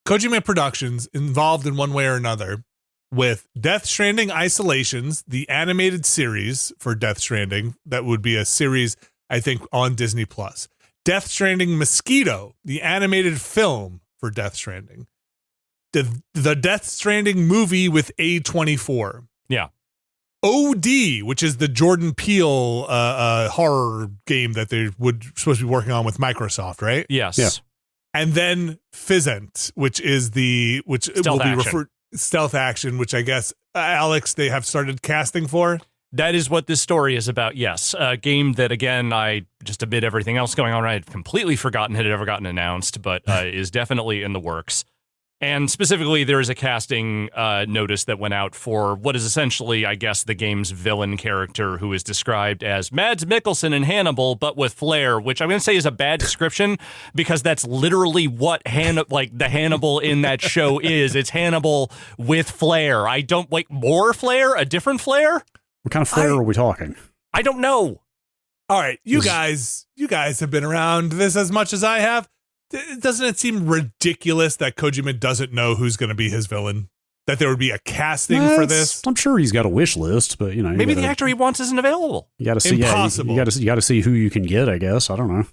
Kojima Productions involved in one way or another with Death Stranding Isolations, the animated series for Death Stranding. That would be a series, I think, on Disney Plus. Death Stranding Mosquito, the animated film for Death Stranding. The Death Stranding movie with A24. Yeah. OD, which is the Jordan Peele horror game that they supposed to be working on with Microsoft, right? Yes. Yeah. And then Physint, which will be referred stealth action, which I guess Alex, they have started casting for. That is what this story is about, yes. A game that, again, I just amid everything else going on, I had completely forgotten had ever gotten announced, but is definitely in the works. And specifically, there is a casting notice that went out for what is essentially, I guess, the game's villain character, who is described as Mads Mikkelsen in Hannibal, but with flair, which I'm going to say is a bad description because that's literally what the Hannibal in that show is. It's Hannibal with flair. I don't like more flair, a different flair. What kind of flair are we talking? I don't know. All right, you guys have been around this as much as I have. Doesn't it seem ridiculous that Kojima doesn't know who's going to be his villain? That there would be a casting for this? I'm sure he's got a wish list, but maybe the actor he wants isn't available. You got to see. Impossible. You got to see who you can get. I guess I don't know.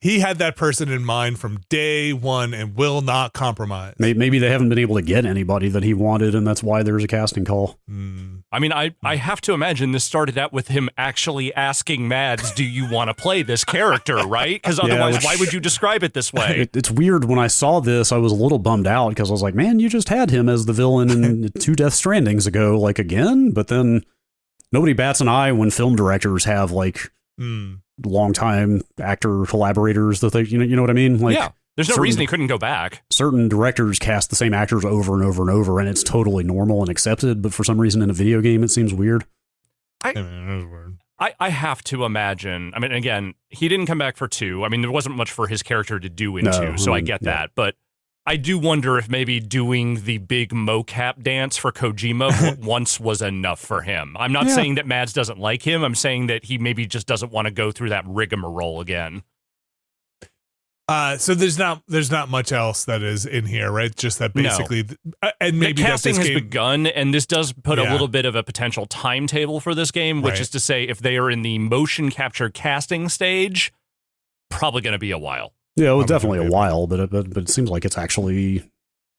He had that person in mind from day one and will not compromise. Maybe they haven't been able to get anybody that he wanted, and that's why there's a casting call. I mean, I have to imagine this started out with him actually asking Mads, do you want to play this character, right? Because otherwise, why would you describe it this way? It's weird. When I saw this, I was a little bummed out because I was like, man, you just had him as the villain in 2 Death Strandings ago, like again? But then nobody bats an eye when film directors have like... longtime actor collaborators that they, you know what I mean? Like, yeah, there's no reason he couldn't go back. Certain directors cast the same actors over and over and over, and it's totally normal and accepted. But for some reason, in a video game, it seems weird. I have to imagine. I mean, again, he didn't come back for 2. I mean, there wasn't much for his character to do in 2, so I get that. But I do wonder if maybe doing the big mocap dance for Kojima once was enough for him. I'm not saying that Mads doesn't like him. I'm saying that he maybe just doesn't want to go through that rigmarole again. So there's not much else that is in here, right? Just that basically, and maybe the casting has game begun, and this does put a little bit of a potential timetable for this game, which is to say, if they are in the motion capture casting stage, probably going to be a while. Yeah, it was definitely a while, but it seems like it's actually,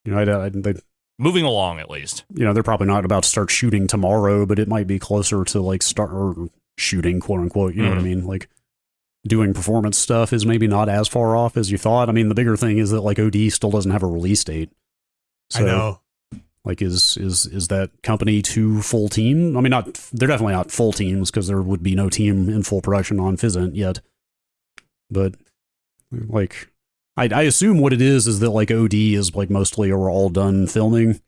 they moving along at least. They're probably not about to start shooting tomorrow, but it might be closer to like start shooting, quote unquote. You know what I mean? Like doing performance stuff is maybe not as far off as you thought. I mean, the bigger thing is that like OD still doesn't have a release date. So, I know. Like, is that company too full team? I mean, they're definitely not full teams because there would be no team in full production on Physint yet. But like, I assume what it is that like OD is like mostly or all done filming.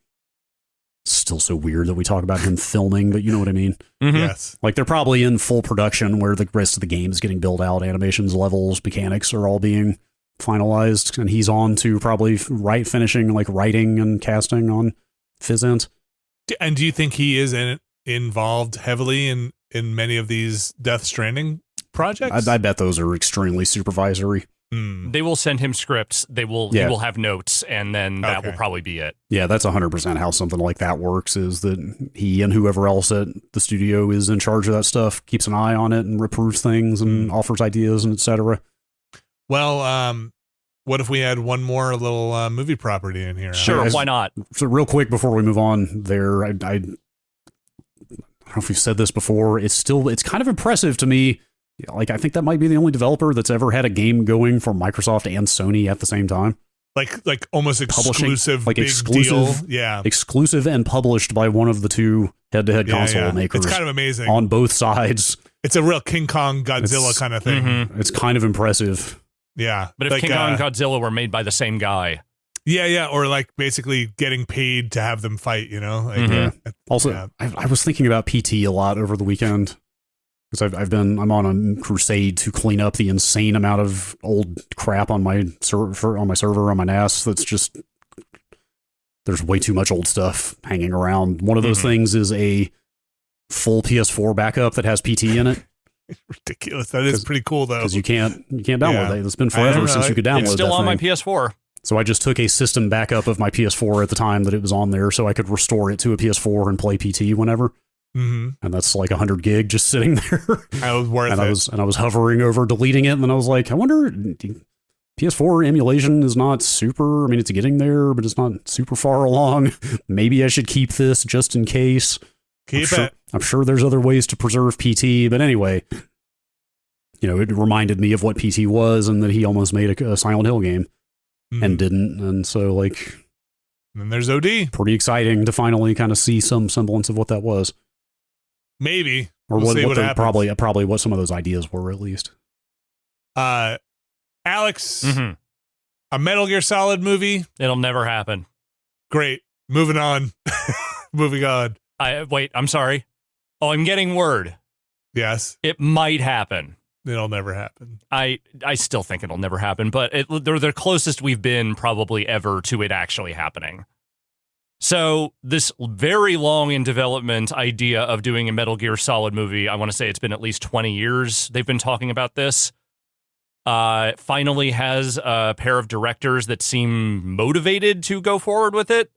It's still so weird that we talk about him filming, but you know what I mean? Mm-hmm. Yes. Like they're probably in full production where the rest of the game is getting built out. Animations, levels, mechanics are all being finalized, and he's on to probably finishing like writing and casting on Physint. And do you think he is involved heavily in many of these Death Stranding projects? I bet those are extremely supervisory. They will send him scripts. He will have notes, and then that will probably be it. Yeah, that's 100% how something like that works, is that he and whoever else at the studio is in charge of that stuff keeps an eye on it and reproves things and offers ideas and etc. Well, what if we had one more little movie property in here? Sure, why not? So real quick before we move on there, I don't know if we've said this before, it's kind of impressive to me. Like, I think that might be the only developer that's ever had a game going for Microsoft and Sony at the same time. Like almost exclusive, like big exclusive, deal. Yeah, exclusive and published by one of the two head-to-head console makers. It's kind of amazing on both sides. It's a real King Kong Godzilla kind of thing. Mm-hmm. It's kind of impressive. Yeah, but if King Kong and Godzilla were made by the same guy. Yeah, or like basically getting paid to have them fight. Also, I was thinking about PT a lot over the weekend. Because I'm on a crusade to clean up the insane amount of old crap on my server, on my NAS. That's just, there's way too much old stuff hanging around. One of those things is a full PS4 backup that has PT in it. Ridiculous. That is pretty cool though. Because you can't download that. It's been forever since you could download that. It's still on my thing. PS4. So I just took a system backup of my PS4 at the time that it was on there, so I could restore it to a PS4 and play PT whenever. Mm-hmm. And that's like 100 gig just sitting there. That was worth it. I was hovering over deleting it, and then I was like, I wonder, PS4 emulation is not super. I mean, it's getting there, but it's not super far along. Maybe I should keep this just in case. Keep it. I'm sure there's other ways to preserve PT, but anyway, it reminded me of what PT was, and that he almost made a Silent Hill game and didn't, and so like. And then there's OD. Pretty exciting to finally kind of see some semblance of what that was. Maybe. Or we'll what probably what some of those ideas were, at least. Alex, a Metal Gear Solid movie? It'll never happen. Great. Moving on. Moving on. Wait, I'm sorry. Oh, I'm getting word. Yes. It might happen. It'll never happen. I still think it'll never happen, but they're the closest we've been probably ever to it actually happening. So this very long in development idea of doing a Metal Gear Solid movie, I want to say it's been at least 20 years they've been talking about this, finally has a pair of directors that seem motivated to go forward with it.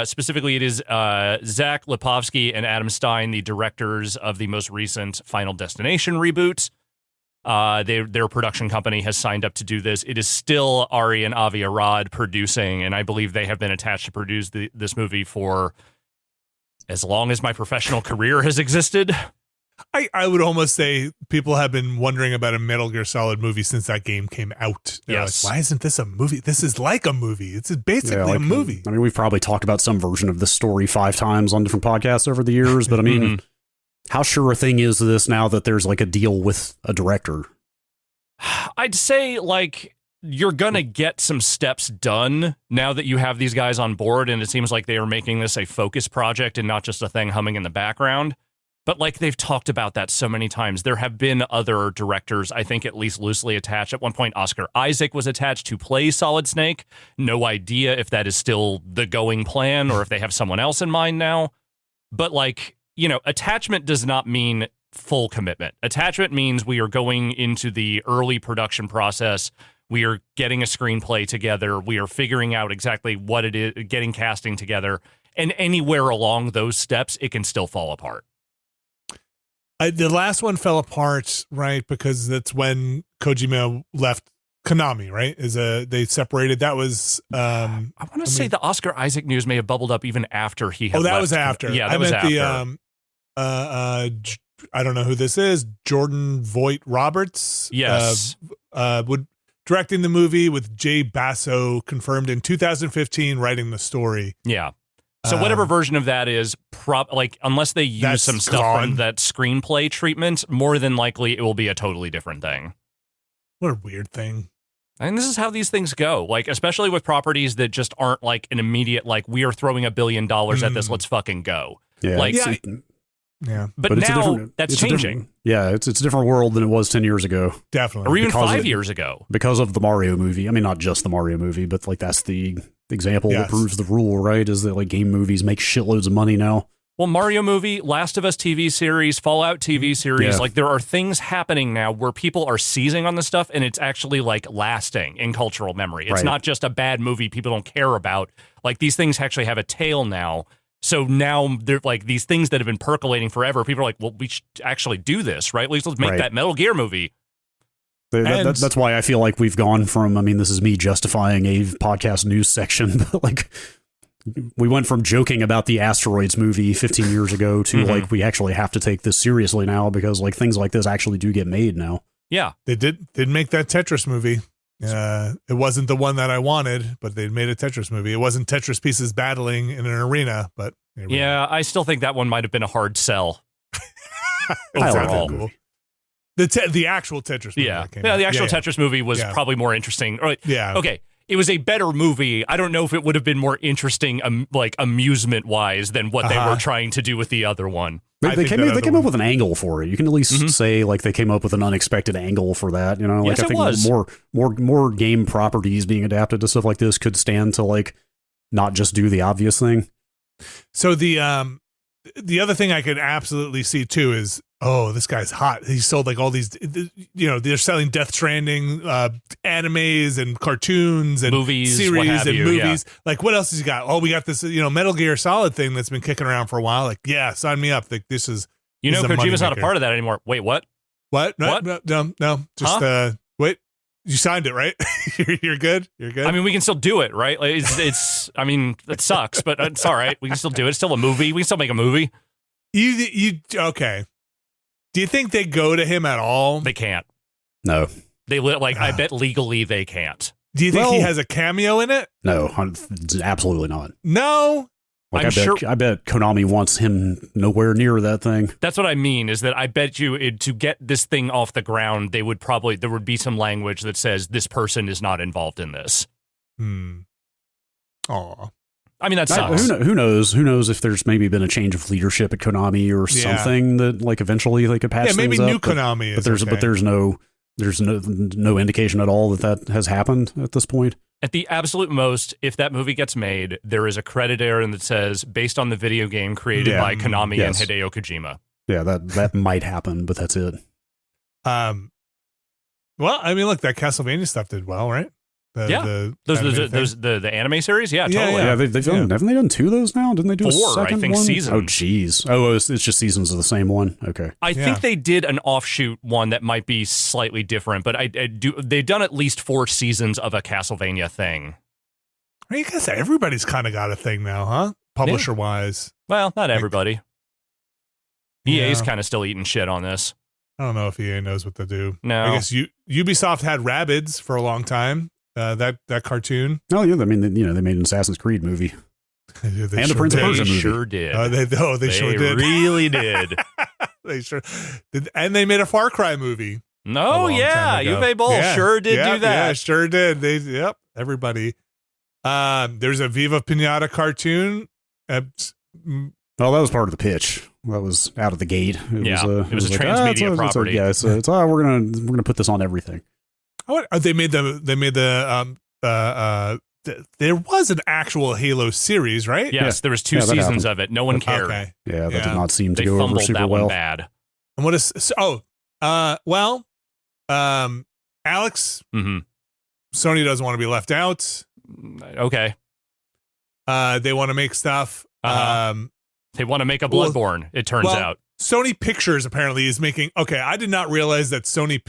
Specifically, it is Zach Lipovsky and Adam Stein, the directors of the most recent Final Destination reboot. Their production company has signed up to do this. It is still Ari and Avi Arad producing, and I believe they have been attached to produce this movie for as long as my professional career has existed. I would almost say people have been wondering about a Metal Gear Solid movie since that game came out. Yes. Like, why isn't this a movie? This is like a movie. It's basically a movie. I mean, we've probably talked about some version of this story 5 times on different podcasts over the years, but I mean... How sure a thing is this now that there's like a deal with a director? I'd say like you're going to get some steps done now that you have these guys on board, and it seems like they are making this a focus project and not just a thing humming in the background. But like they've talked about that so many times. There have been other directors, I think at least loosely attached. At one point, Oscar Isaac was attached to play Solid Snake. No idea if that is still the going plan or if they have someone else in mind now. But like... attachment does not mean full commitment. Attachment means we are going into the early production process. We are getting a screenplay together. We are figuring out exactly what it is, getting casting together. And anywhere along those steps, it can still fall apart. The last one fell apart, right? Because that's when Kojima left Konami, right? They separated. That was I want to say the Oscar Isaac news may have bubbled up even after he had left. That was after. Yeah, that was after. I don't know who this is. Jordan Voight Roberts. Yes. Directing the movie with Jay Basso confirmed in 2015, writing the story. Yeah. So whatever version of that is, unless they use some stuff from that screenplay treatment, more than likely it will be a totally different thing. What a weird thing. And this is how these things go, like, especially with properties that just aren't like an immediate, like, we are throwing $1 billion at this, let's fucking go. Yeah. Like, yeah. But now that's changing. It's a different world than it was 10 years ago. Definitely. Or even 5 years ago. Because of the Mario movie. I mean, not just the Mario movie, but like that's the example that proves the rule, right? Is that like game movies make shitloads of money now. Well, Mario movie, Last of Us TV series, Fallout TV series, like there are things happening now where people are seizing on this stuff and it's actually like lasting in cultural memory. It's not just a bad movie people don't care about. Like these things actually have a tail now. So now they're like these things that have been percolating forever. People are like, well, we should actually do this, right? Let's make that Metal Gear movie. That's why I feel like we've gone from, I mean, this is me justifying a podcast news section, but like we went from joking about the Asteroids movie 15 years ago to like, we actually have to take this seriously now because like things like this actually do get made now. Yeah. They did make that Tetris movie. It wasn't the one that I wanted, but they made a Tetris movie. It wasn't Tetris pieces battling in an arena, but I still think that one might have been a hard sell. Overall. Cool. The actual Tetris movie. The actual Tetris movie was probably more interesting. Okay. It was a better movie. I don't know if it would have been more interesting, like amusement wise, than what they were trying to do with the other one. They came up with an angle for it. You can at least say like they came up with an unexpected angle for that. You know, like yes, I think more game properties being adapted to stuff like this could stand to like not just do the obvious thing. So the other thing I could absolutely see too is, oh, this guy's hot. He sold like all these, they're selling Death Stranding animes and cartoons and movies, series and movies. Yeah. Like, what else has he got? Oh, we got this, Metal Gear Solid thing that's been kicking around for a while. Like, yeah, sign me up. Like, this is, Kojima's not a part of that anymore. Wait, what? What? No. Just wait. You signed it, right? You're good. You're good. I mean, we can still do it, right? Like, it's. I mean, it sucks, but it's all right. We can still do it. It's still a movie. We can still make a movie. You okay? Do you think they go to him at all? They can't. No. I bet legally they can't. Do you think he has a cameo in it? No, absolutely not. No. Like I bet Konami wants him nowhere near that thing. That's what I mean, is that I bet you to get this thing off the ground, there would be some language that says this person is not involved in this. Aw. I mean, that sucks. Who knows? Who knows if there's maybe been a change of leadership at Konami or something that like eventually they could patch things up. Yeah, maybe new Konami but there's no indication at all that has happened at this point. At the absolute most, if that movie gets made, there is a credit error that says, based on the video game created by Konami and Hideo Kojima. Yeah, that might happen, but that's it. Well, I mean, look, that Castlevania stuff did well, right? The anime series? Yeah, totally. Yeah, they've done, haven't they done 2 of those now? Didn't they do 4, a second I think, one? seasons. Oh, geez. Oh, it's just seasons of the same one? Okay. I think they did an offshoot one that might be slightly different, but they've done at least 4 seasons of a Castlevania thing. I guess everybody's kind of got a thing now, huh? Publisher-wise. Well, not everybody. EA's kind of still eating shit on this. I don't know if EA knows what to do. No. I guess Ubisoft had Rabbids for a long time. That cartoon. Oh yeah, I mean, they made an Assassin's Creed movie, and the Prince of Persia movie. Sure did. They sure did. Really did. They sure did, and they made a Far Cry movie. No, yeah, Uwe Boll sure did do that. Yeah, sure did. Everybody. There's a Viva Pinata cartoon. Well, that was part of the pitch. That was out of the gate. It was a transmedia property. We're gonna put this on everything. They made there was an actual Halo series, right? Yes, there was 2 seasons of it. No one cared. Okay. Yeah, that did not seem to go over super that well. One bad. And what is Alex? Mm-hmm. Sony doesn't want to be left out. Okay. They want to make stuff. They want to make a Bloodborne. It turns out. Sony Pictures apparently is making. Okay, I did not realize that Sony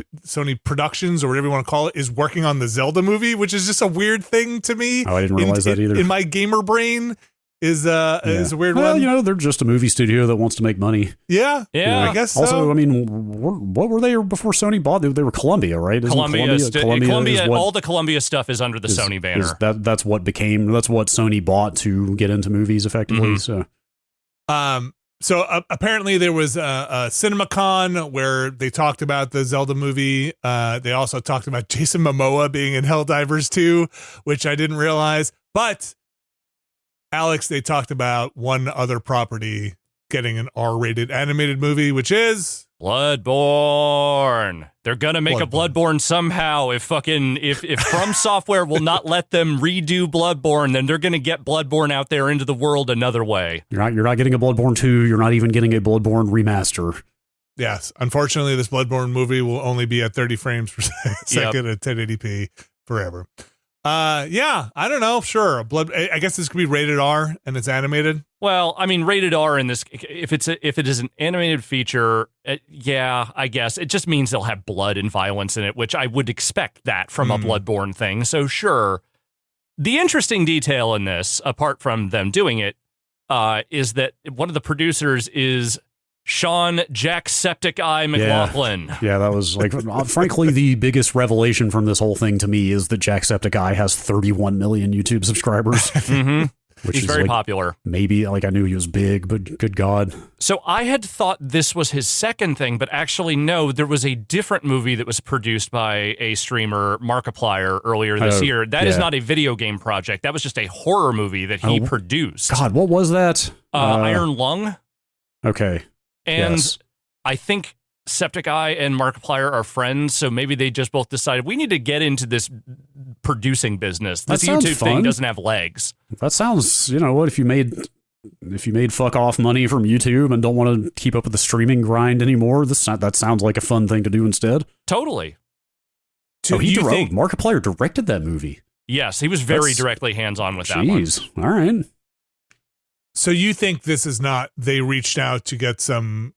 Productions or whatever you want to call it is working on the Zelda movie, which is just a weird thing to me. Oh, I didn't realize that either. In my gamer brain, is a weird one. Well, they're just a movie studio that wants to make money. Yeah. I guess so. Also, I mean, what were they before Sony bought? They were Columbia, right? Columbia. All the Columbia stuff is under the Sony banner. That's what Sony bought to get into movies effectively. Mm-hmm. So apparently there was a CinemaCon where they talked about the Zelda movie. They also talked about Jason Momoa being in Helldivers 2, which I didn't realize. But, Alex, they talked about one other property getting an R-rated animated movie, which is... Bloodborne. They're gonna make a Bloodborne somehow. If From Software will not let them redo Bloodborne, then they're gonna get Bloodborne out there into the world another way. You're not getting a Bloodborne 2. You're not even getting a Bloodborne remaster. Yes, unfortunately, this Bloodborne movie will only be at 30 frames per second at 1080p forever. I don't know. Sure, I guess this could be rated R and it's animated. Well, I mean, rated R in this, if it is an animated feature, I guess it just means they'll have blood and violence in it, which I would expect that from a Bloodborne thing. So sure. The interesting detail in this, apart from them doing it, is that one of the producers is Sean Jacksepticeye McLaughlin. Yeah, that was frankly the biggest revelation from this whole thing to me is that Jacksepticeye has 31 million YouTube subscribers. Mm-hmm. He's very popular. Maybe I knew he was big, but good God. So I had thought this was his second thing, but actually no, there was a different movie that was produced by a streamer, Markiplier, earlier this year. That is not a video game project. That was just a horror movie that he produced. God, what was that? Iron Lung. Okay. And yes. I think Septic Eye and Markiplier are friends, so maybe they just both decided we need to get into this producing business. This YouTube thing doesn't have legs. That sounds, what if you made fuck off money from YouTube and don't want to keep up with the streaming grind anymore? That sounds like a fun thing to do instead. Totally. Markiplier directed that movie. Yes, he was very directly hands-on with that one. Jeez, all right. So you think this is not, they reached out to get some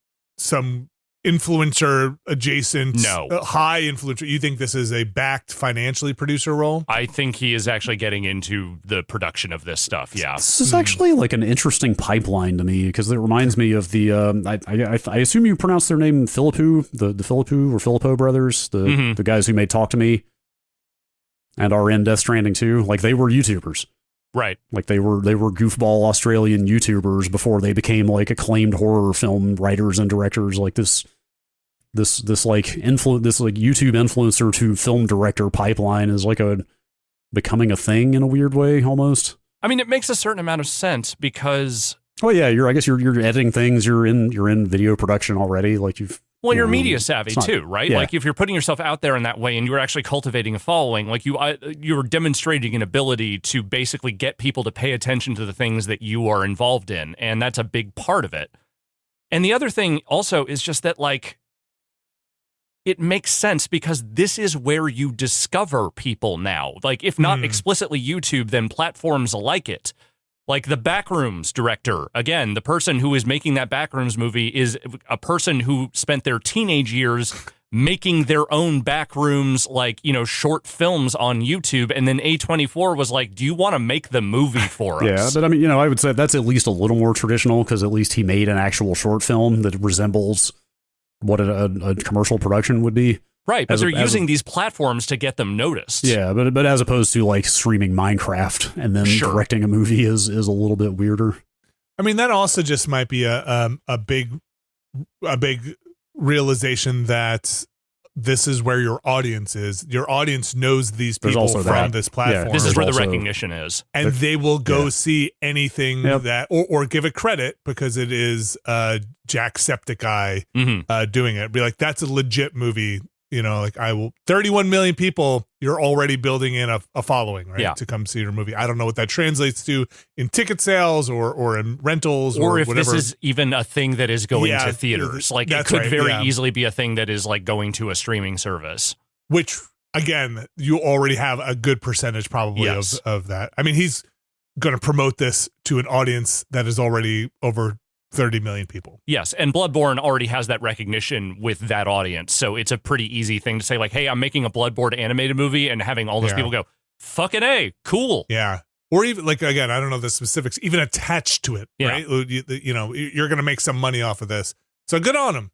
influencer adjacent, high influencer. You think this is a backed financially producer role? I think he is actually getting into the production of this stuff. Yeah, this is actually like an interesting pipeline to me because it reminds me of the. I assume you pronounce their name Philippou, the Philippou or Filippo brothers, the guys who made Talk to Me, and are in Death Stranding too. Like they were YouTubers. Right. Like they were goofball Australian YouTubers before they became like acclaimed horror film writers and directors. Like this like YouTube influencer to film director pipeline is like becoming a thing in a weird way almost. I mean, it makes a certain amount of sense because. Oh yeah, I guess you're editing things. You're in video production already. Like you're media savvy too, right? Yeah. Like if you're putting yourself out there in that way and you're actually cultivating a following, like you're demonstrating an ability to basically get people to pay attention to the things that you are involved in. And that's a big part of it. And the other thing also is just that like, it makes sense because this is where you discover people now. Like if not explicitly YouTube, then platforms like it. Like the Backrooms director, again, the person who is making that Backrooms movie is a person who spent their teenage years making their own Backrooms, like, short films on YouTube. And then A24 was like, do you want to make the movie for us? Yeah, but I mean, I would say that's at least a little more traditional because at least he made an actual short film that resembles what a commercial production would be. Right, but they're using these platforms to get them noticed. Yeah, but as opposed to like streaming Minecraft and then directing a movie is a little bit weirder. I mean, that also just might be a big realization that this is where your audience is. Your audience knows these people from this platform. Yeah, this is where the recognition is. And they will go see anything that, or give it credit because it is Jacksepticeye doing it. Be like, that's a legit movie. 31 million people, you're already building in a following, right? Yeah. To come see your movie. I don't know what that translates to in ticket sales or in rentals or if whatever. This is even a thing that is going to theaters. Like it could very easily be a thing that is like going to a streaming service. Which, again, you already have a good percentage probably of that. I mean, he's going to promote this to an audience that is already over 30 million people. Yes, and Bloodborne already has that recognition with that audience, so it's a pretty easy thing to say, like, hey, I'm making a Bloodborne animated movie, and having all those people go, fucking A, cool. Yeah. Or even, like, again, I don't know the specifics, even attached to it, right? You're going to make some money off of this. So good on him.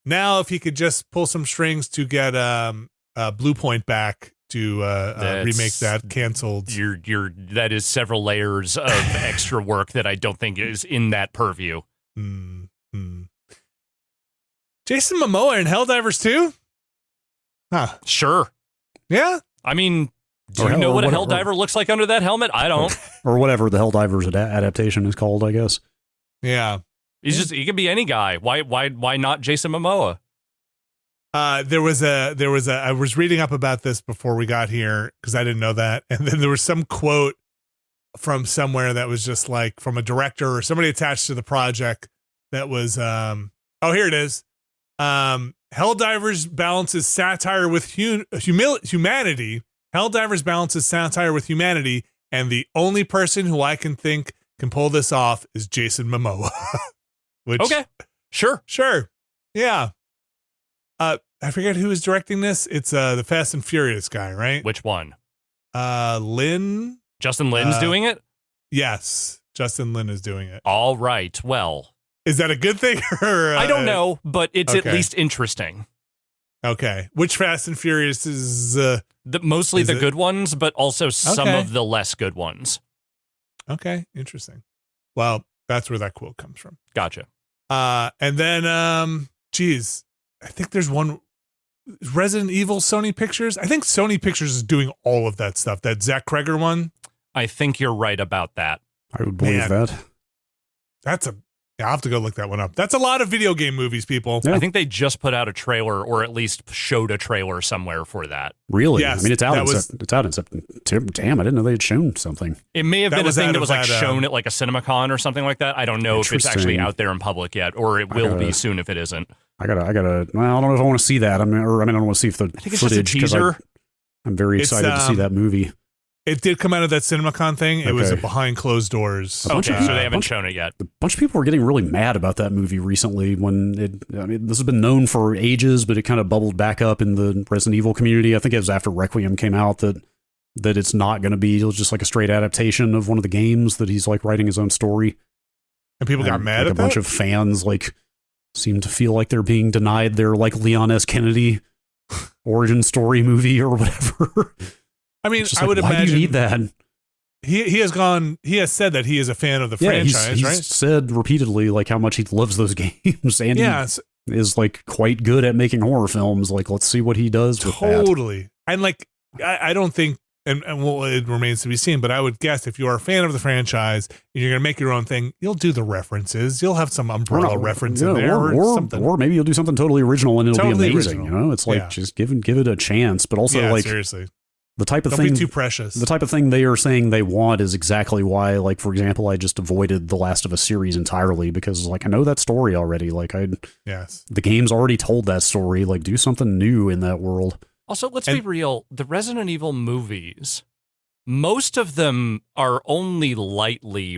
Now, if he could just pull some strings to get Blue Point back to remake that canceled. That is several layers of extra work that I don't think is in that purview. Jason Momoa in Helldivers 2? Huh. Sure. Yeah. I mean, do you know what a Helldiver looks like under that helmet? I don't. Or whatever the Helldivers adaptation is called, I guess. Yeah. He could be any guy. Why not Jason Momoa? I was reading up about this before we got here because I didn't know that. And then there was some quote from somewhere that was just like from a director or somebody attached to the project that was, here it is. Helldivers balances satire with humanity. Helldivers balances satire with humanity. And the only person who I can think can pull this off is Jason Momoa. Okay. Sure. Yeah. I forget who is directing this. It's the Fast and Furious guy, right? Which one? Lin. Justin Lin's doing it? Yes. Justin Lin is doing it. All right. Well. Is that a good thing? Or, I don't know, but it's at least interesting. Okay. Which Fast and Furious is... mostly the good ones, but also some of the less good ones. Okay. Interesting. Well, that's where that quote comes from. Gotcha. And then, I think there's one... Resident Evil Sony Pictures. I think Sony Pictures is doing all of that stuff. That Zach Kreger one. I think you're right about that. I would believe that. I'll have to go look that one up. That's a lot of video game movies, people. Yeah. I think they just put out a trailer, or at least showed a trailer somewhere for that. Really? Yes, I mean, it's out in September. Damn, I didn't know they had shown something. It may have been a thing that was like shown at like a CinemaCon or something like that. I don't know if it's actually out there in public yet, or it will be soon if it isn't. I gotta. Well, I don't know if I want to see that. I don't want to see if the I think it's footage. Just a teaser. I'm very excited to see that movie. It did come out of that CinemaCon thing. It was behind closed doors. So they haven't shown it yet. A bunch of people were getting really mad about that movie recently. This has been known for ages, but it kind of bubbled back up in the Resident Evil community. I think it was after Requiem came out that it's not going to be just like a straight adaptation of one of the games, that he's like writing his own story. And people got mad at a bunch of fans seem to feel like they're being denied their like Leon S. Kennedy origin story movie or whatever. I mean, I would imagine. Why do you need that? he has said that he is a fan of the franchise, he's right? said repeatedly like how much he loves those games, and he is like quite good at making horror films. Like, let's see what he does with that. Totally. And like, I don't think, and well, it remains to be seen, but I would guess if you are a fan of the franchise and you're going to make your own thing, you'll do the references. You'll have some umbrella reference in there or something. Or maybe you'll do something totally original and it'll be amazing. Original. You know, it's like just give it a chance, but also like seriously. The type of Don't thing, be too precious. The type of thing they are saying they want is exactly why, like, for example, I just avoided the Last of Us series entirely because, like, I know that story already. Like, the game's already told that story. Like, do something new in that world. Also, let's be real. The Resident Evil movies, most of them are only lightly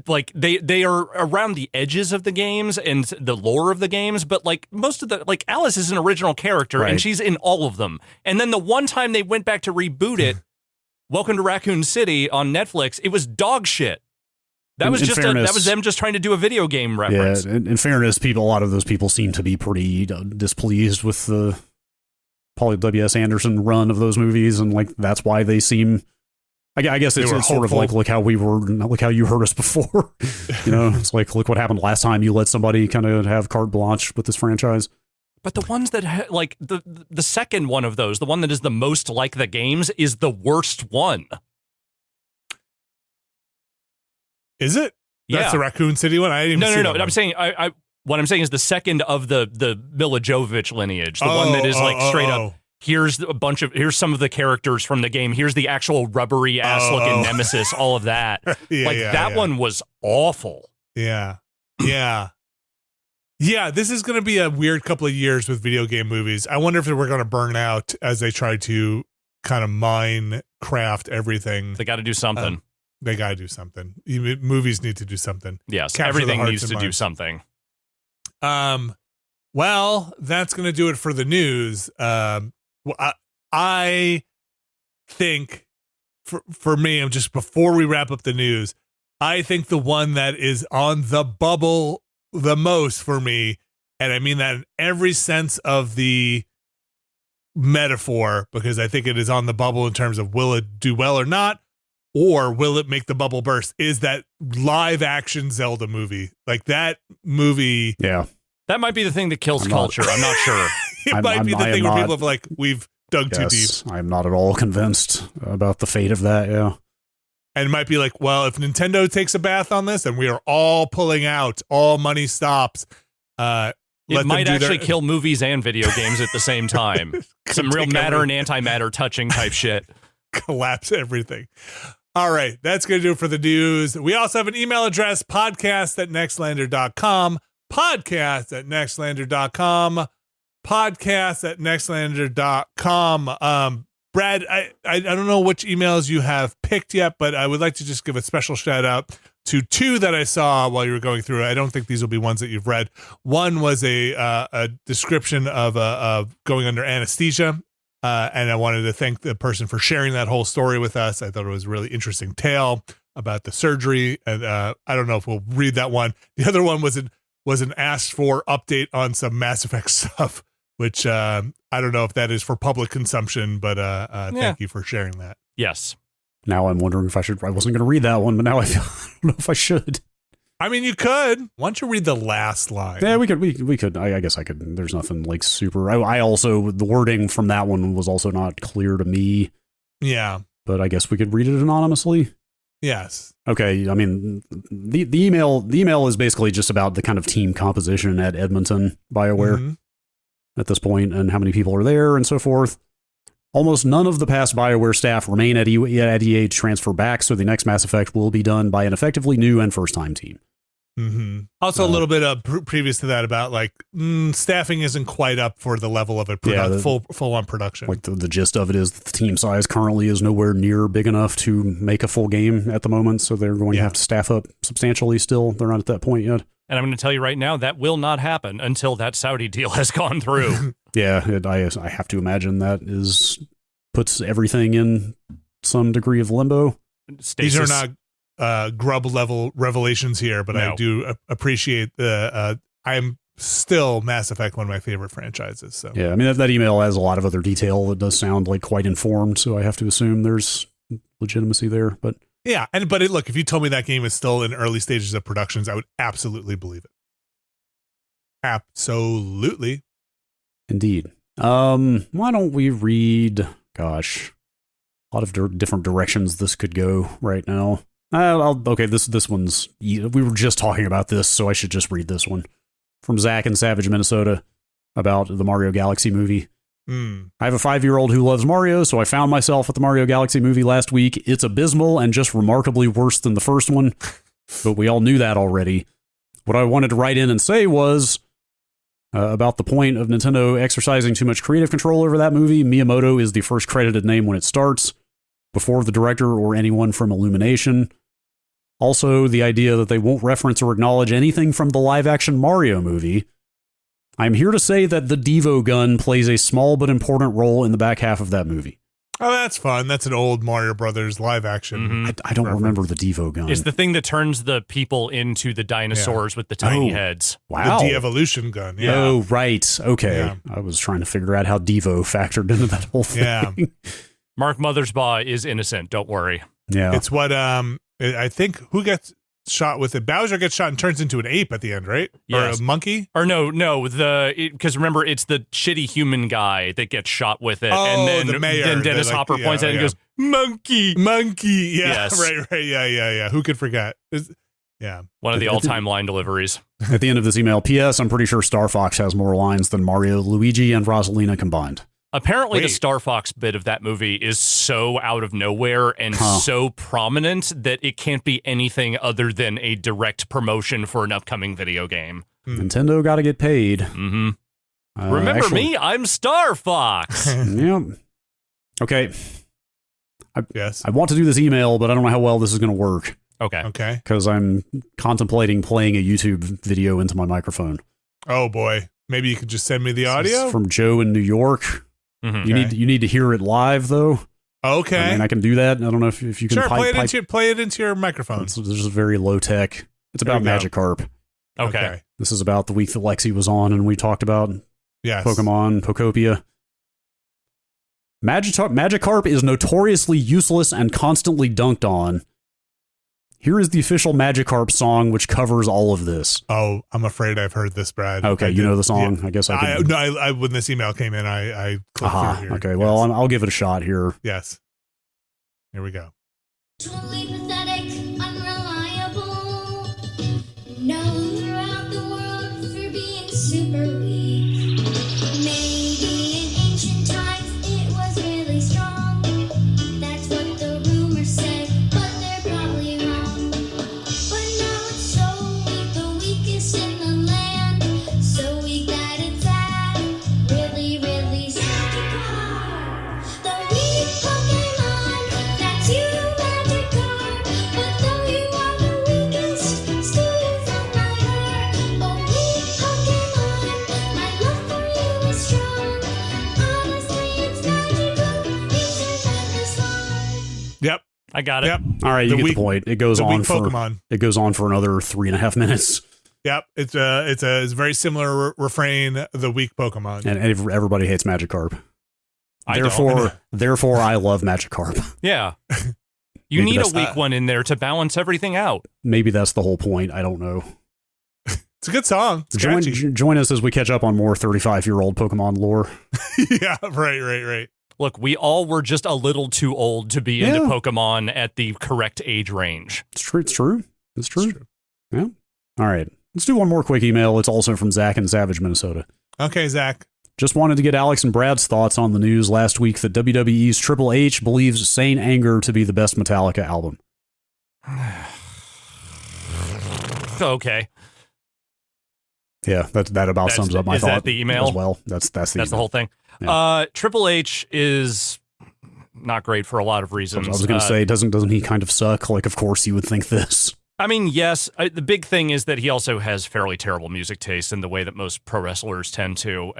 like they are around the edges of the games and the lore of the games, but like most of the, like, Alice is an original character and she's in all of them. And then the one time they went back to reboot it, Welcome to Raccoon City on Netflix, it was dog shit. That was them just trying to do a video game reference. Yeah, in fairness, a lot of those people seem to be pretty displeased with the Paul W.S. Anderson run of those movies, and like that's why they seem. I guess it's sort of like look how you heard us before. You know, it's like look what happened last time you let somebody kind of have carte blanche with this franchise. But the ones that like the second one of those, the one that is the most like the games, is the worst one. Is it? That's the Raccoon City one. I didn't even see No. I'm saying what I'm saying is the second of the Mila Jovovich lineage, the one that is like straight up. Here's some of the characters from the game. Here's the actual rubbery ass looking nemesis, all of that. That one was awful. Yeah. This is going to be a weird couple of years with video game movies. I wonder if we're going to burn out as they try to kind of mine craft everything. They got to do something. They got to do something. Movies need to do something. Yes, everything needs to do something. Well, that's going to do it for the news. I think for me, I'm just before we wrap up the news, I think the one that is on the bubble the most for me, and I mean that in every sense of the metaphor, because I think it is on the bubble in terms of will it do well or not, or will it make the bubble burst, is that live action Zelda movie. Like that movie. Yeah. That might be the thing that kills culture. I'm not sure. It might be the thing where people have like, we've dug too deep. I'm not at all convinced about the fate of that, yeah. And it might be like, well, if Nintendo takes a bath on this and we are all pulling out, all money stops. It might actually kill movies and video games at the same time. Some real matter and antimatter touching type shit. Collapse everything. All right, that's going to do it for the news. We also have an email address, podcast@nextlander.com. podcast@nextlander.com. podcast@nextlander.com. Brad, I don't know which emails you have picked yet, but I would like to just give a special shout out to two that I saw while you were going through it. I don't think these will be ones that you've read. One was a description of going under anesthesia, and I wanted to thank the person for sharing that whole story with us. I thought it was a really interesting tale about the surgery, and I don't know if we'll read that one. The other one was an asked for update on some Mass Effect stuff, which I don't know if that is for public consumption, but thank you for sharing that. Yes. Now I'm wondering if I should. I wasn't going to read that one, but now I don't know if I should. I mean, you could. Why don't you read the last line? Yeah, we could. I guess I could. There's nothing like super. I also, the wording from that one was also not clear to me. Yeah. But I guess we could read it anonymously. Yes. Okay. I mean, the email is basically just about the kind of team composition at Edmonton BioWare at this point and how many people are there and so forth. Almost none of the past BioWare staff remain at EA to transfer back, so the next Mass Effect will be done by an effectively new and first-time team. Also, a little bit of previous to that about like staffing isn't quite up for the level of it, full-on production. Like the gist of it is that the team size currently is nowhere near big enough to make a full game at the moment, so they're going to have to staff up substantially still. They're not at that point yet. And I'm going to tell you right now, that will not happen until that Saudi deal has gone through. I have to imagine that puts everything in some degree of limbo. Stasis. These are not grub level revelations here, but I do appreciate I am still Mass Effect, one of my favorite franchises. So yeah, I mean that email has a lot of other detail that does sound like quite informed. So I have to assume there's legitimacy there. But yeah, look, if you told me that game is still in early stages of productions, I would absolutely believe it. Absolutely. Indeed. Why don't we read? Gosh, a lot of different directions this could go right now. Okay, this one's. We were just talking about this, so I should just read this one from Zach in Savage, Minnesota, about the Mario Galaxy movie. I have a 5-year-old who loves Mario, so I found myself at the Mario Galaxy movie last week. It's abysmal and just remarkably worse than the first one, but we all knew that already. What I wanted to write in and say was about the point of Nintendo exercising too much creative control over that movie. Miyamoto is the first credited name when it starts, before the director or anyone from Illumination. Also, the idea that they won't reference or acknowledge anything from the live-action Mario movie. I'm here to say that the Devo gun plays a small but important role in the back half of that movie. Oh, that's fun. That's an old Mario Brothers live action. Mm-hmm. I don't remember the Devo gun. It's the thing that turns the people into the dinosaurs with the tiny heads. Wow. The de-evolution gun. Yeah. Oh, right. Okay. Yeah. I was trying to figure out how Devo factored into that whole thing. Yeah. Mark Mothersbaugh is innocent. Don't worry. Yeah. It's what, I think, who gets shot with it? Bowser gets shot and turns into an ape at the end, right? Yes. Or a monkey? Or no, because remember, it's the shitty human guy that gets shot with it. Oh, and then, the mayor. Then Dennis Hopper points at it and goes, monkey. Monkey. Yeah. Yes. Right. Yeah. Who could forget? Yeah. One of the all-time line deliveries. At the end of this email, P.S. I'm pretty sure Star Fox has more lines than Mario, Luigi, and Rosalina combined. Apparently, the Star Fox bit of that movie is so out of nowhere and so prominent that it can't be anything other than a direct promotion for an upcoming video game. Nintendo got to get paid. Mm-hmm. Remember me? I'm Star Fox. Yep. Okay. Yes. I want to do this email, but I don't know how well this is going to work. Okay. Because I'm contemplating playing a YouTube video into my microphone. Oh, boy. Maybe you could just send me the audio? This is from Joe in New York. Mm-hmm. You need to hear it live, though. Okay. I can do that. I don't know if you can play it into your microphone. This is very low tech. It's about Magikarp. Okay. This is about the week that Lexi was on, and we talked about Pokemon, Pokopia. Magikarp is notoriously useless and constantly dunked on. Here is the official Magikarp song, which covers all of this. Oh, I'm afraid I've heard this, Brad. Okay, you know the song. Yeah. I guess I could. No, when this email came in, I clicked through here. Okay, well, I'll give it a shot here. Yes. Here we go. Totally pathetic, unreliable, known throughout the world for being super weak. Maybe in ancient times it was really strong. That's what the rumors say, but they're probably wrong. But now it's so weak, the weakest in the land. So weak that it's sad, really, really sad. The weak Pokemon, that's you, Magikarp. But though you are the weakest, still you from my heart. Oh, weak Pokemon, my love for you is strong. Honestly, it's magical, it's an endless line. Yep. I got it. Yep. All right, you get the point. It goes on for Pokemon. It goes on for another 3.5 minutes. Yep. It's a very similar refrain. The weak Pokemon. And everybody hates Magikarp. Therefore, I love Magikarp. Yeah. You need a weak one in there to balance everything out. Maybe that's the whole point. I don't know. It's a good song. Join us as we catch up on more 35-year-old Pokemon lore. Yeah, right. Look, we all were just a little too old to be into Pokemon at the correct age range. It's true. Yeah. All right. Let's do one more quick email. It's also from Zach in Savage, Minnesota. Okay, Zach. Just wanted to get Alex and Brad's thoughts on the news last week that WWE's Triple H believes Sane Anger to be the best Metallica album. Okay. Yeah, that about sums up my thought. Is that the email as well? That's the whole thing. Yeah. Triple H is not great for a lot of reasons. I was going to say, doesn't he kind of suck? Like, of course you would think this. I mean, yes. The big thing is that he also has fairly terrible music taste in the way that most pro wrestlers tend to.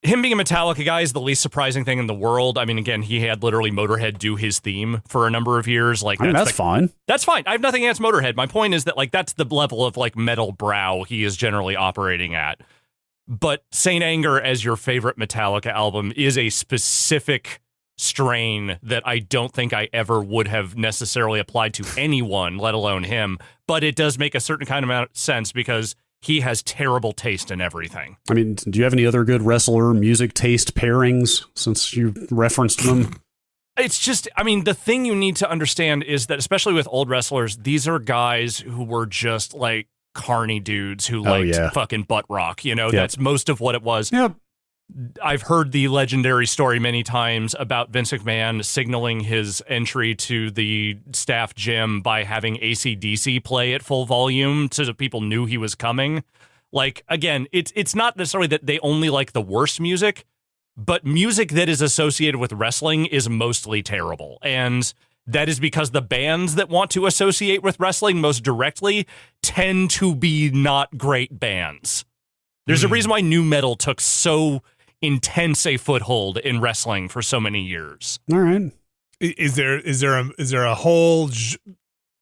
Him being a Metallica guy is the least surprising thing in the world. I mean, again, he had literally Motorhead do his theme for a number of years. Like, that's fine. That's fine. I have nothing against Motorhead. My point is that, like, that's the level of, like, metal brow he is generally operating at. But Saint Anger as your favorite Metallica album is a specific strain that I don't think I ever would have necessarily applied to anyone, let alone him. But it does make a certain kind of sense because he has terrible taste in everything. I mean, do you have any other good wrestler music taste pairings since you referenced them? It's just, I mean, the thing you need to understand is that, especially with old wrestlers, these are guys who were just like carny dudes who liked fucking butt rock. You know, that's most of what it was. Yep. I've heard the legendary story many times about Vince McMahon signaling his entry to the staff gym by having AC/DC play at full volume so that people knew he was coming. Like, again, it's not necessarily that they only like the worst music, but music that is associated with wrestling is mostly terrible. And that is because the bands that want to associate with wrestling most directly tend to be not great bands. There's a reason why nu metal took so intense a foothold in wrestling for so many years. All right. Is there a whole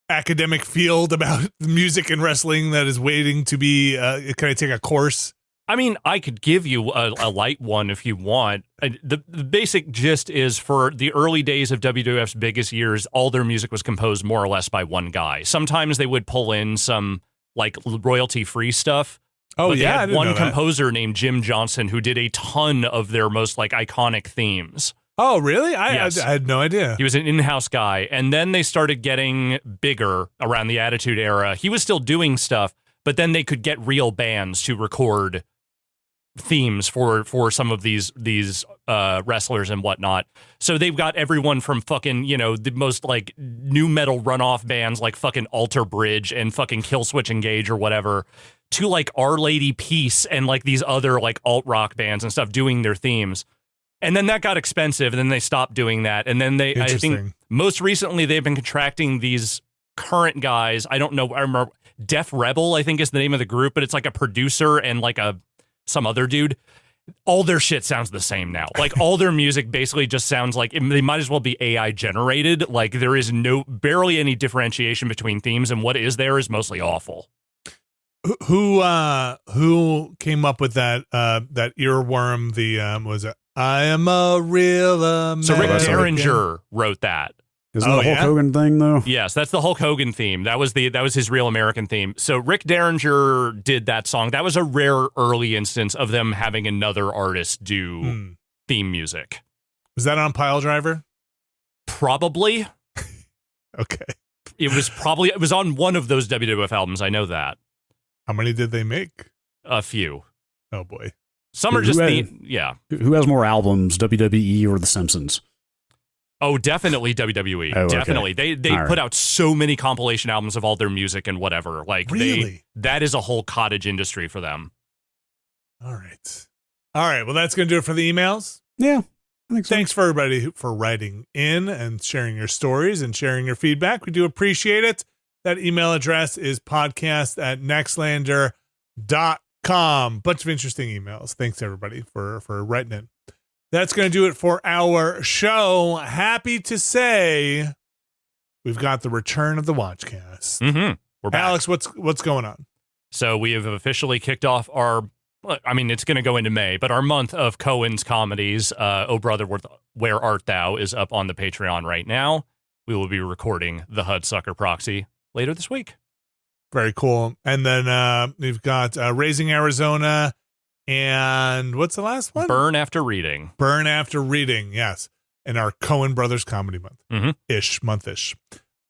academic field about music and wrestling that is waiting to be can I take a course? I mean, I could give you a light one if you want. The basic gist is, for the early days of WWF's biggest years, all their music was composed more or less by one guy. Sometimes they would pull in some like royalty-free stuff. Oh, but yeah, they had one composer named Jim Johnson who did a ton of their most like iconic themes. Oh, really? Yes. I had no idea. He was an in-house guy, and then they started getting bigger around the Attitude Era. He was still doing stuff, but then they could get real bands to record themes for some of these wrestlers and whatnot. So they've got everyone from fucking, you know, the most like nu metal runoff bands like fucking Alter Bridge and fucking Killswitch Engage or whatever, to like Our Lady Peace and like these other like alt rock bands and stuff doing their themes. And then that got expensive, and then they stopped doing that. And then I think most recently they've been contracting these current guys. I don't know. I remember Def Rebel, I think is the name of the group, but it's like a producer and like some other dude. All their shit sounds the same now. Like all their music basically just sounds like they might as well be AI generated. Like there is barely any differentiation between themes, and what is there is mostly awful. Who came up with that earworm? Was it I am a real American? So Rick Derringer wrote that. Isn't that the Hulk Hogan thing though? Yes, that's the Hulk Hogan theme. That was his Real American theme. So Rick Derringer did that song. That was a rare early instance of them having another artist do theme music. Was that on Pile Driver? Probably. Okay. It was on one of those WWF albums. I know that. How many did they make? A few. Oh boy. Some are just Who has more albums, WWE or The Simpsons? Oh, definitely WWE. Oh, okay. Definitely. They put out so many compilation albums of all their music and whatever. Like really? That is a whole cottage industry for them. All right. Well, that's going to do it for the emails. Yeah. I think so. Thanks for everybody for writing in and sharing your stories and sharing your feedback. We do appreciate it. That email address is podcast@nextlander.com. Bunch of interesting emails. Thanks everybody for writing in. That's going to do it for our show. Happy to say we've got the return of the Watchcast. Mm-hmm. We're back. Alex, what's going on? So we have officially kicked off it's going to go into May, but our month of Cohen's comedies, Oh Brother, Where Art Thou, is up on the Patreon right now. We will be recording The Hudsucker Proxy later this week. Very cool. And then we've got Raising Arizona. And what's the last one? Burn After Reading. Burn After Reading, yes. In our Coen Brothers Comedy Month. Month-ish.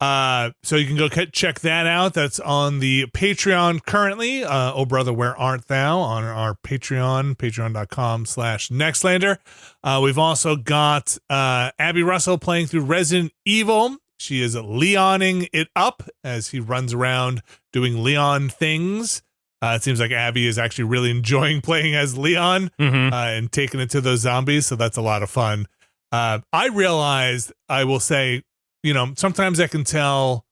So you can go check that out. That's on the Patreon currently. Oh Brother, Where Art Thou? On our Patreon, patreon.com/Nextlander. We've also got Abby Russell playing through Resident Evil. She is Leoning it up as he runs around doing Leon things. It seems like Abby is actually really enjoying playing as Leon and taking it to those zombies. So that's a lot of fun. I realized, I will say, sometimes I can tell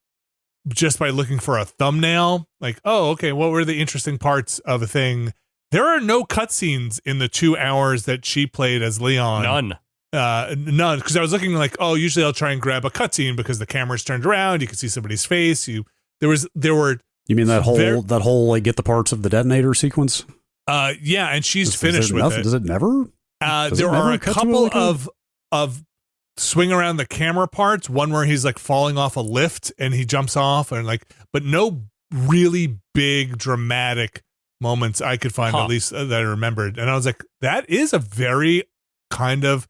just by looking for a thumbnail, like, oh, okay, what were the interesting parts of a thing? There are no cutscenes in the 2 hours that she played as Leon. None. None. Because I was looking like, oh, usually I'll try and grab a cutscene because the camera's turned around. You can see somebody's face. There were. You mean that whole like get the parts of the detonator sequence? Yeah, and she's finished with nothing, it. Does it never? There are a couple of swing around the camera parts. One where he's like falling off a lift and he jumps off, and like, but no really big dramatic moments I could find, at least that I remembered. And I was like, that is a very kind of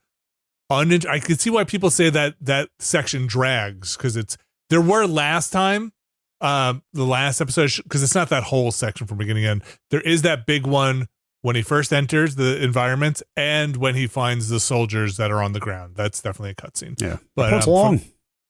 I could see why people say that section drags, because there were last time, the last episode, because it's not that whole section from beginning to end. There is that big one when he first enters the environment and when he finds the soldiers that are on the ground. That's definitely a cutscene. Yeah, but it's long.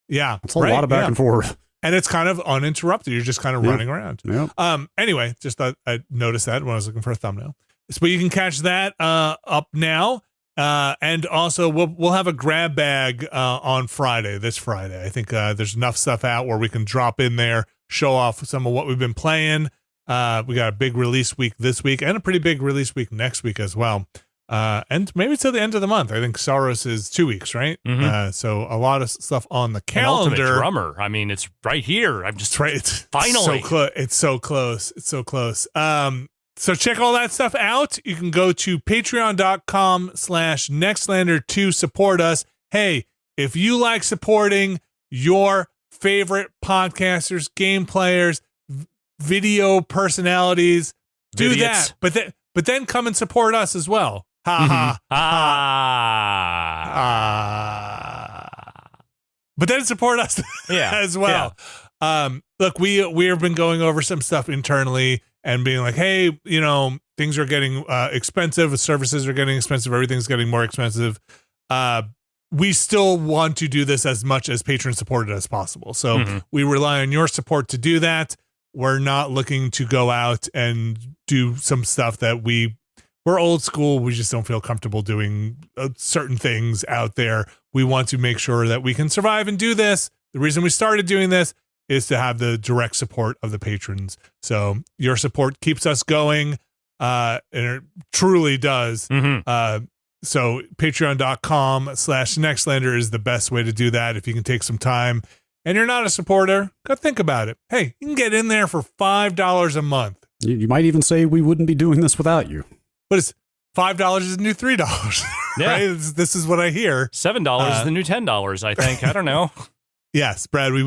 It's a lot of back and forth. And it's kind of uninterrupted. You're just kind of running around. Yeah. Anyway, just thought I noticed that when I was looking for a thumbnail. But you can catch that up now. And also we'll have a grab bag on this Friday. I think there's enough stuff out where we can drop in there, show off some of what we've been playing. We got a big release week this week and a pretty big release week next week as well. And maybe till the end of the month. I think Soros is 2 weeks, right? Mm-hmm. So a lot of stuff on the calendar. Ultimate Drummer. I mean, it's right here. I'm just it's finally so close. It's so close. It's so close. So check all that stuff out. You can go to patreon.com/Nextlander to support us. Hey, if you like supporting your favorite podcasters, game players, video personalities, do Idiots. that. But then come and support us as well. Ha ha. But then support us as well. Yeah. Look, we have been going over some stuff internally and being like, hey, things are getting expensive. Services are getting expensive. Everything's getting more expensive. We still want to do this as much as patron supported as possible. So we rely on your support to do that. We're not looking to go out and do some stuff that we're old school. We just don't feel comfortable doing certain things out there. We want to make sure that we can survive and do this. The reason we started doing this is to have the direct support of the patrons. So your support keeps us going, and it truly does. So patreon.com/Nextlander is the best way to do that. If you can take some time and you're not a supporter, go think about it. Hey, you can get in there for $5 a month. You might even say we wouldn't be doing this without you. But it's $5 is the new $3. Right? This is what I hear. $7 is the new $10, I think. I don't know. Yes, Brad, we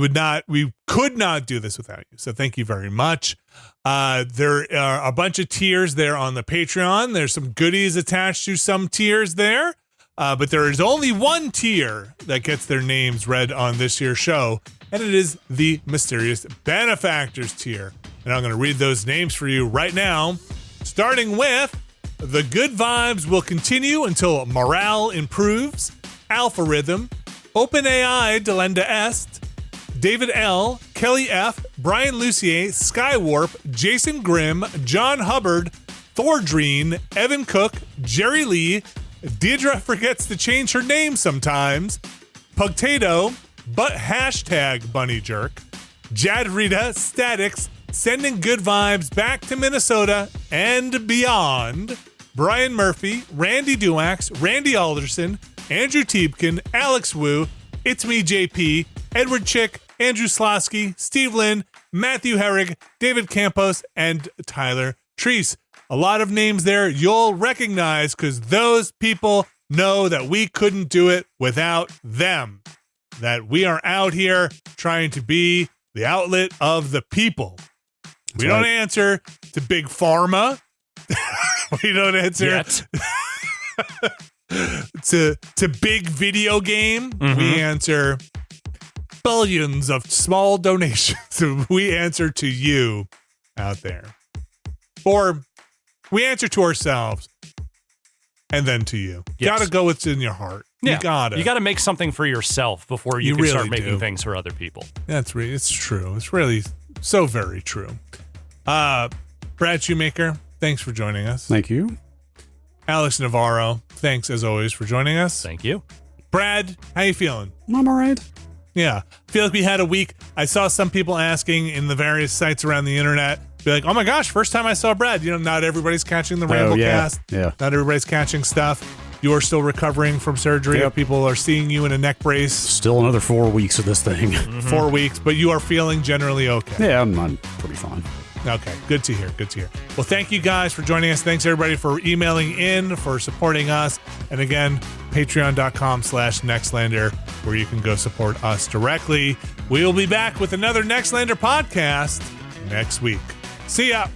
could not do this without you. So thank you very much. There are a bunch of tiers there on the Patreon. There's some goodies attached to some tiers there. But there is only one tier that gets their names read on this year's show, and it is the Mysterious Benefactors tier. And I'm going to read those names for you right now, starting with The Good Vibes Will Continue Until Morale Improves, Alpha Rhythm, OpenAI Delenda Est, David L., Kelly F., Brian Lucier, Skywarp, Jason Grimm, John Hubbard, Thordreen, Evan Cook, Jerry Lee, Deidre Forgets to Change Her Name Sometimes, Pugtato, but hashtag Bunny Jerk, Jadrita, Statics, Sending Good Vibes Back to Minnesota and Beyond, Brian Murphy, Randy Duax, Randy Alderson, Andrew Tiebkin, Alex Wu, It's Me JP, Edward Chick, Andrew Slosky, Steve Lynn, Matthew Herrig, David Campos, and Tyler Treese. A lot of names there you'll recognize because those people know that we couldn't do it without them. That we are out here trying to be the outlet of the people. We don't answer to Big Pharma. We don't answer to big video game. We answer billions of small donations. We answer to you out there. Or we answer to ourselves and then to you. Yes. Gotta go what's in your heart. Yeah. You gotta make something for yourself before you can really start making do. things for other people. It's true. It's really so very true. Brad Shoemaker, thanks for joining us. Thank you. Alex Navarro, thanks as always for joining us. Thank you. Brad, how you feeling? I'm all right. Yeah. I feel like we had a week. I saw some people asking in the various sites around the internet, be like, oh my gosh, first time I saw Brad. Not everybody's catching the Ramblecast. Yeah. Not everybody's catching stuff. You are still recovering from surgery. Yep. People are seeing you in a neck brace. Still another 4 weeks of this thing. 4 weeks, but you are feeling generally okay. Yeah, I'm pretty fine. Okay, good to hear. Good to hear. Well, thank you guys for joining us. Thanks everybody for emailing in, for supporting us. And again, patreon.com/Nextlander, where you can go support us directly. We will be back with another Nextlander podcast next week. See ya.